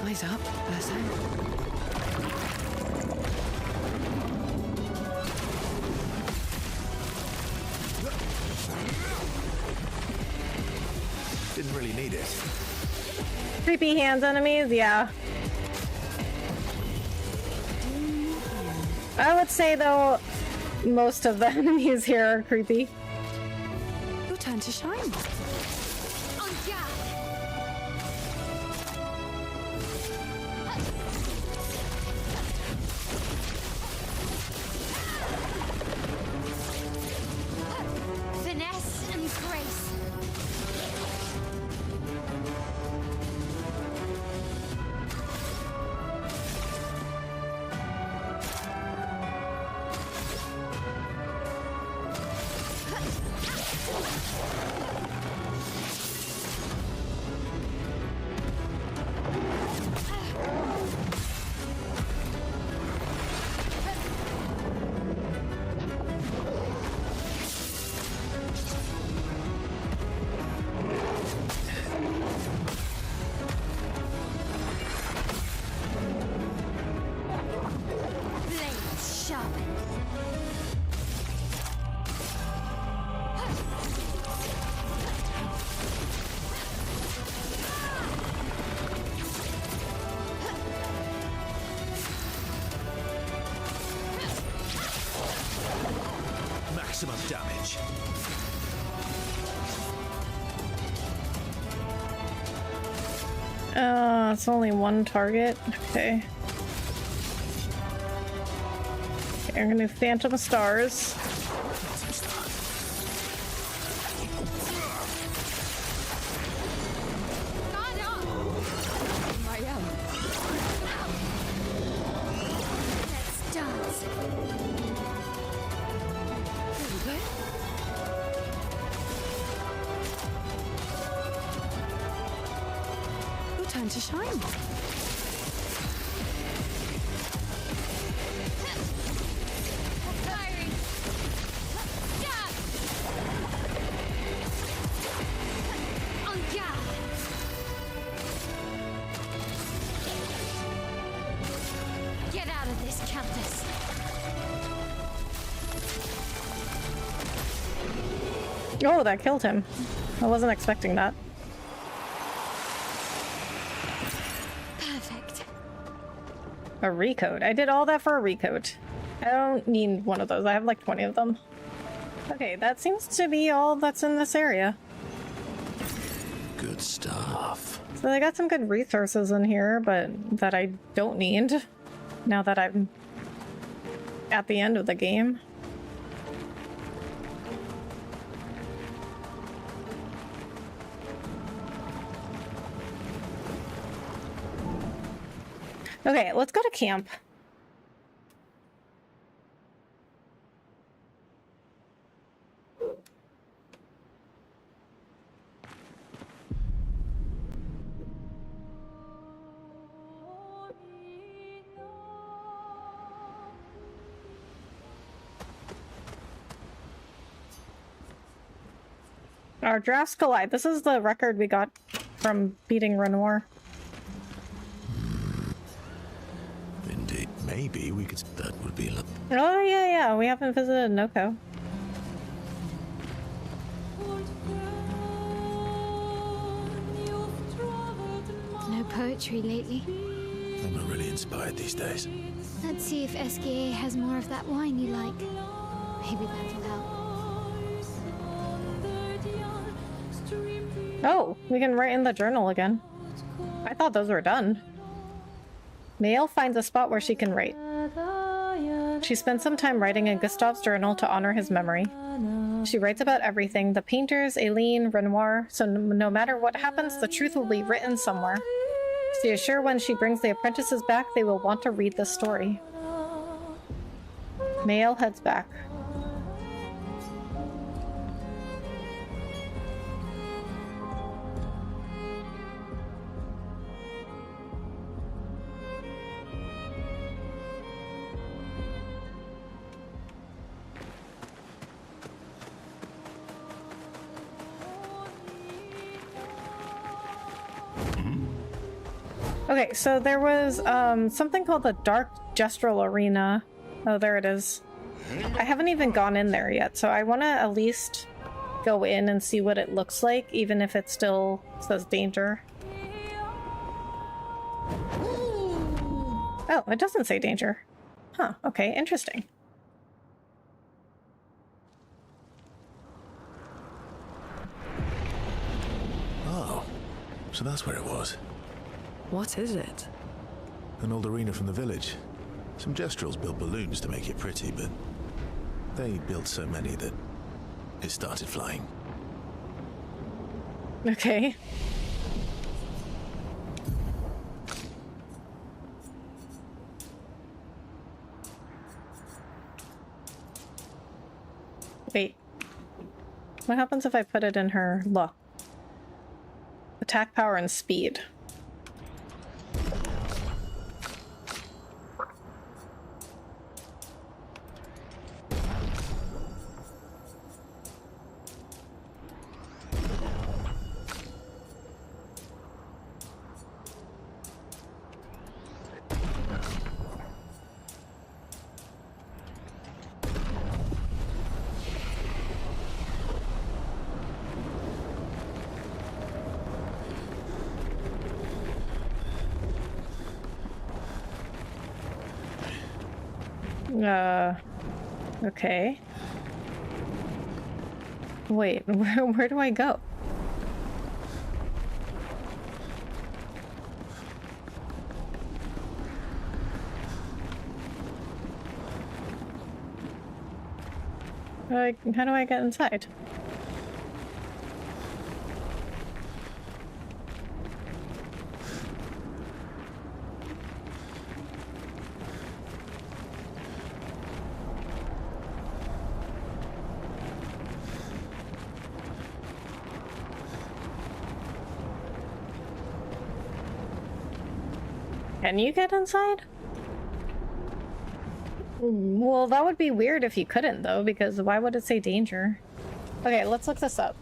[SPEAKER 2] Eyes up, Verso.
[SPEAKER 3] Didn't really need it.
[SPEAKER 1] Creepy hands enemies, yeah. I would say, though, most of the enemies here are creepy.
[SPEAKER 2] Your turn to shine.
[SPEAKER 4] On guard. Finesse and grace. Blades sharpened.
[SPEAKER 3] Maximum damage.
[SPEAKER 1] It's only one target. Okay. Okay, I'm gonna do Phantom Stars.
[SPEAKER 4] Guard up. Let's dance.
[SPEAKER 2] There we go. Your turn to shine.
[SPEAKER 4] Firing. Jab. On guard. Get out of this, Countess.
[SPEAKER 1] Oh, that killed him. I wasn't expecting that.
[SPEAKER 4] Perfect.
[SPEAKER 1] A recode. I did all that for a recode. I don't need one of those. I have like 20 of them. Okay, that seems to be all that's in this area.
[SPEAKER 3] Good stuff.
[SPEAKER 1] So I got some good resources in here, but that I don't need now that I'm at the end of the game. Okay, let's go to camp. Our drafts collide. This is the record we got from beating Renoir.
[SPEAKER 3] Indeed. Maybe we could... That would be...
[SPEAKER 1] Oh, yeah. We haven't visited Noko.
[SPEAKER 4] No poetry lately.
[SPEAKER 3] I'm not really inspired these days.
[SPEAKER 4] Let's see if SKA has more of that wine you like. Maybe that'll help.
[SPEAKER 1] Oh, we can write in the journal again. I thought those were done. Maëlle finds a spot where she can write. She spends some time writing in Gustave's journal to honor his memory. She writes about everything, the painters, Aileen, Renoir, so no matter what happens, the truth will be written somewhere. She is sure when she brings the apprentices back, they will want to read the story. Maëlle heads back. Okay, so there was something called the Dark Gestural Arena. Oh, there it is. I haven't even gone in there yet, so I want to at least go in and see what it looks like, even if it still says danger. Oh, it doesn't say danger. Huh, okay, interesting.
[SPEAKER 6] Oh, so that's where it was.
[SPEAKER 5] What is it?
[SPEAKER 6] An old arena from the village. Some Gestrels built balloons to make it pretty, but they built so many that it started flying.
[SPEAKER 1] Okay. Wait. What happens if I put it in her look? Attack power and speed. Okay. Wait, where do I go? How do I get inside? Can you get inside? Well, that would be weird if you couldn't, though, because why would it say danger? Okay, let's look this up.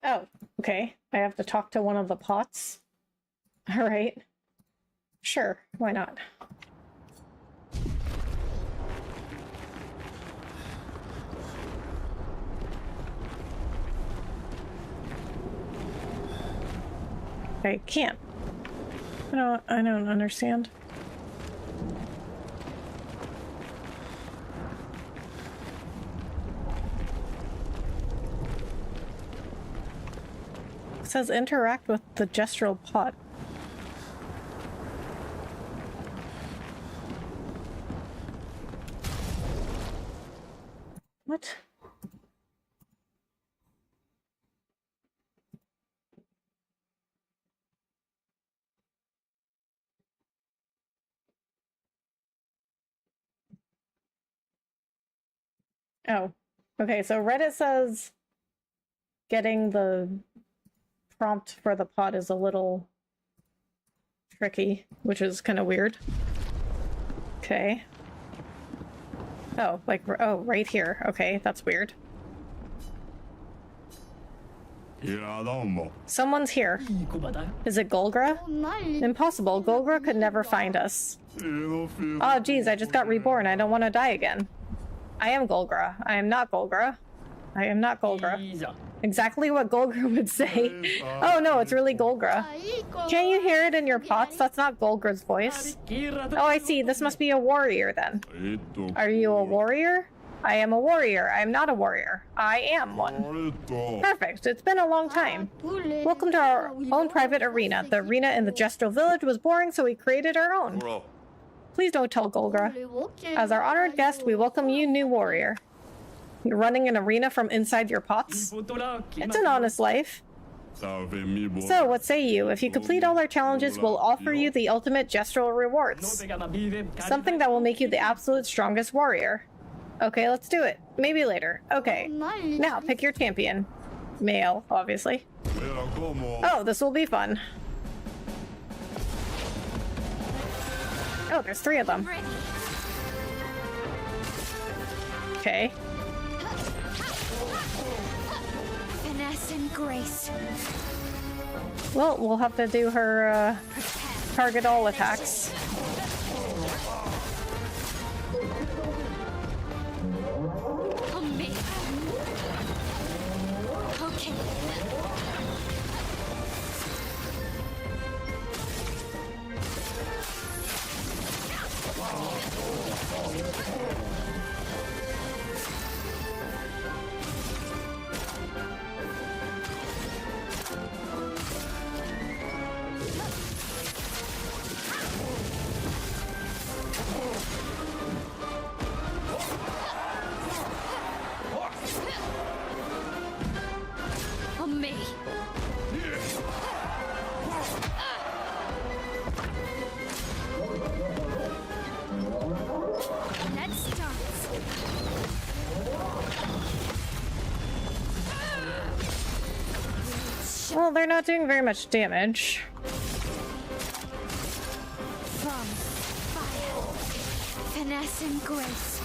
[SPEAKER 1] Oh, okay. I have to talk to one of the pots. All right. Sure, why not? I can't. I don't understand. It says interact with the gestural pot. What? Oh, okay, so Reddit says getting the prompt for the pot is a little tricky, which is kind of weird. Okay. Oh, like, oh, right here. Okay, that's weird. Someone's here. Is it Golgra? Impossible. Golgra could never find us. Oh, geez, I just got reborn. I don't want to die again. I am Golgra. I am not Golgra. I am not Golgra. Exactly what Golgra would say. Oh no, it's really Golgra. Can't you hear it in your pots? That's not Golgra's voice. Oh, I see. This must be a warrior then. Are you a warrior? I am a warrior. I am not a warrior. I am one. Perfect. It's been a long time. Welcome to our own private arena. The arena in the Gestrel village was boring, so we created our own. Please don't tell Golgra. As our honored guest, we welcome you, new warrior. You're running an arena from inside your pots? It's an honest life. So, what say you? If you complete all our challenges, we'll offer you the ultimate gestural rewards. Something that will make you the absolute strongest warrior. Okay, let's do it. Maybe later. Okay. Now, pick your champion. Male, obviously. Oh, this will be fun. Oh, there's 3 of them. Okay.
[SPEAKER 4] Finesse and grace.
[SPEAKER 1] Well, we'll have to do her target all attacks.
[SPEAKER 4] On me. Okay. On me. Let's start.
[SPEAKER 1] Well, they're not doing very much damage.
[SPEAKER 4] From fire. Finesse and grace.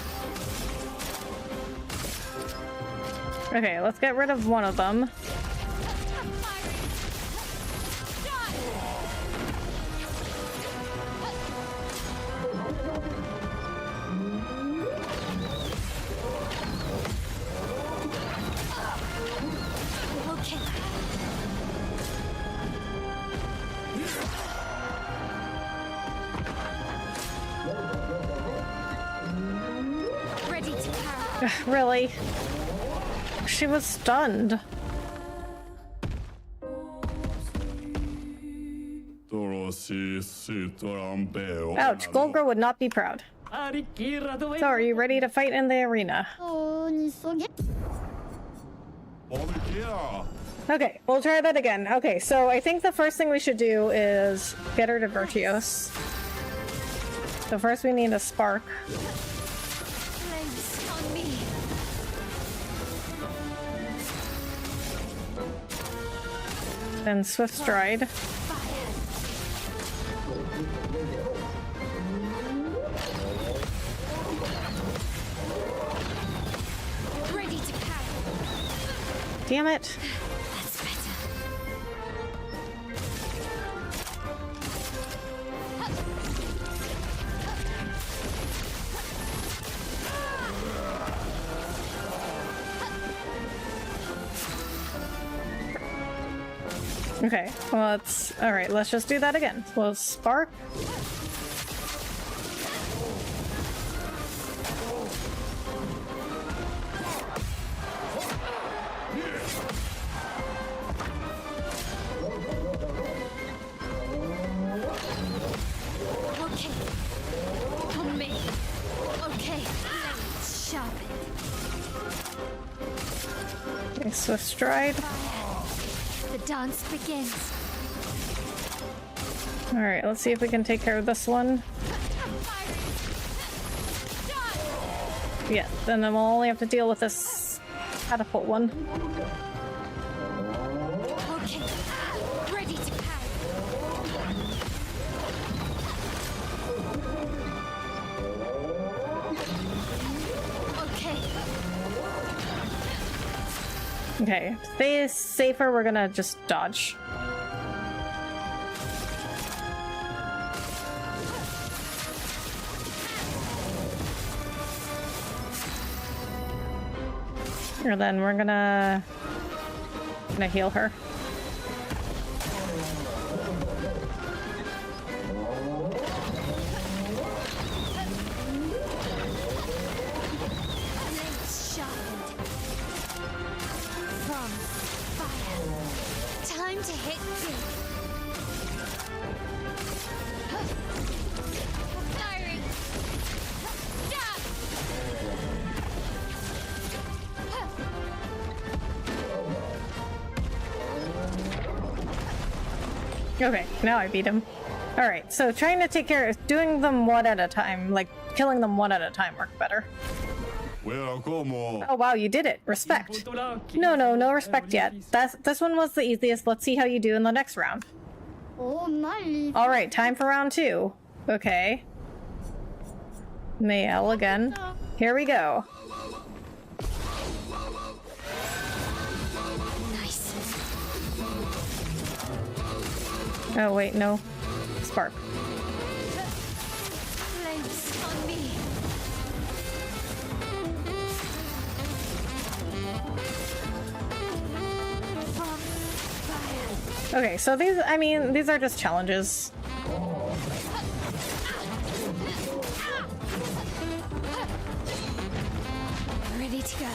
[SPEAKER 1] Okay, let's get rid of one of them.
[SPEAKER 4] Okay. Ready to power.
[SPEAKER 1] Really? She was stunned. Ouch, Golgra would not be proud. So, are you ready to fight in the arena? Okay, we'll try that again. Okay, so I think the first thing we should do is get her to Virtuos. So first we need a spark.
[SPEAKER 4] Flames on me.
[SPEAKER 1] Then Swift Stride.
[SPEAKER 4] Ready to power.
[SPEAKER 1] Damn it.
[SPEAKER 4] That's better.
[SPEAKER 1] Okay, well, let's... Alright, let's just do that again. We'll spark.
[SPEAKER 4] Okay. On me. Okay. Blades sharpened.
[SPEAKER 1] Okay, Swift Stride.
[SPEAKER 4] The dance begins.
[SPEAKER 1] Alright, let's see if we can take care of this one. Yeah, then we'll only have to deal with this catapult one.
[SPEAKER 4] Okay. Ready to power. Okay.
[SPEAKER 1] Okay, to stay safer, we're gonna just dodge. And then we're gonna heal her.
[SPEAKER 4] Blades sharpened. From fire. Time to hit big. Firing. Stop.
[SPEAKER 1] Okay, now I beat him. Alright, so trying to take care of doing them one at a time, like killing them one at a time worked better. Oh wow, you did it. Respect. No respect yet. This one was the easiest. Let's see how you do in the next round. Alright, time for round 2. Okay. Mael again. Here we go.
[SPEAKER 4] Nice.
[SPEAKER 1] Oh wait, no. Spark.
[SPEAKER 4] Flames on me. From fire.
[SPEAKER 1] Okay, so these, I mean, these are just challenges.
[SPEAKER 4] Ready to go.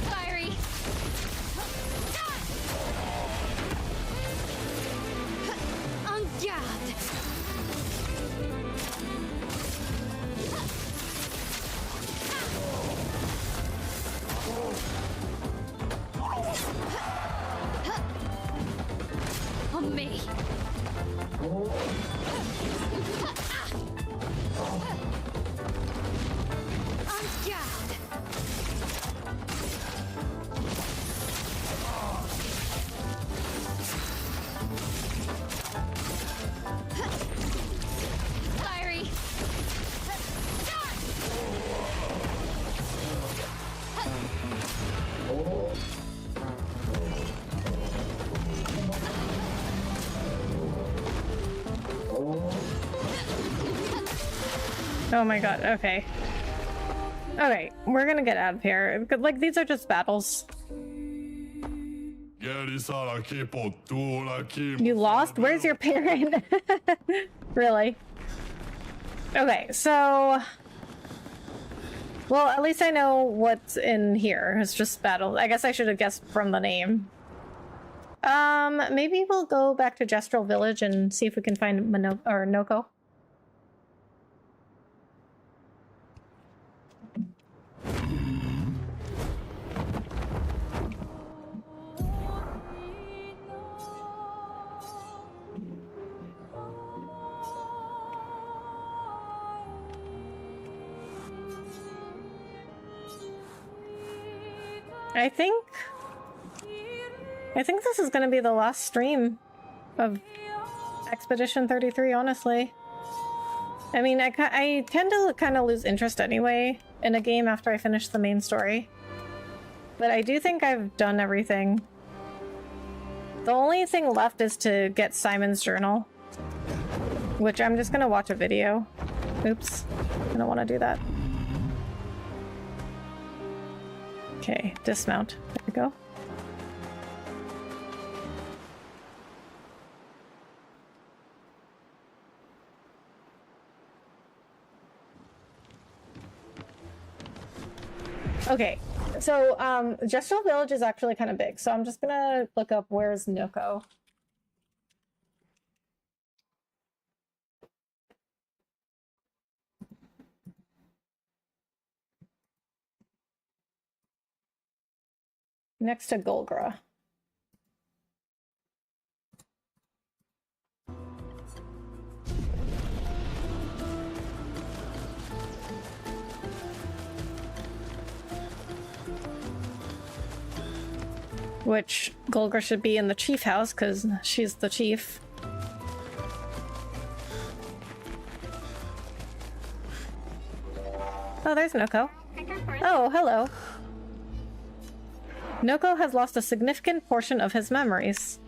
[SPEAKER 4] Fiery. En garde. On me. En garde. Fiery.
[SPEAKER 1] Oh my god, okay. Okay, we're gonna get out of here. Like, these are just battles. You lost? Where's your parent? Really? Okay, so... Well, at least I know what's in here. It's just battles. I guess I should have guessed from the name. Maybe we'll go back to Gestrel Village and see if we can find Noko. I think this is going to be the last stream of Expedition 33, honestly. I mean, I tend to kind of lose interest anyway in a game after I finish the main story. But I do think I've done everything. The only thing left is to get Simon's journal, which I'm just going to watch a video. Oops, I don't want to do that. Okay, dismount. There we go. Okay, so Gestrel Village is actually kind of big, so I'm just gonna look up where's Noko. Next to Golgra. Which Golgra should be in the chief house because she's the chief. Oh, there's Noko. Oh, hello. Noko has lost a significant portion of his memories.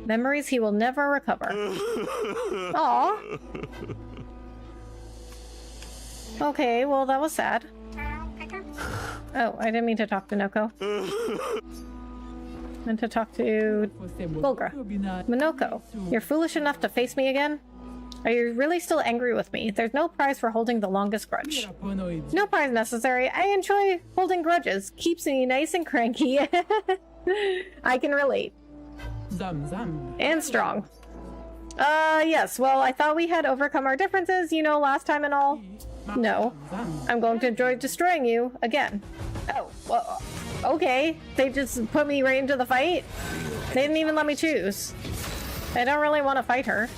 [SPEAKER 1] Memories he will never recover. Aww. Okay, well, that was sad. Oh, I didn't mean to talk to Noko. I meant to talk to Bulgra. Minoko, you're foolish enough to face me again? Are you really still angry with me? There's no prize for holding the longest grudge. No prize necessary. I enjoy holding grudges. Keeps me nice and cranky. I can relate. And strong. Yes, well, I thought we had overcome our differences, you know, last time and all. No. I'm going to enjoy destroying you again. Oh, well, okay. They just put me right into the fight? They didn't even let me choose. I don't really want to fight her.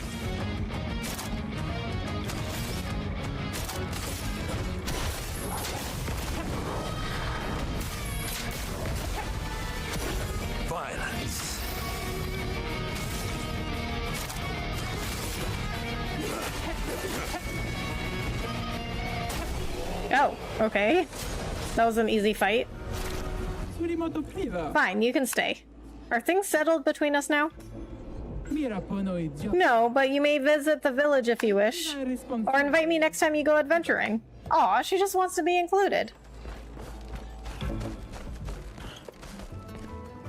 [SPEAKER 3] Violence.
[SPEAKER 1] Oh, okay. That was an easy fight. Fine, you can stay. Are things settled between us now? No, but you may visit the village if you wish. Or invite me next time you go adventuring. Aw, she just wants to be included.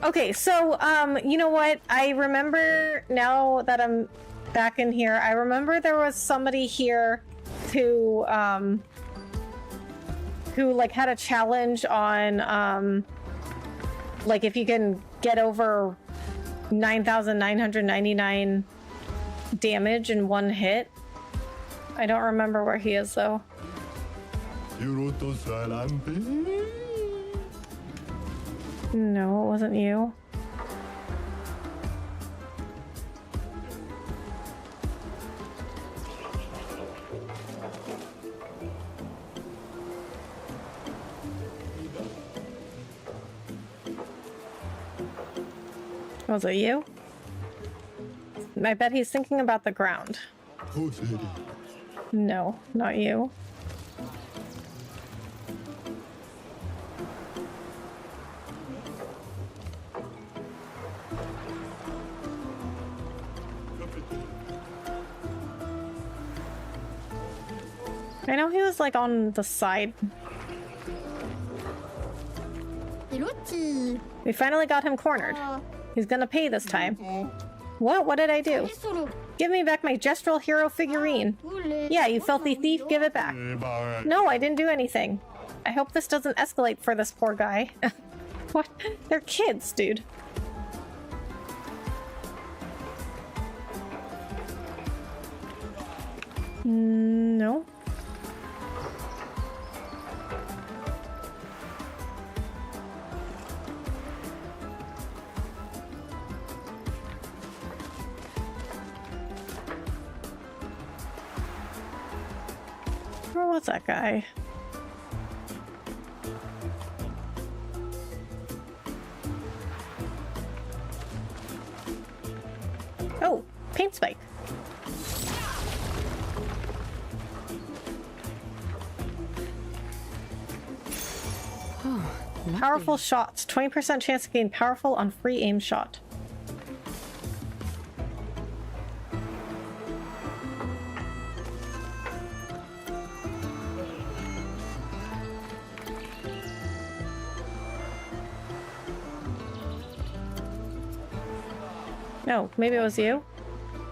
[SPEAKER 1] Okay, so, you know what? I remember, now that I'm back in here, I remember there was somebody here who like had a challenge on like if you can get over 9,999 damage in one hit. I don't remember where he is though. No, it wasn't you. Was it you? I bet he's thinking about the ground. No, not you. I know he was like on the side. We finally got him cornered. He's gonna pay this time. What? What did I do? Give me back my gestural hero figurine. Yeah, you filthy thief, give it back. No, I didn't do anything. I hope this doesn't escalate for this poor guy. What? They're kids, dude. No. Where was that guy? Oh, paint spike. Powerful shots. 20% chance to gain powerful on free aim shot. No, maybe it was you.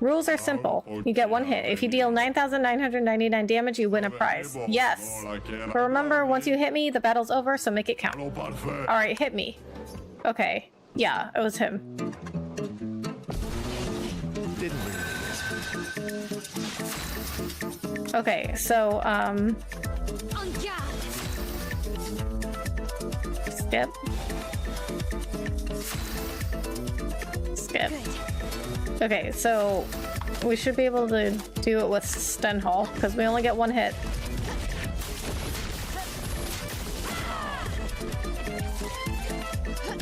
[SPEAKER 1] Rules are simple. You get one hit. If you deal 9,999 damage, you win a prize. Yes. But remember, once you hit me, the battle's over, so make it count. Alright, hit me. Okay. Yeah, it was him. Okay, so, skip. Skip. Okay, so we should be able to do it with Stenhall, because we only get one hit.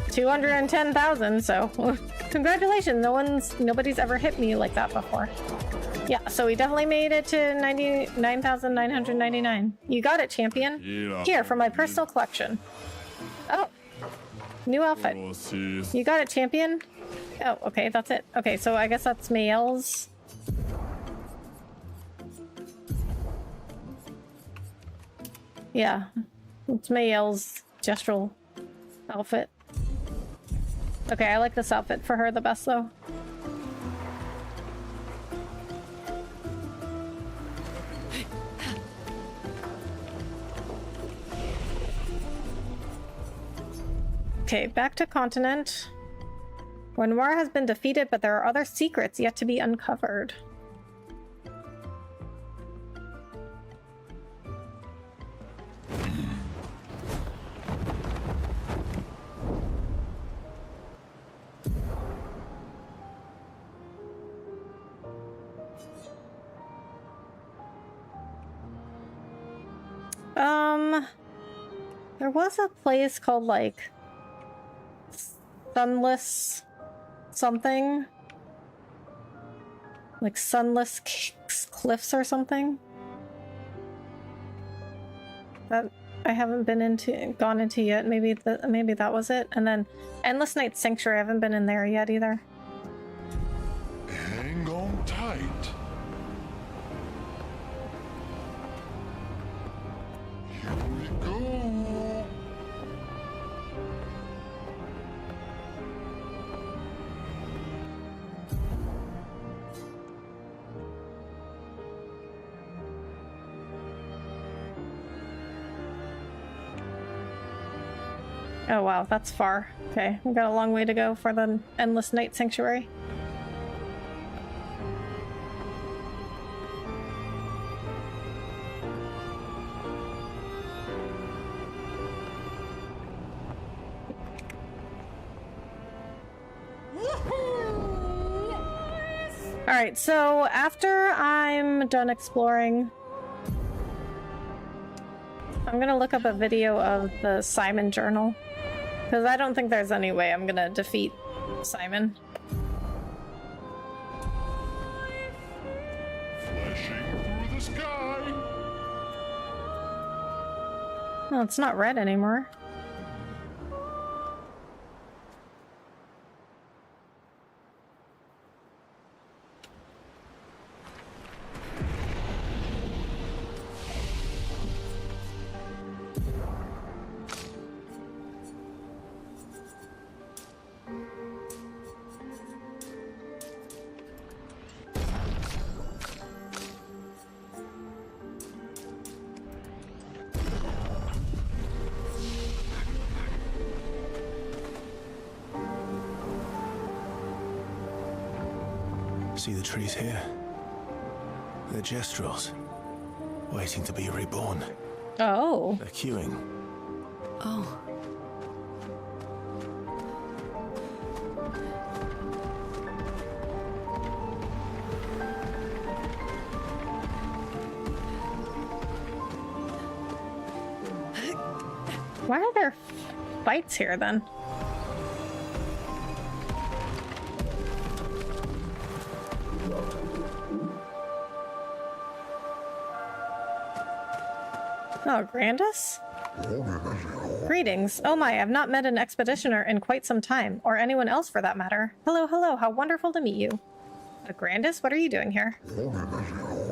[SPEAKER 1] $210,000, so congratulations, nobody's ever hit me like that before. Yeah, so we definitely made it to 99,999. You got it, champion. Here, for my personal collection. Oh, new outfit. You got it, champion. Oh, okay, that's it. Okay, so I guess that's Mael's. Yeah. It's Mayel's gestural outfit. Okay, I like this outfit for her the best though. Okay, back to continent. Renoir has been defeated, but there are other secrets yet to be uncovered. There was a place called like Sunless something, like Sunless Cliffs or something that I haven't gone into yet. Maybe that was it. And then Endless Night Sanctuary, I haven't been in there yet either.
[SPEAKER 6] Hang on tight. Here we go.
[SPEAKER 1] Oh wow, that's far. Okay, we've got a long way to go for the Endless Night Sanctuary. Alright, so after I'm done exploring, I'm gonna look up a video of the Simon journal. Because I don't think there's any way I'm gonna defeat Simon.
[SPEAKER 6] Flashing through the sky.
[SPEAKER 1] Well, it's not red anymore.
[SPEAKER 8] See the trees here? They're gestrels, waiting to be reborn.
[SPEAKER 1] Oh.
[SPEAKER 8] They're queuing.
[SPEAKER 5] Oh.
[SPEAKER 1] Why are there fights here then? Oh, Grandis? Greetings. Oh my, I've not met an expeditioner in quite some time, or anyone else for that matter. Hello, hello, how wonderful to meet you. Grandis, what are you doing here?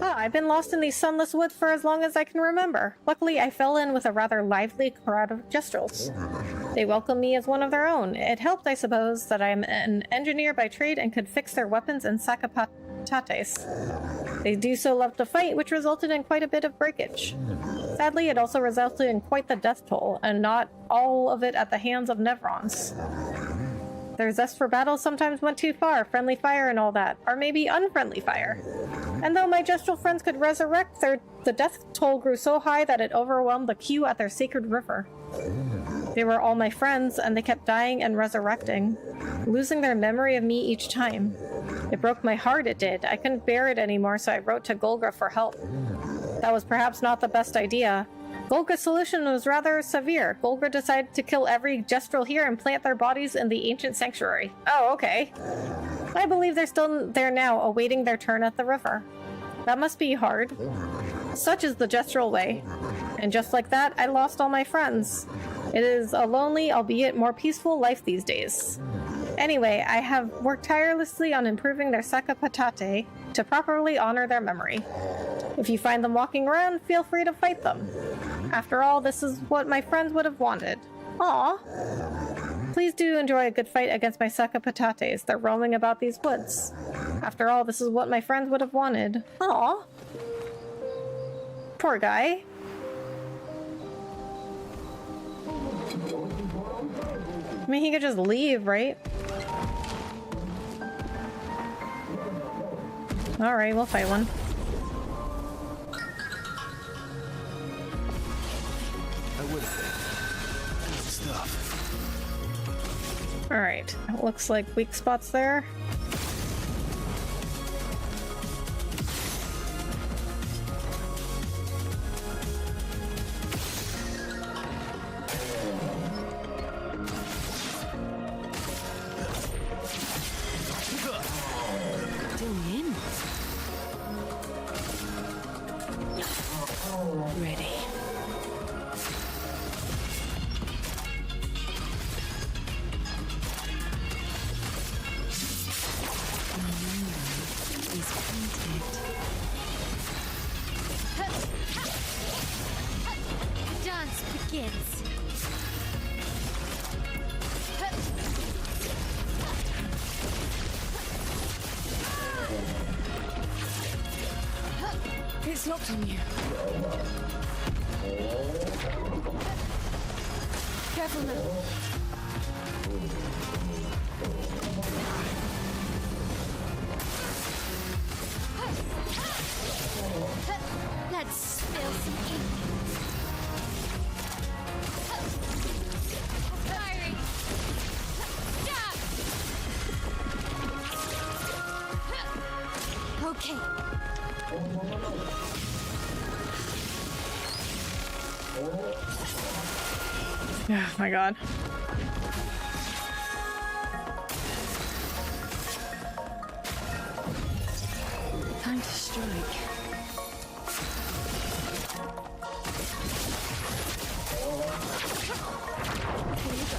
[SPEAKER 1] Ah, I've been lost in these sunless woods for as long as I can remember. Luckily, I fell in with a rather lively crowd of gestrels. They welcomed me as one of their own. It helped, I suppose, that I am an engineer by trade and could fix their weapons and sakapatates. They do so love to fight, which resulted in quite a bit of breakage. Sadly, it also resulted in quite the death toll, and not all of it at the hands of Nevrons. Their zest for battle sometimes went too far, friendly fire and all that, or maybe unfriendly fire. And though my gestural friends could resurrect, the death toll grew so high that it overwhelmed the queue at their sacred river. They were all my friends, and they kept dying and resurrecting, losing their memory of me each time. It broke my heart, it did. I couldn't bear it anymore, so I wrote to Golgra for help. That was perhaps not the best idea. Golgra's solution was rather severe. Golgra decided to kill every gestrel here and plant their bodies in the ancient sanctuary. Oh, okay. I believe they're still there now, awaiting their turn at the river. That must be hard. Such is the gestural way. And just like that, I lost all my friends. It is a lonely, albeit more peaceful life these days. Anyway, I have worked tirelessly on improving their sakapatate to properly honor their memory. If you find them walking around, feel free to fight them. After all, this is what my friends would have wanted. Aw. Please do enjoy a good fight against my sack of patates. They're roaming about these woods. After all, this is what my friends would have wanted. Aw. Poor guy. I mean, he could just leave, right? Alright, we'll fight one.
[SPEAKER 8] I would have. Good stuff.
[SPEAKER 1] Alright, it looks like weak spots there.
[SPEAKER 2] Ready. Is painted.
[SPEAKER 4] Dance begins.
[SPEAKER 2] It's locked on you. Careful now.
[SPEAKER 4] Let's spill some ink. Firing. Okay.
[SPEAKER 1] Oh my god.
[SPEAKER 2] Time to strike. Here you go.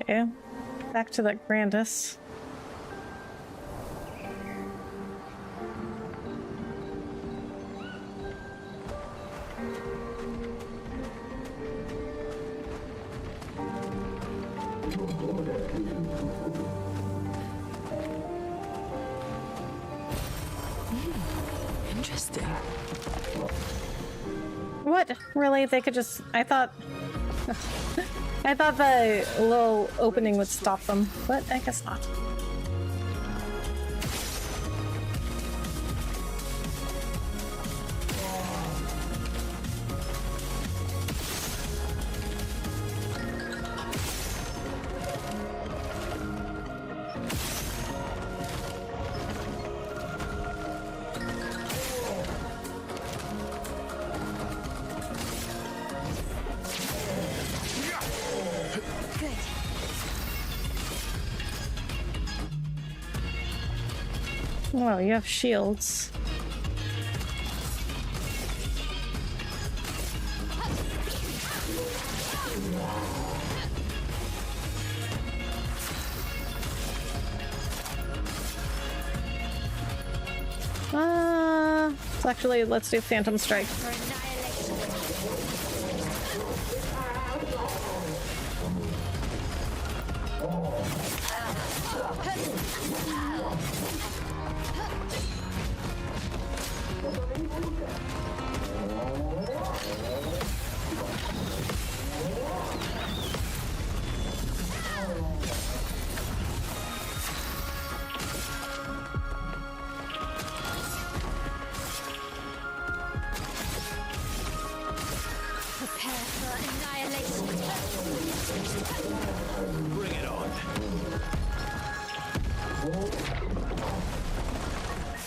[SPEAKER 1] Okay, back to the Grandis.
[SPEAKER 5] Interesting.
[SPEAKER 1] What? Really? They could just... I thought... I thought the little opening would stop them, but I guess not. Well, you have shields. So actually, let's do Phantom Strike.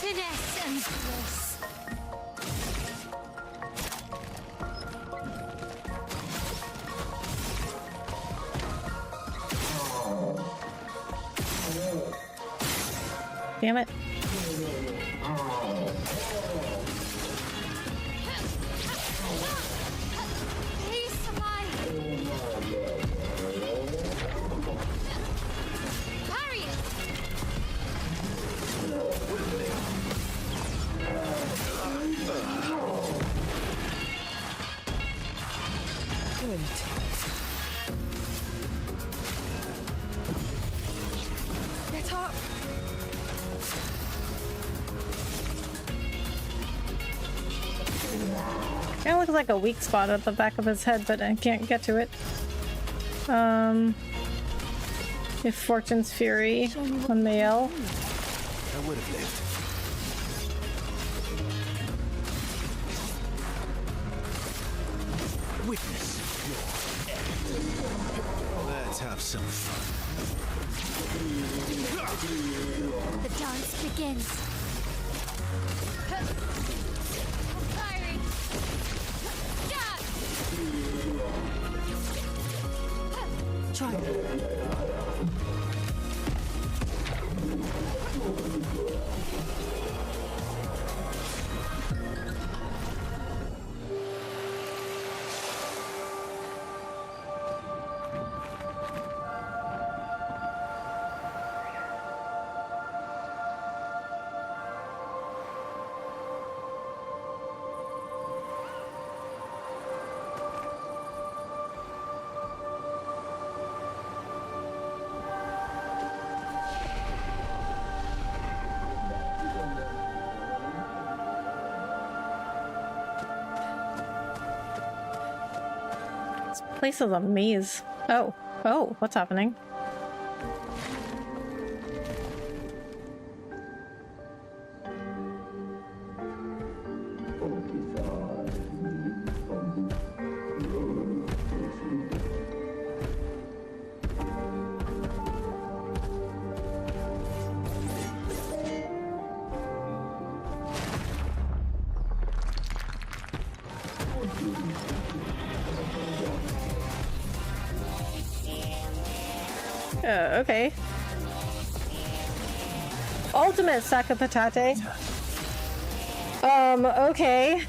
[SPEAKER 4] finesse and grace.
[SPEAKER 1] Damn it.
[SPEAKER 4] Please, Samai. Parry it.
[SPEAKER 2] Good. Get up!
[SPEAKER 1] Kind of looks like a weak spot at the back of his head, but I can't get to it. If Fortune's Fury on the L.
[SPEAKER 8] I would have lived. Witness your end. Let's have some fun.
[SPEAKER 4] The dance begins. Firing.
[SPEAKER 2] Try.
[SPEAKER 1] This place is a maze. Oh, what's happening? Okay. Ultimate sack of patate. Okay.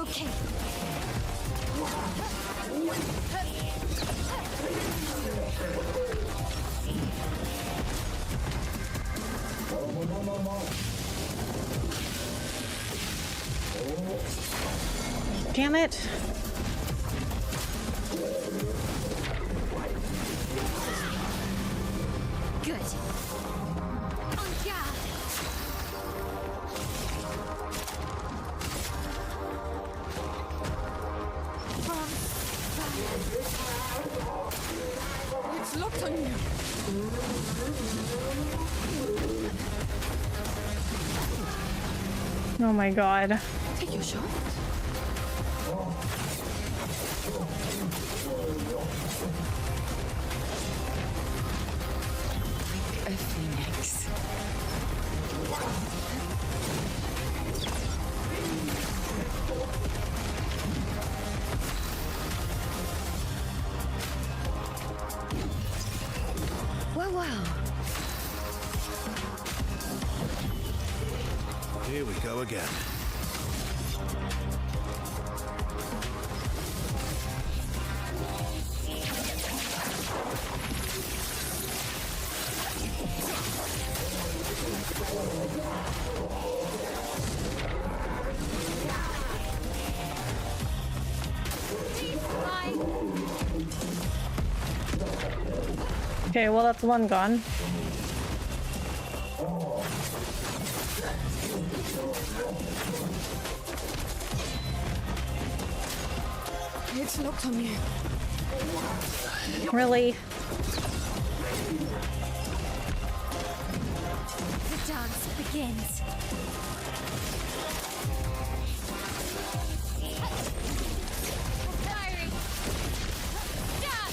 [SPEAKER 4] Okay.
[SPEAKER 1] Damn it.
[SPEAKER 4] Good. En garde.
[SPEAKER 2] It's locked on you.
[SPEAKER 1] Oh my god.
[SPEAKER 2] Take your shot. A phoenix. Well.
[SPEAKER 8] Here we go again.
[SPEAKER 1] Okay, well that's one gone.
[SPEAKER 2] It's locked on you.
[SPEAKER 1] Really?
[SPEAKER 4] The dance begins. Firing. Stop.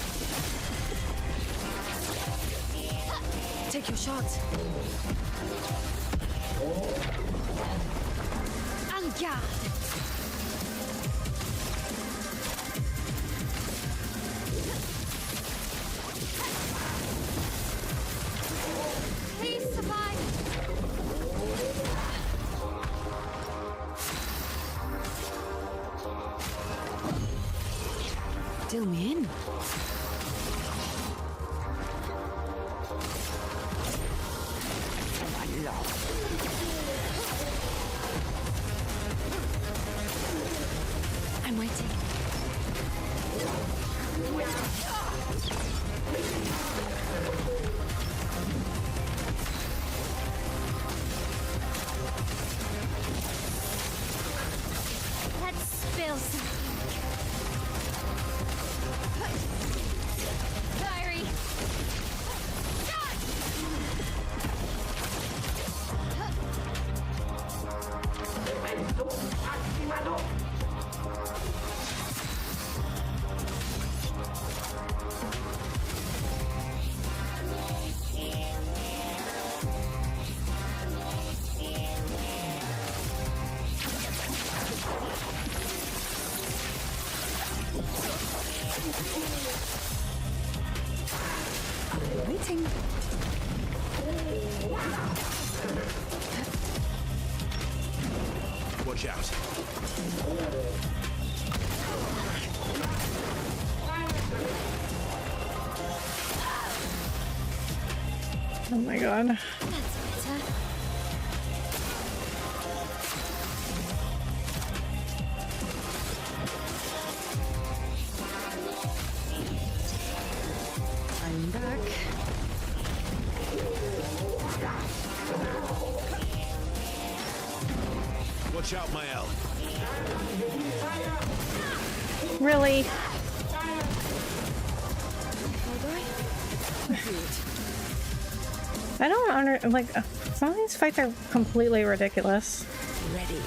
[SPEAKER 2] Take your shot.
[SPEAKER 4] En garde. Please survive.
[SPEAKER 2] Deal me in.
[SPEAKER 4] I'm waiting. Let's spill something. Fiery.
[SPEAKER 2] Waiting.
[SPEAKER 6] Watch out.
[SPEAKER 1] Oh my god.
[SPEAKER 4] That's better.
[SPEAKER 2] I'm back.
[SPEAKER 6] Watch out, Mael.
[SPEAKER 1] Really? I don't like some of these fights are completely ridiculous.
[SPEAKER 2] Ready.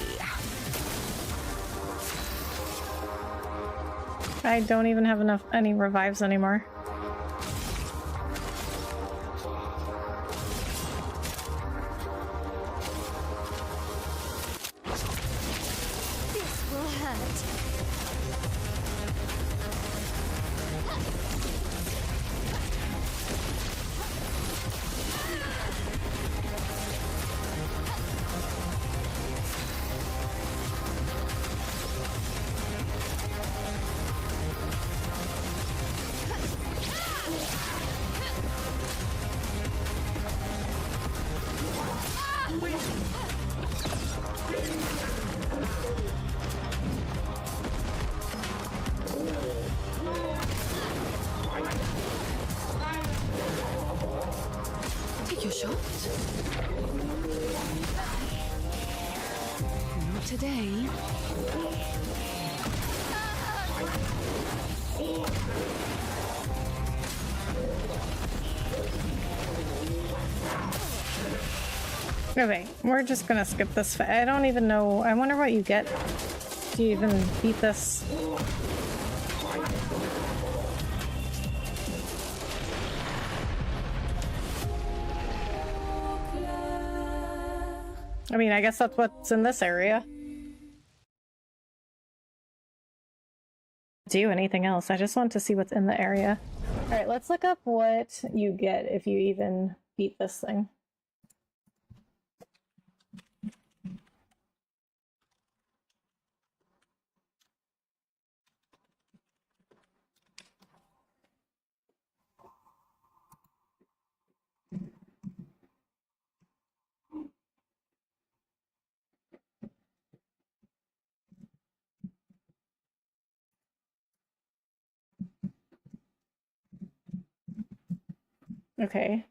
[SPEAKER 1] I don't even have any revives anymore.
[SPEAKER 4] This will hurt.
[SPEAKER 2] Take your shot. Not today.
[SPEAKER 1] Okay, we're just gonna skip this fight. I don't even know. I wonder what you get. Do you even beat this? I mean, I guess that's what's in this area. Do anything else. I just want to see what's in the area. All right, let's look up what you get if you even beat this thing. Okay.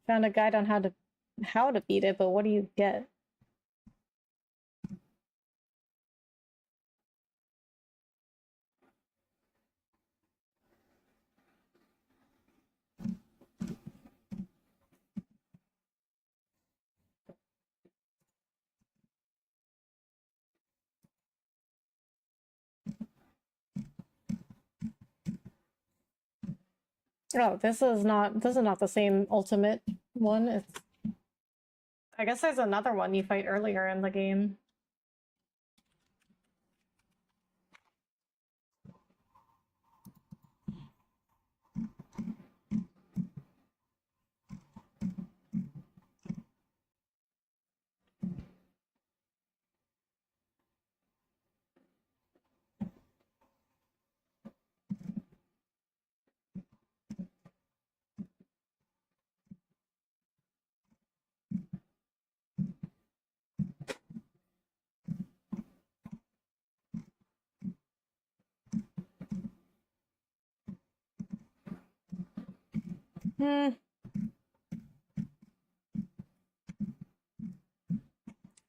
[SPEAKER 1] Found a guide on how to beat it, but what do you get? Oh, this is not the same ultimate one. It's, I guess there's another one you fight earlier in the game.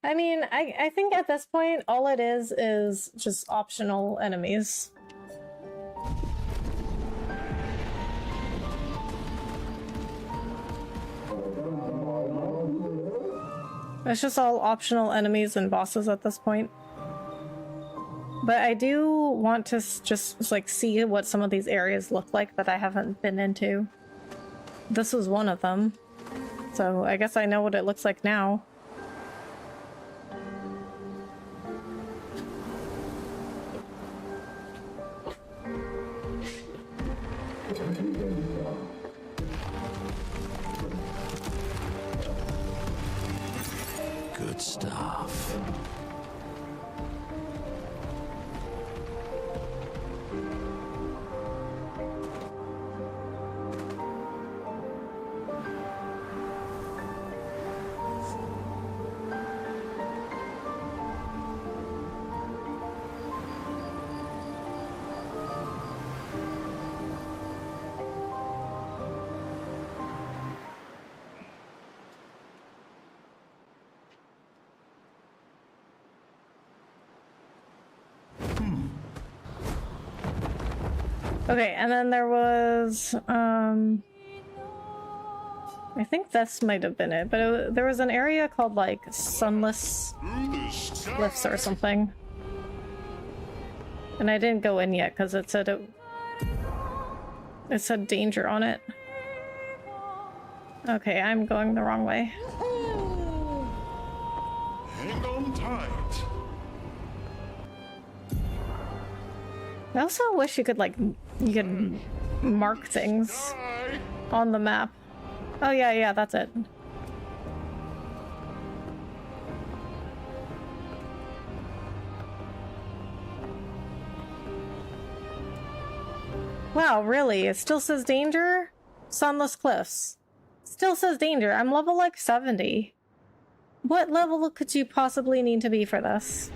[SPEAKER 1] I mean, I think at this point, all it is just optional enemies. It's just all optional enemies and bosses at this point. But I do want to just like see what some of these areas look like that I haven't been into. This was one of them. So I guess I know what it looks like now.
[SPEAKER 8] Good stuff.
[SPEAKER 1] Okay, and then there was, I think this might have been it, but there was an area called, like, Sunless Cliffs or something. And I didn't go in yet, because it said danger on it. Okay, I'm going the wrong way.
[SPEAKER 6] Hang on tight.
[SPEAKER 1] I also wish you could, like, you could mark things on the map. Oh, yeah, that's it. Wow, really? It still says danger? Sunless Cliffs. Still says danger. I'm level, like, 70. What level could you possibly need to be for this?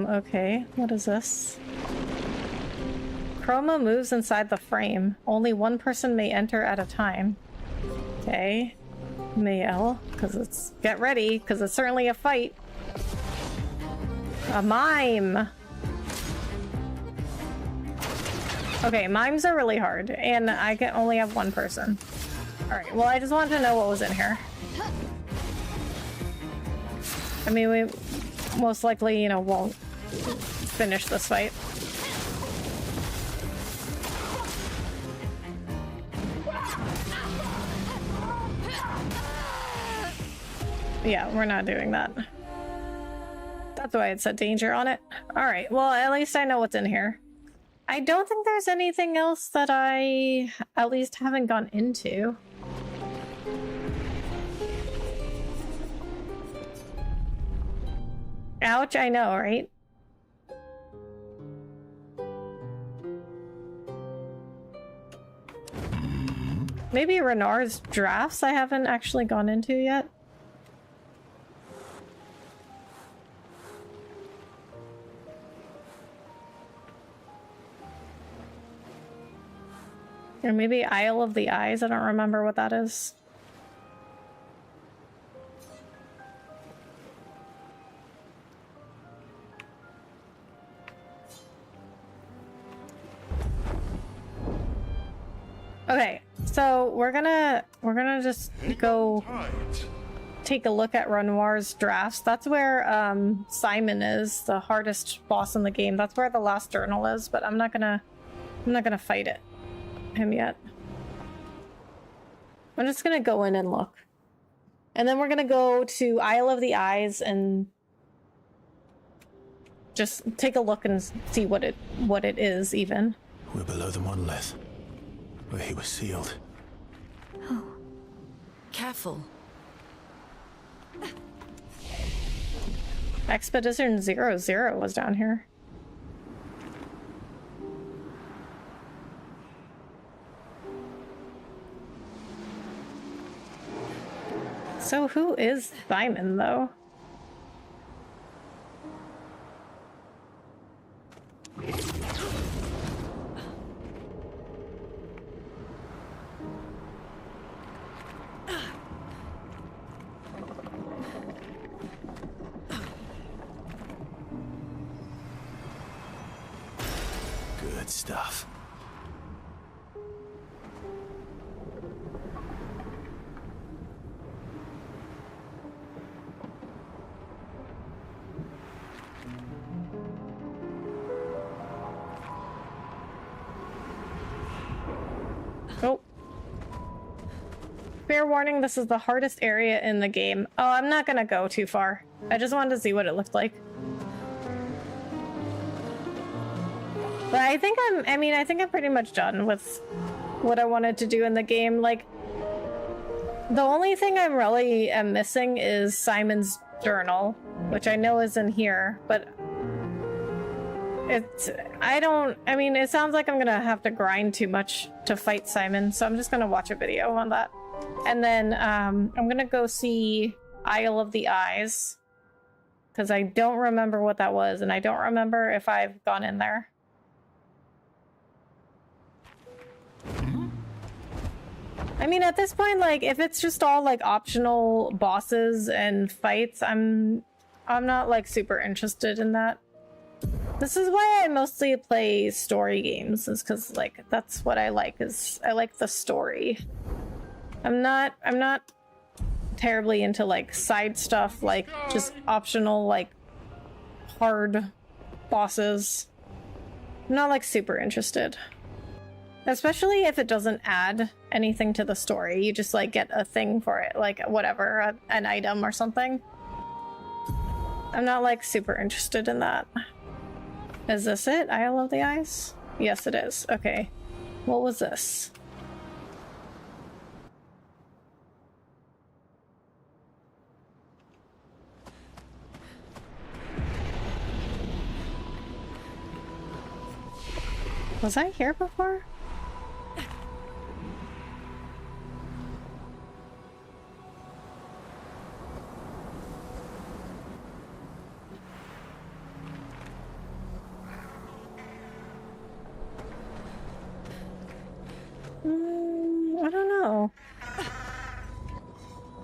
[SPEAKER 1] Okay, what is this? Chroma moves inside the frame. Only one person may enter at a time. Okay. Mael, because it's... Get ready, because it's certainly a fight. A mime! Okay, mimes are really hard, and I can only have one person. Alright, well, I just wanted to know what was in here. I mean, we most likely, you know, won't finish this fight. Yeah, we're not doing that. That's why it said danger on it. Alright, well, at least I know what's in here. I don't think there's anything else that I at least haven't gone into. Ouch, I know, right? Maybe Renoir's drafts I haven't actually gone into yet. Or maybe Isle of the Eyes, I don't remember what that is. Okay, so we're gonna just go take a look at Renoir's drafts. That's where Simon is, the hardest boss in the game. That's where the last journal is, but I'm not gonna fight him yet. I'm just gonna go in and look. And then we're gonna go to Isle of the Eyes and just take a look and see what it is even.
[SPEAKER 8] We're below the monolith, where he was sealed.
[SPEAKER 2] Oh. Careful.
[SPEAKER 1] Expedition 00 was down here. So who is Simon, though?
[SPEAKER 8] Good stuff.
[SPEAKER 1] Oh. Fair warning, this is the hardest area in the game. Oh, I'm not gonna go too far. I just wanted to see what it looked like. But I think I'm pretty much done with what I wanted to do in the game. Like, the only thing I'm really missing is Simon's journal, which I know is in here, but it sounds like I'm gonna have to grind too much to fight Simon, so I'm just gonna watch a video on that. And then I'm gonna go see Isle of the Eyes, because I don't remember what that was, and I don't remember if I've gone in there. I mean, at this point, like, if it's just all like optional bosses and fights, I'm not like super interested in that. This is why I mostly play story games, is because like that's what I like, is I like the story. I'm not terribly into like side stuff, like just optional like hard bosses. I'm not like super interested. Especially if it doesn't add anything to the story. You just like get a thing for it, like whatever, an item or something. I'm not like super interested in that. Is this it? Isle of the Eyes? Yes, it is. Okay. What was this? Was I here before? I don't know.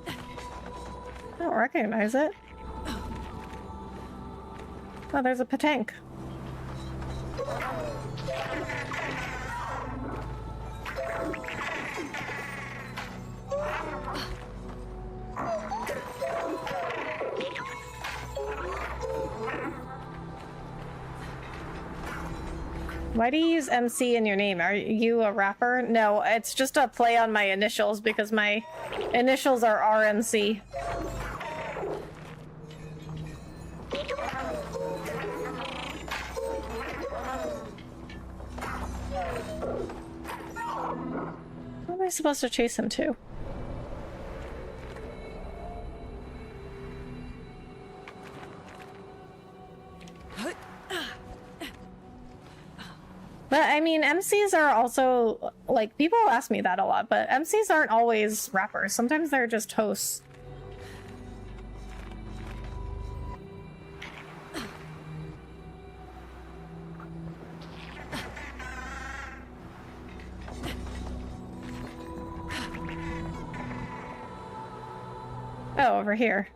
[SPEAKER 1] I don't recognize it. Oh, there's a petanque. Why do you use MC in your name? Are you a rapper? No, it's just a play on my initials because my initials are RMC. Where am I supposed to chase him to? But I mean, MCs are also, like, people ask me that a lot, but MCs aren't always rappers. Sometimes they're just hosts. Oh, over here.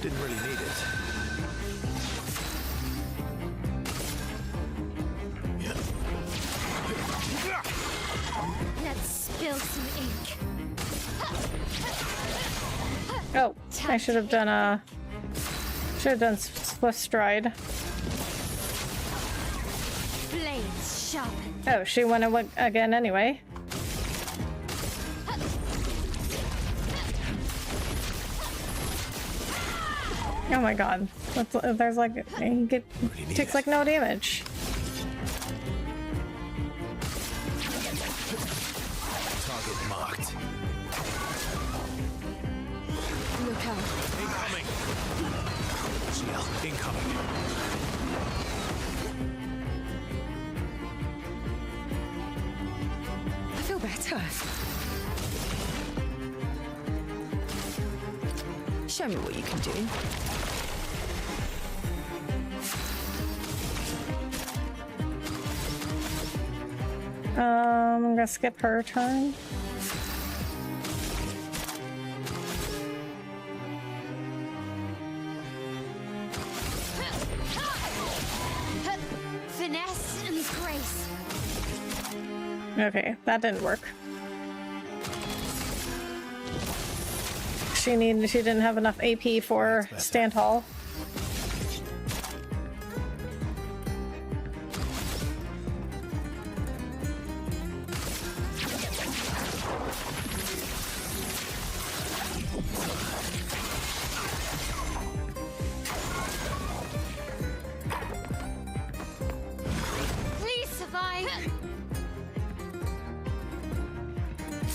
[SPEAKER 8] Didn't really need it.
[SPEAKER 4] Let's spill some ink.
[SPEAKER 1] Oh, I should have done swift stride.
[SPEAKER 4] Blades sharpened.
[SPEAKER 1] Oh, she went again anyway. Oh my god. There's like, he takes like no damage.
[SPEAKER 8] Target marked.
[SPEAKER 2] Look out.
[SPEAKER 8] Incoming. Surreal, incoming.
[SPEAKER 2] I feel better. Show me what you can do.
[SPEAKER 1] I'm gonna skip her turn.
[SPEAKER 4] Finesse and grace.
[SPEAKER 1] Okay, that didn't work. She didn't have enough AP for stand tall.
[SPEAKER 4] Please survive.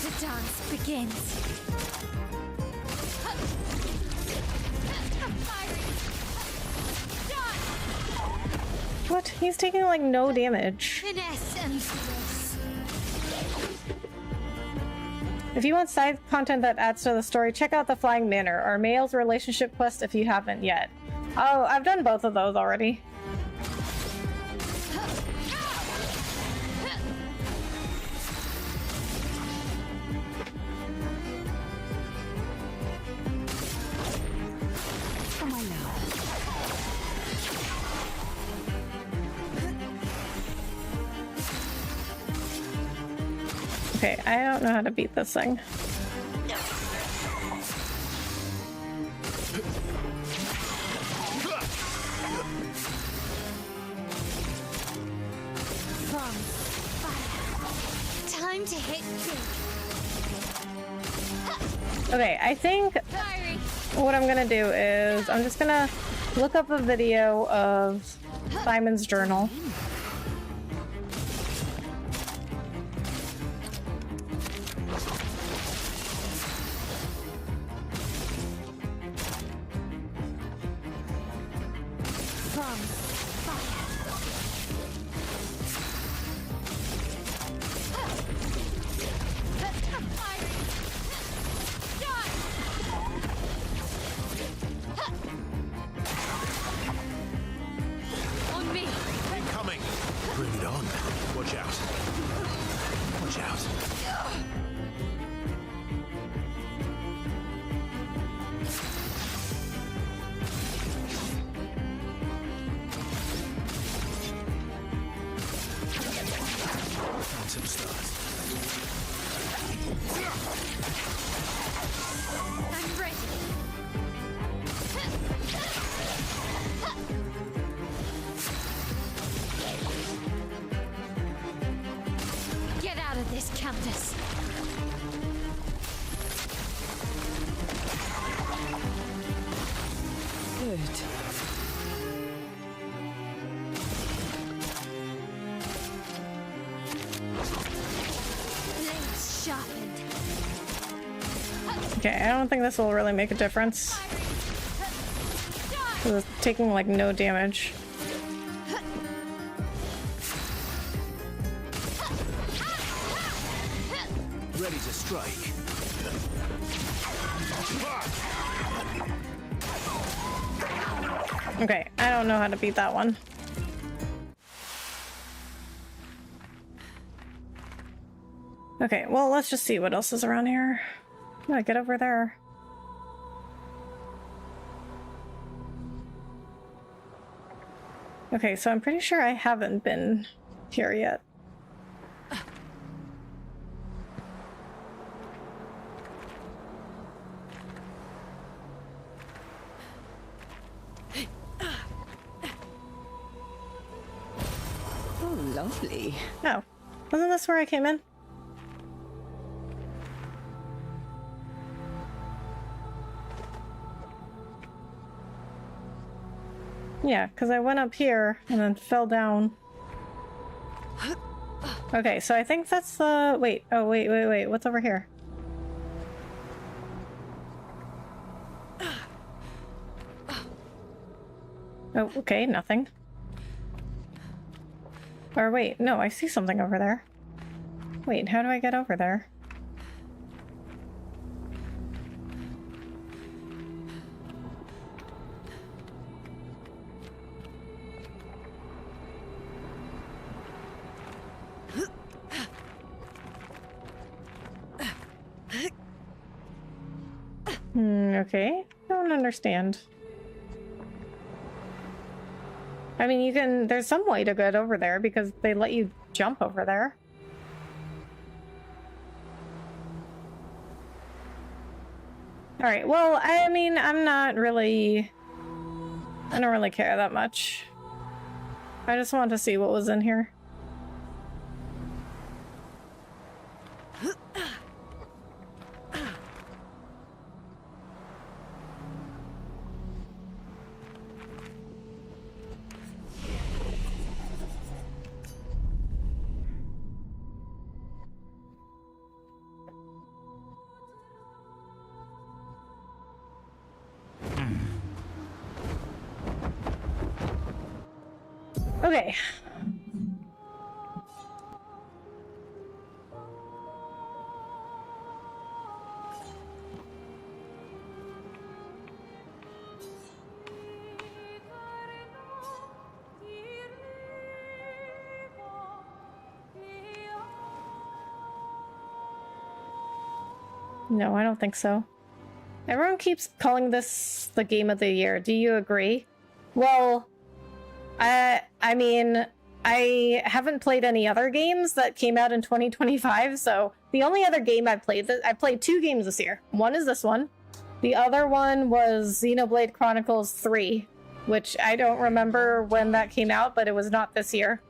[SPEAKER 4] The dance begins.
[SPEAKER 1] What? He's taking like no damage.
[SPEAKER 4] Finesse and grace.
[SPEAKER 1] If you want side content that adds to the story, check out the Flying Manor or Mael's relationship quest if you haven't yet. Oh, I've done both of those already.
[SPEAKER 2] For my love.
[SPEAKER 1] Okay, I don't know how to beat this thing.
[SPEAKER 4] From fire. Time to hit big.
[SPEAKER 1] Okay, I think
[SPEAKER 4] Fiery.
[SPEAKER 1] what I'm gonna do is I'm just gonna look up a video of Simon's journal.
[SPEAKER 4] From fire. On me.
[SPEAKER 8] Incoming. Bring it on. Watch out. Watch out.
[SPEAKER 4] Countess.
[SPEAKER 2] Good.
[SPEAKER 4] Blades sharpened.
[SPEAKER 1] Okay, I don't think this will really make a difference. 'Cause it's taking like no damage.
[SPEAKER 8] Ready to strike.
[SPEAKER 1] Okay, I don't know how to beat that one. Okay, well, let's just see what else is around here. Yeah, get over there. Okay, so I'm pretty sure I haven't been here yet.
[SPEAKER 2] Oh, lovely.
[SPEAKER 1] Oh, wasn't this where I came in? Yeah, because I went up here and then fell down. Okay, so I think that's the... Wait, oh, wait. What's over here? Oh, okay, nothing. Or wait, no, I see something over there. Wait, how do I get over there? Okay, don't understand. I mean, you can, there's some way to get over there because they let you jump over there. Alright, well, I mean, I don't really care that much. I just wanted to see what was in here. Okay. No, I don't think so. Everyone keeps calling this the game of the year. Do you agree? Well, I mean, I haven't played any other games that came out in 2025, so the only other game I played two games this year. One is this one. The other one was Xenoblade Chronicles 3, which I don't remember when that came out, but it was not this year.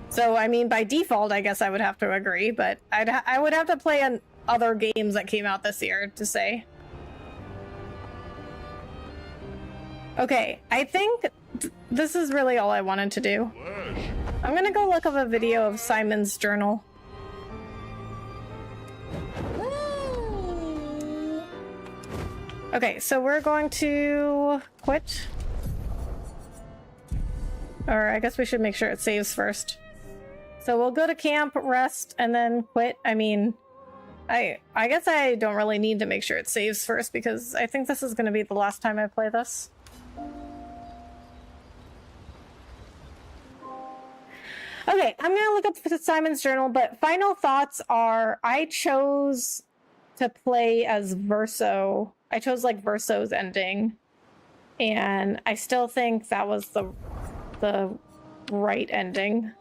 [SPEAKER 1] So, I mean, by default, I guess I would have to agree, but I would have to play other games that came out this year to say. Okay, I think this is really all I wanted to do. I'm gonna go look up a video of Simon's journal. Okay, so we're going to quit. Or I guess we should make sure it saves first. So we'll go to camp, rest, and then quit. I mean, I guess I don't really need to make sure it saves first because I think this is going to be the last time I play this. Okay, I'm going to look up Simon's journal, but final thoughts are I chose to play as Verso. I chose like Verso's ending, and I still think that was the right ending.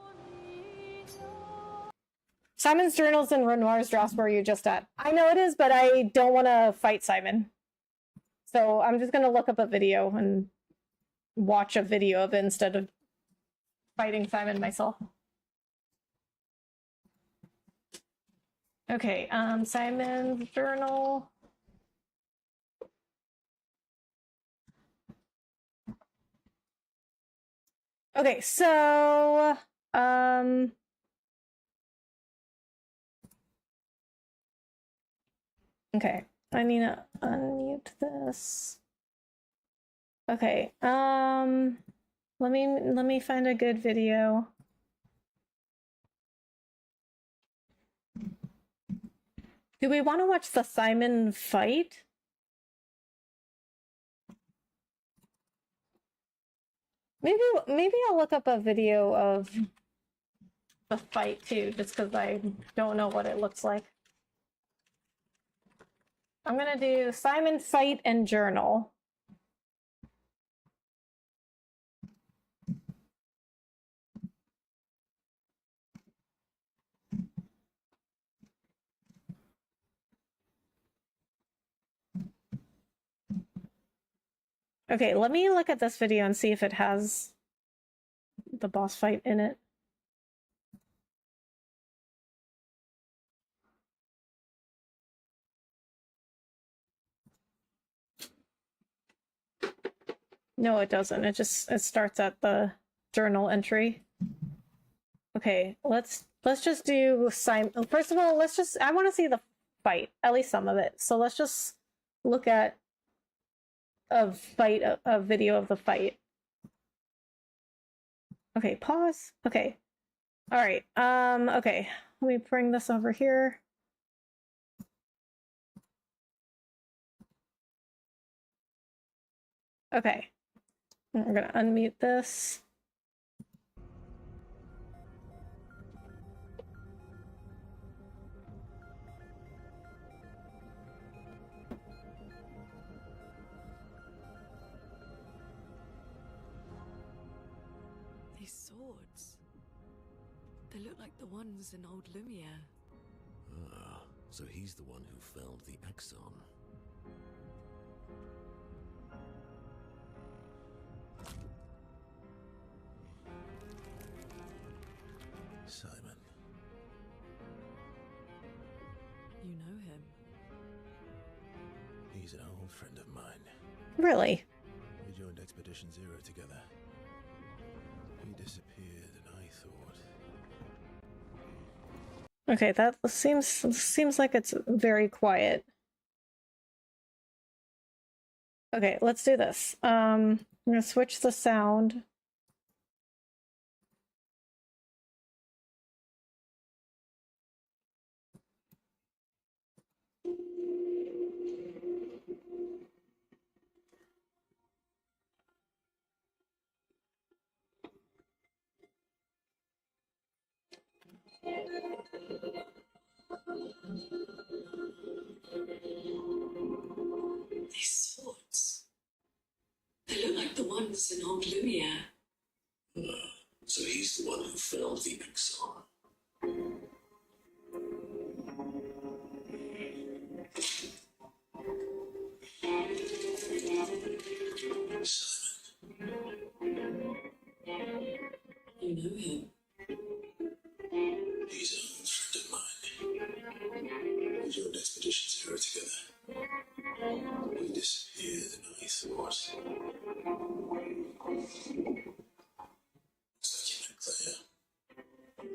[SPEAKER 1] Simon's journal's in Renoir's drafts where you're just at. I know it is, but I don't want to fight Simon. So I'm just going to look up a video and watch a video of it instead of fighting Simon myself. Okay, Simon's journal. Okay, so okay, I need to unmute this. Okay, let me find a good video. Do we want to watch the Simon fight? Maybe I'll look up a video of the fight too, just because I don't know what it looks like. I'm gonna do Simon fight and journal. Okay, let me look at this video and see if it has the boss fight in it. No, it doesn't. It starts at the journal entry. Okay, let's just do Simon. First of all, I want to see the fight, at least some of it. So let's just look at a video of the fight. Okay, pause. Okay. All right. Okay. Let me bring this over here. Okay. I'm gonna unmute this.
[SPEAKER 5] These swords. They look like the ones in old Lumiere.
[SPEAKER 6] Ah, so he's the one who felled the Axon. Simon.
[SPEAKER 5] You know him.
[SPEAKER 8] He's an old friend of mine.
[SPEAKER 1] Really?
[SPEAKER 8] We joined Expedition Zero together. He disappeared and I thought...
[SPEAKER 1] Okay, that seems like it's very quiet. Okay, let's do this. I'm gonna switch the sound.
[SPEAKER 5] These swords. They look like the ones in old Lumiere.
[SPEAKER 6] So he's the one who felled the Axon.
[SPEAKER 5] You know him.
[SPEAKER 6] He's an old friend of mine. We joined Expedition Zero together. He disappeared and I thought... Looks like you met Claire. Traitoress.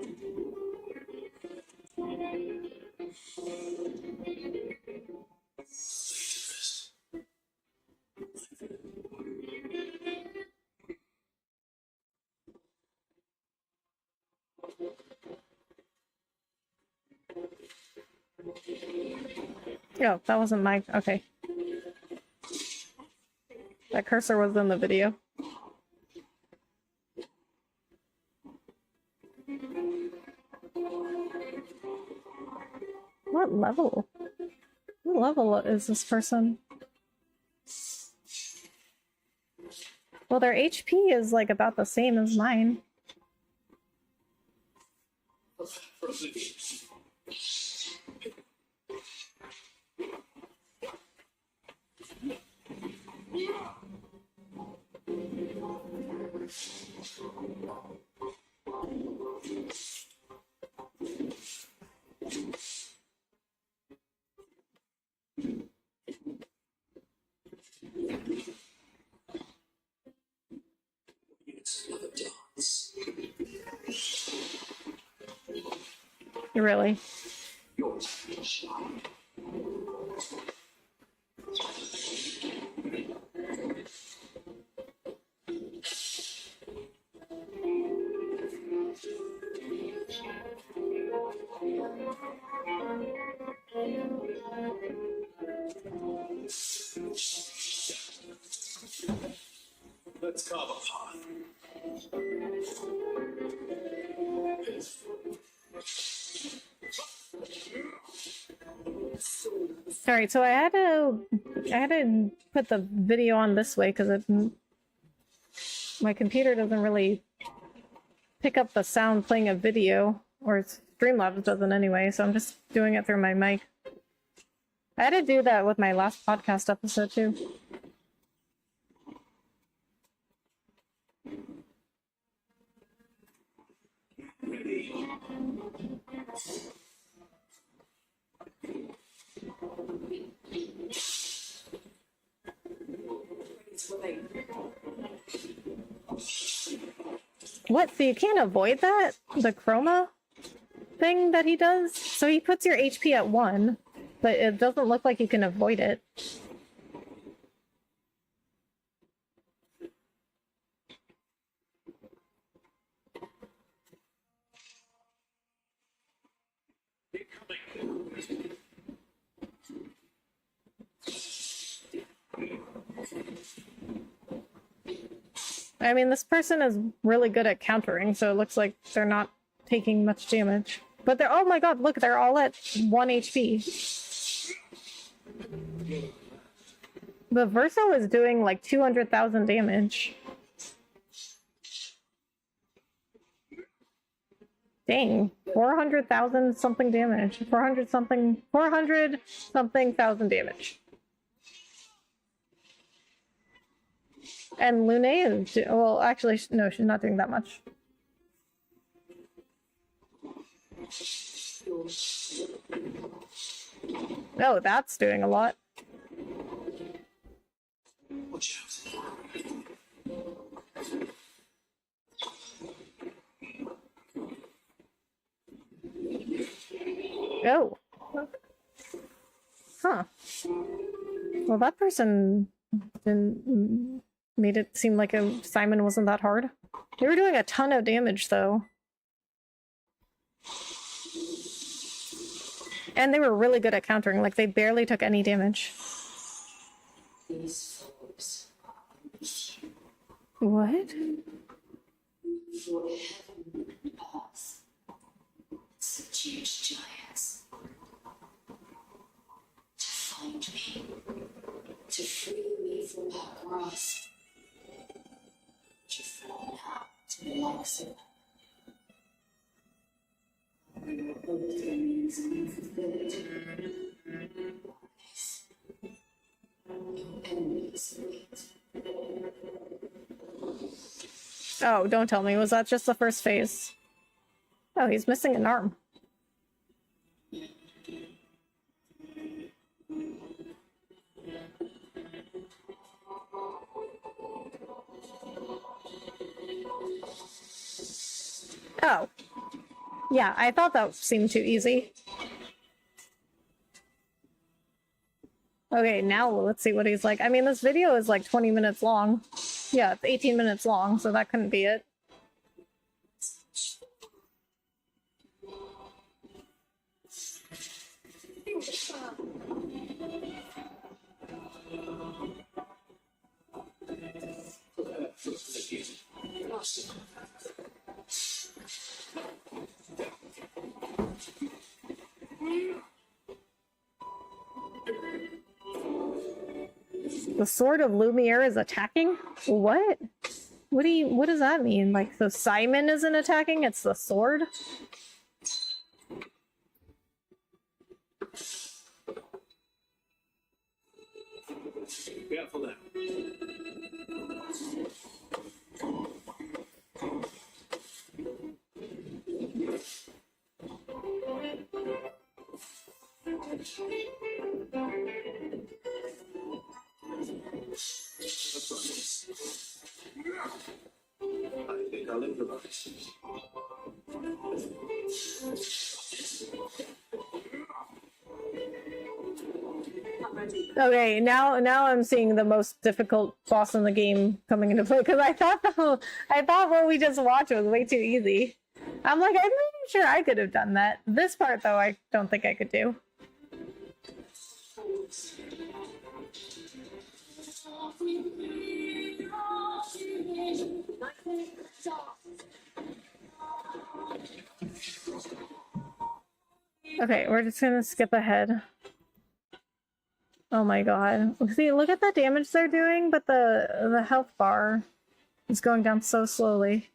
[SPEAKER 1] Oh, that wasn't my... Okay. That cursor was in the video. What level? What level is this person? Well, their HP is like about the same as mine. Really?
[SPEAKER 6] Let's carve a path.
[SPEAKER 1] Alright, so I had to put the video on this way because my computer doesn't really pick up the sound playing a video, or Streamlabs doesn't anyway, so I'm just doing it through my mic. I had to do that with my last podcast episode too. What? So you can't avoid that? The chroma thing that he does? So he puts your HP at 1, but it doesn't look like you can avoid it. I mean, this person is really good at countering, so it looks like they're not taking much damage. But they're, oh my god, look, they're all at 1 HP. The Verso is doing like 200,000 damage. Dang, 400,000 something damage. 400 something thousand damage. And Lune is, well, actually, no, she's not doing that much. Oh, that's doing a lot.
[SPEAKER 6] Watch out.
[SPEAKER 1] Oh. Huh. Well, that person didn't made it seem like Simon wasn't that hard. They were doing a ton of damage, though. And they were really good at countering, like they barely took any damage. What?
[SPEAKER 9] Seduce giants to find me, to free me from her grasp, to fall out to the likes of both dreams unfulfilled. Your enemies wait.
[SPEAKER 1] Oh, don't tell me. Was that just the first phase? Oh, he's missing an arm. Oh. Yeah, I thought that seemed too easy. Okay, now let's see what he's like. I mean, this video is like 20 minutes long. Yeah, it's 18 minutes long, so that couldn't be it. The Sword of Lumiere is attacking? What? What does that mean? Like, so Simon isn't attacking, it's the sword?
[SPEAKER 6] Careful there. I think I'll improvise.
[SPEAKER 1] Okay, now I'm seeing the most difficult boss in the game coming into play because I thought what we just watched was way too easy. I'm like, I'm pretty sure I could have done that. This part though, I don't think I could do. Okay, we're just gonna skip ahead. Oh my god. See, look at the damage they're doing, but the health bar is going down so slowly.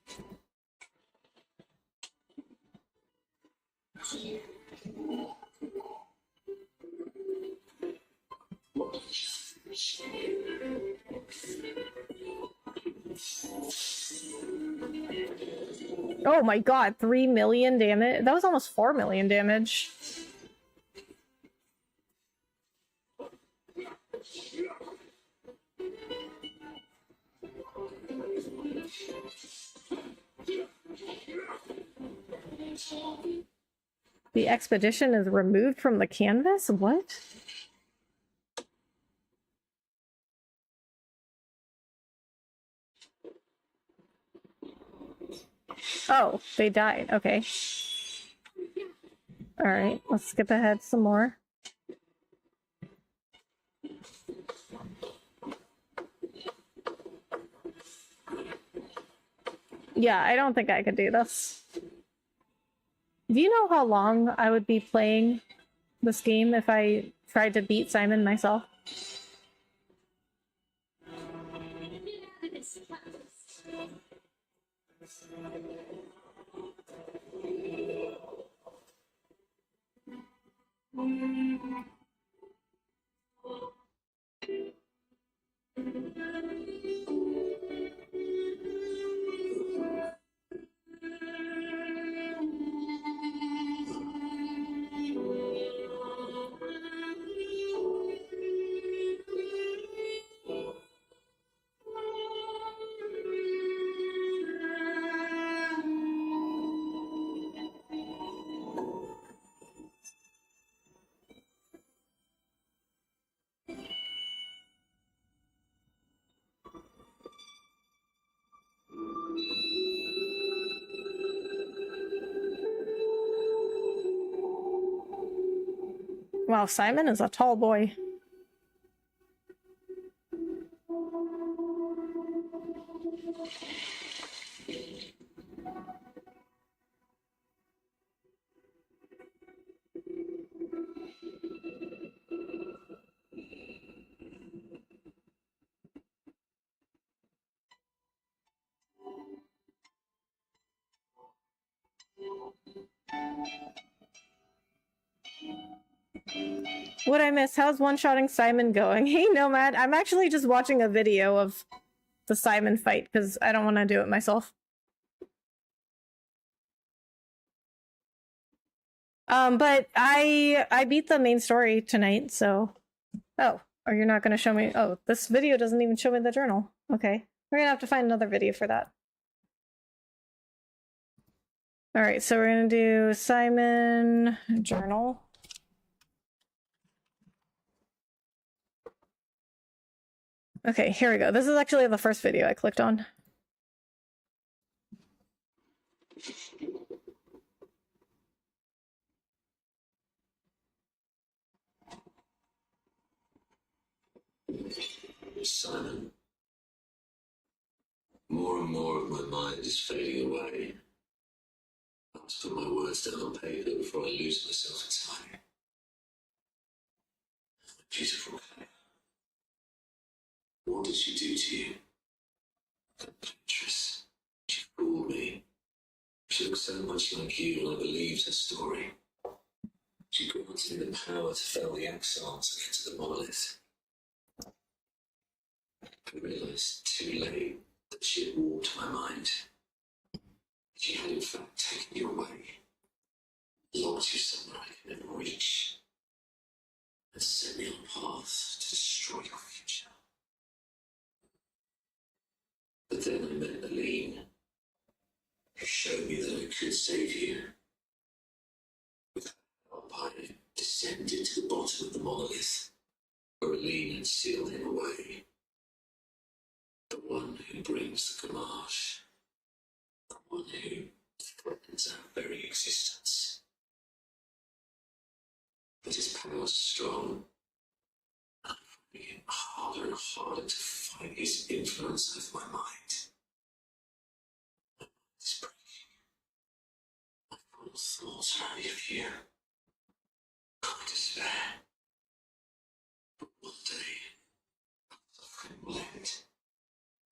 [SPEAKER 1] Oh my god, 3 million damage? That was almost 4 million damage. The expedition is removed from the canvas? What? Oh, they died. Okay. Alright, let's skip ahead some more. Yeah, I don't think I could do this. Do you know how long I would be playing this game if I tried to beat Simon myself? Wow, Simon is a tall boy. What'd I miss? How's one-shotting Simon going? Hey, Nomad, I'm actually just watching a video of the Simon fight because I don't want to do it myself. But I beat the main story tonight, so... Oh, or you're not going to show me... Oh, this video doesn't even show me the journal. Okay. We're going to have to find another video for that. Alright, so we're going to do Simon journal. Okay, here we go. This is actually the first video I clicked on.
[SPEAKER 10] Simon, more and more of my mind is fading away. I must put my words down on paper before I lose myself entirely. Beautiful Claire. What did she do to you? Actress. She fooled me. She looked so much like you, and I believed her story. She granted me the power to fell the axons and enter the monolith. I realized too late that she had warped my mind. She had in fact taken you away, locked you somewhere I could never reach, and set me on a path to destroy your future. But then I met Aline, who showed me that I could save you. With her help, I descended to the bottom of the monolith, Eileen and steal him away. The one who brings the Gommage. The one who threatens our very existence. But his powers are strong. I'm finding it harder and harder to fight his influence over my mind. It's breaking. My final thoughts are only a few. I despair. But one day, suffering will end.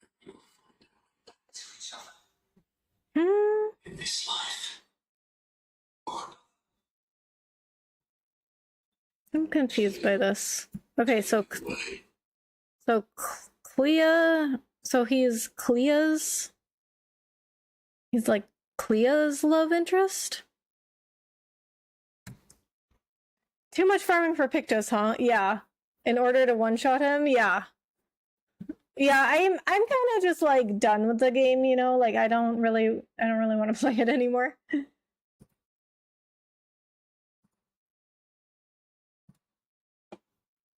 [SPEAKER 10] And we'll find our way back to each other. In this life. Or
[SPEAKER 1] I'm confused by this. Okay, so
[SPEAKER 10] way.
[SPEAKER 1] Clea, so he's Clea's. He's like Clea's love interest. Too much farming for Pictos, huh? Yeah. In order to one-shot him, yeah. Yeah, I'm kind of just like done with the game, you know. Like I don't really want to play it anymore.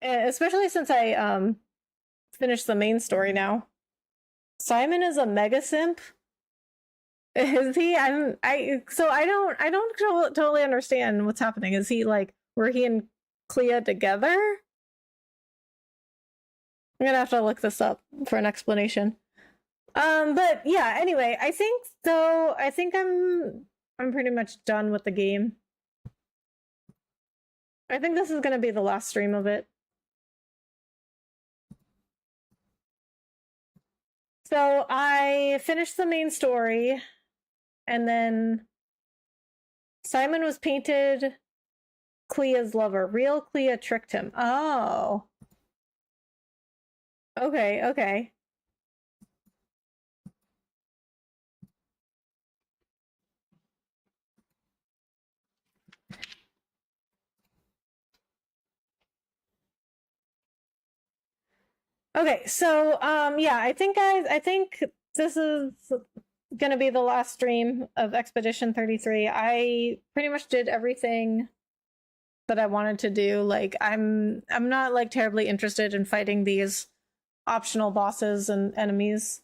[SPEAKER 1] Especially since I finished the main story now. Simon is a mega simp. Is he? So I don't totally understand what's happening. Is he like, were he and Clea together? I'm gonna have to look this up for an explanation. But yeah, anyway, I think I'm pretty much done with the game. I think this is gonna be the last stream of it. So I finished the main story, and then Simon was painted Clea's lover. Real Clea tricked him. Oh. Okay, okay. Okay, so yeah, I think this is gonna be the last stream of Expedition 33. I pretty much did everything that I wanted to do. Like I'm not like terribly interested in fighting these optional bosses and enemies.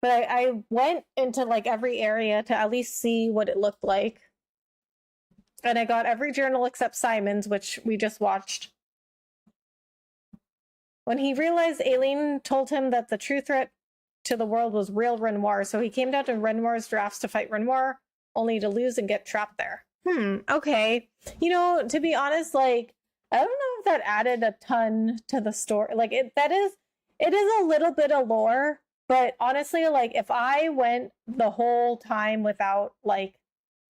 [SPEAKER 1] But I went into like every area to at least see what it looked like. And I got every journal except Simon's, which we just watched. When he realized Aileen told him that the true threat to the world was real Renoir, so he came down to Renoir's drafts to fight Renoir, only to lose and get trapped there. Okay. You know, to be honest, like, I don't know if that added a ton to the story. Like, it is a little bit of lore, but honestly, like, if I went the whole time without, like,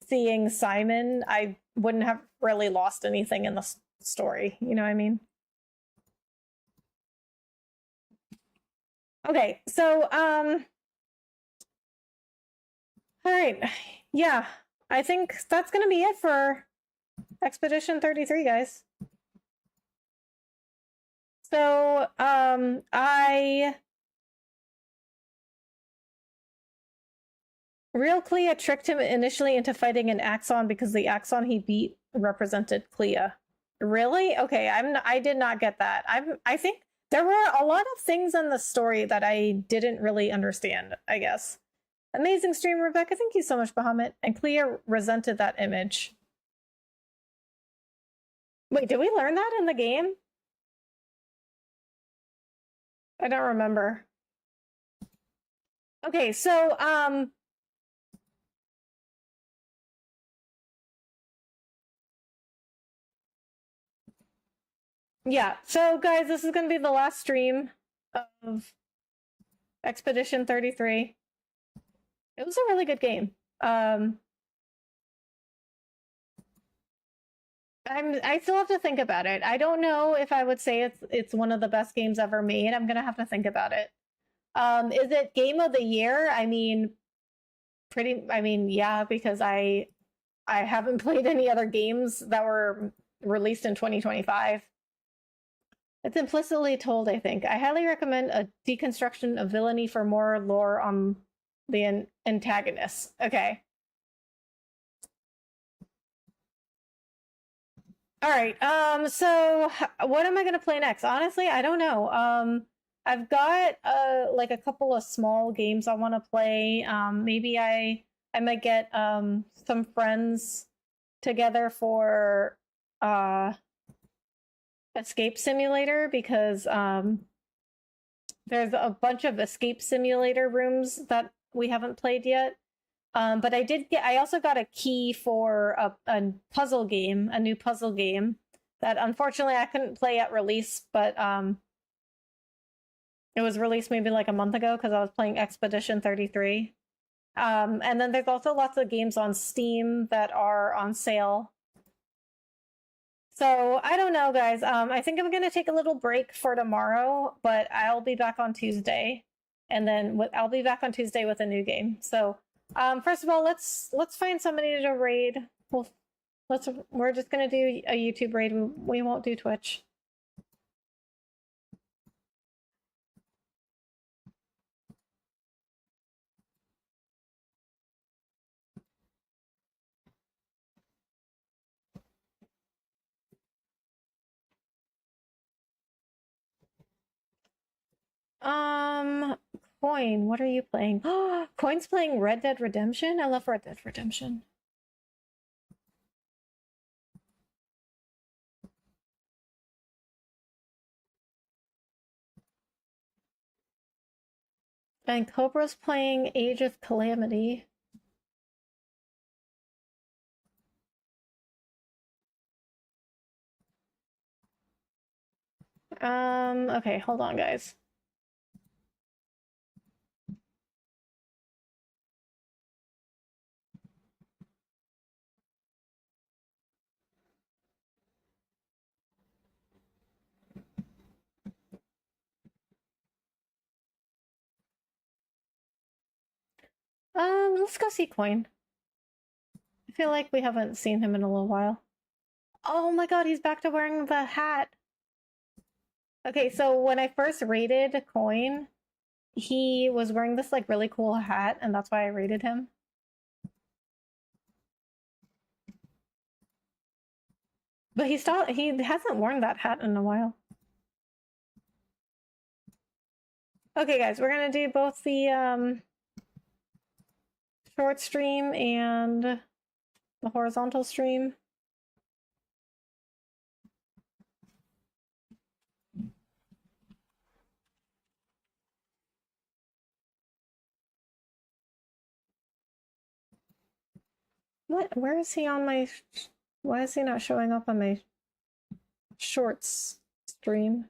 [SPEAKER 1] seeing Simon, I wouldn't have really lost anything in the story. You know what I mean? Okay, so, all right. Yeah, I think that's going to be it for Expedition 33, guys. So, Real Clea tricked him initially into fighting an Axon because the Axon he beat represented Clea. Really? Okay, I did not get that. I think there were a lot of things in the story that I didn't really understand, I guess. Amazing stream, Rebecca. Thank you so much, Bahamut. And Clea resented that image. Wait, did we learn that in the game? I don't remember. Okay, so, yeah, so guys, this is going to be the last stream of Expedition 33. It was a really good game. I still have to think about it. I don't know if I would say it's one of the best games ever made. I'm gonna have to think about it. Is it game of the year? I mean, yeah, because I haven't played any other games that were released in 2025. It's implicitly told, I think. I highly recommend a deconstruction of villainy for more lore on the antagonists. Okay. All right. So what am I gonna play next? Honestly, I don't know. I've got like a couple of small games I want to play. Maybe I might get some friends together for Escape Simulator, because there's a bunch of Escape Simulator rooms that we haven't played yet. But I also got a key for a puzzle game, a new puzzle game that unfortunately I couldn't play at release, but it was released maybe like a month ago because I was playing Expedition 33. And then there's also lots of games on Steam that are on sale. So I don't know, guys. I think I'm gonna take a little break for tomorrow, but I'll be back on Tuesday, and then I'll be back on Tuesday with a new game. So first of all, let's find somebody to raid. We're just gonna do a YouTube raid. We won't do Twitch. Coin, what are you playing? Coin's playing Red Dead Redemption? I love Red Dead Redemption. And Cobra's playing Age of Calamity. Okay, hold on, guys. Let's go see Coin. I feel like we haven't seen him in a little while. Oh my god, he's back to wearing the hat. Okay, so when I first raided Coin, he was wearing this like really cool hat, and that's why I raided him. But he hasn't worn that hat in a while. Okay, guys, we're gonna do both the short stream and the horizontal stream. What? Where is he on my... Why is he not showing up on my shorts stream?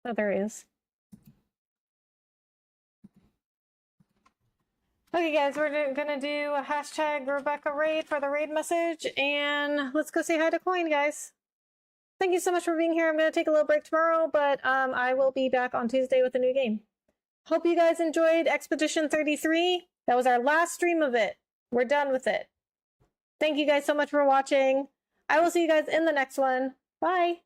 [SPEAKER 1] Oh, there he is. Okay, guys, we're gonna do a hashtag Rebecca raid for the raid message, and let's go say hi to Coin, guys. Thank you so much for being here. I'm gonna take a little break tomorrow, but I will be back on Tuesday with a new game. Hope you guys enjoyed Expedition 33. That was our last stream of it. We're done with it. Thank you guys so much for watching. I will see you guys in the next one. Bye!